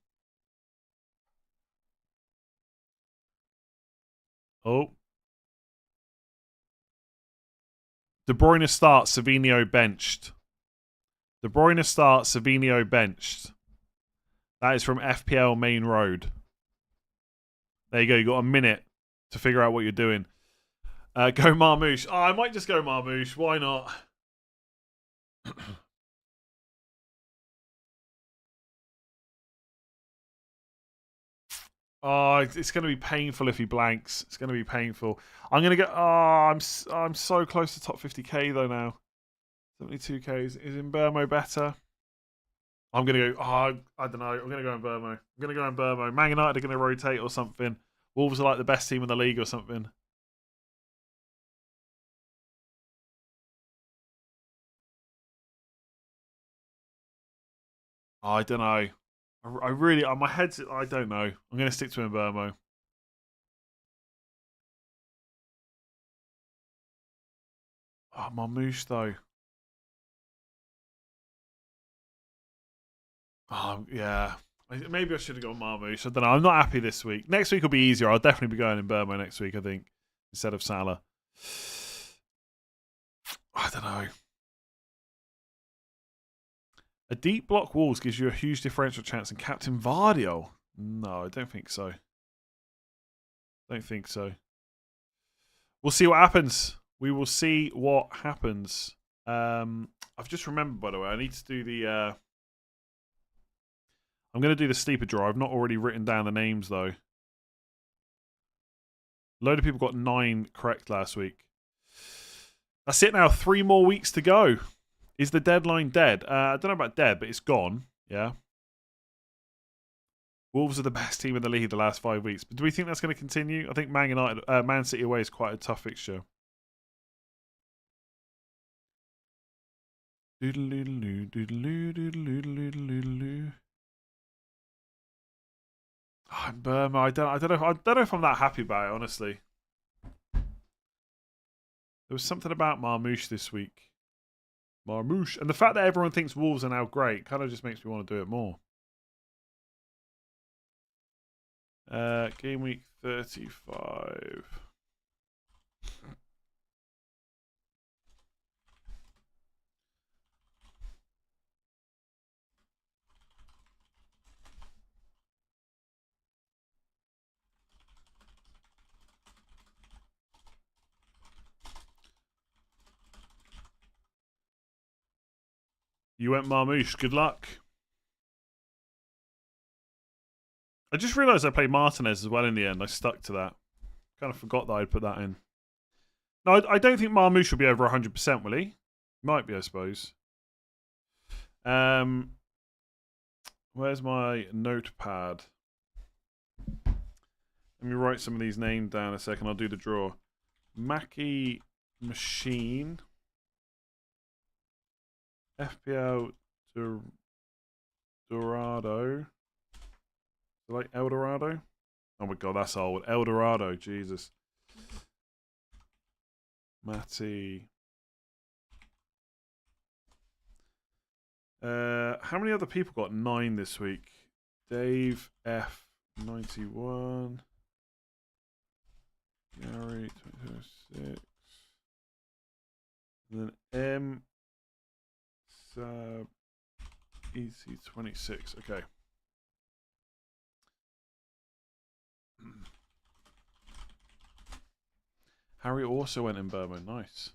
Oh. De Bruyne starts, Savinho benched. De Bruyne starts, Savinho benched. That is from FPL Main Road. There you go. You got a minute to figure out what you're doing. Go Marmoush. Oh, I might just go Marmoush. Why not? Oh, it's going to be painful if he blanks. It's going to be painful. I'm going to get. Oh, I'm so close to top 50k though now. 72k is in Burmo better. I'm going to go. Oh, I don't know. I'm going to go in Burmo. I'm going to go in Burmo. Man United are going to rotate or something. Wolves are like the best team in the league or something. Oh, I don't know. I really, my head's, I don't know. I'm going to stick to Mbermo. Oh, Marmoush, though. Oh, yeah. Maybe I should have gone Marmoush. I don't know. I'm not happy this week. Next week will be easier. I'll definitely be going in Burmo next week, I think, instead of Salah. I don't know. A deep block Wolves gives you a huge differential chance in Captain Vardio. No, I don't think so. Don't think so. We'll see what happens. We will see what happens. I've just remembered, by the way, I need to do the... I'm going to do the sleeper draw. I've not already written down the names, though. A load of people got 9 correct last week. That's it now. 3 more weeks to go. Is the deadline dead? I don't know about dead, but it's gone. Yeah. Wolves are the best team in the league the last 5 weeks. But do we think that's going to continue? I think Man City away is quite a tough fixture. Doodle-doodle-doo, doodle-doo, doodle-doo, oh, Burma. I don't know if I'm that happy about it, honestly. There was something about Marmoush this week. Marmoush. And the fact that everyone thinks Wolves are now great kind of just makes me want to do it more. Game week 35. You went Marmouche. Good luck. I just realised I played Martinez as well in the end. I stuck to that. Kind of forgot that I'd put that in. No, I don't think Marmouche will be over 100%, will he? Might be, I suppose. Where's my notepad? Let me write some of these names down a second. I'll do the draw. Mackie Machine. FPL Dorado. Like El Dorado? Oh my god, that's old. El Dorado, Jesus. Matty. How many other people got 9 this week? Dave F91. Gary 2006. And then M Sub EC26. Okay. Harry also went in Burma. Nice.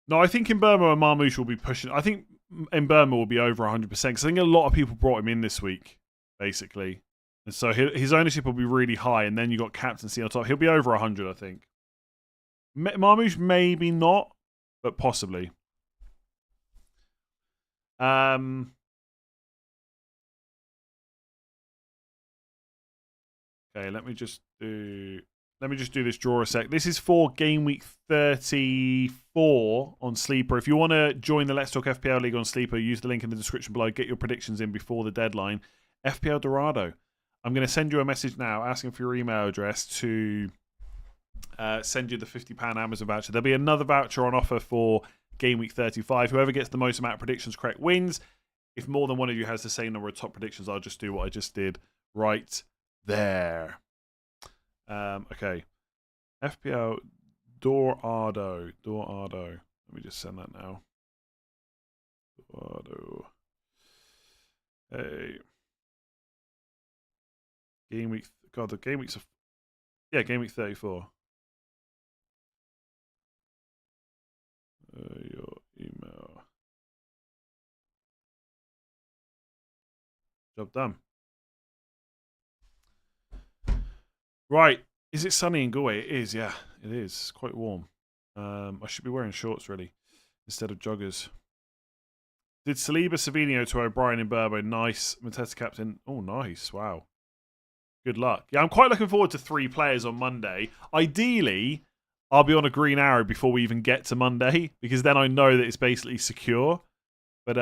No, I think in Burma and Marmouche will be pushing. I think in Burma will be over 100% because I think a lot of people brought him in this week, basically. And so his ownership will be really high, and then you got captaincy on top. He'll be over 100, I think. Marmouche maybe not, but possibly. Okay, let me just do this draw a sec. This is for game week 34 on Sleeper. If you want to join the Let's Talk FPL League on Sleeper, use the link in the description below. Get your predictions in before the deadline. FPL Dorado. I'm going to send you a message now asking for your email address to send you the £50 Amazon voucher. There'll be another voucher on offer for game week 35. Whoever gets the most amount of predictions correct wins. If more than one of you has the same number of top predictions, I'll just do what I just did right there. Okay. FPL Dorado. Let me just send that now. Dorado. Hey. Game week. God, the game weeks are. Yeah, game week 34. Your email. Job done. Right. Is it sunny in Galway? It is, yeah. It is. It's quite warm. I should be wearing shorts, really, instead of joggers. Did Saliba Savino to O'Brien in Burbo. Nice. Mateta captain. Oh, nice. Wow. Good luck. Yeah, I'm quite looking forward to 3 players on Monday. Ideally, I'll be on a green arrow before we even get to Monday, because then I know that it's basically secure. But,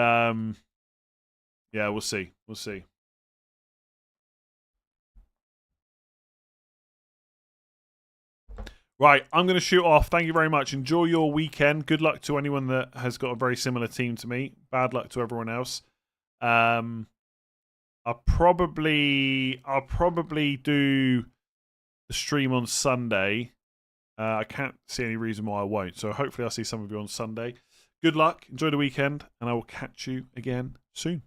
yeah, we'll see. We'll see. Right, I'm going to shoot off. Thank you very much. Enjoy your weekend. Good luck to anyone that has got a very similar team to me. Bad luck to everyone else. I'll probably do the stream on Sunday. I can't see any reason why I won't. So hopefully I'll see some of you on Sunday. Good luck. Enjoy the weekend, and I will catch you again soon.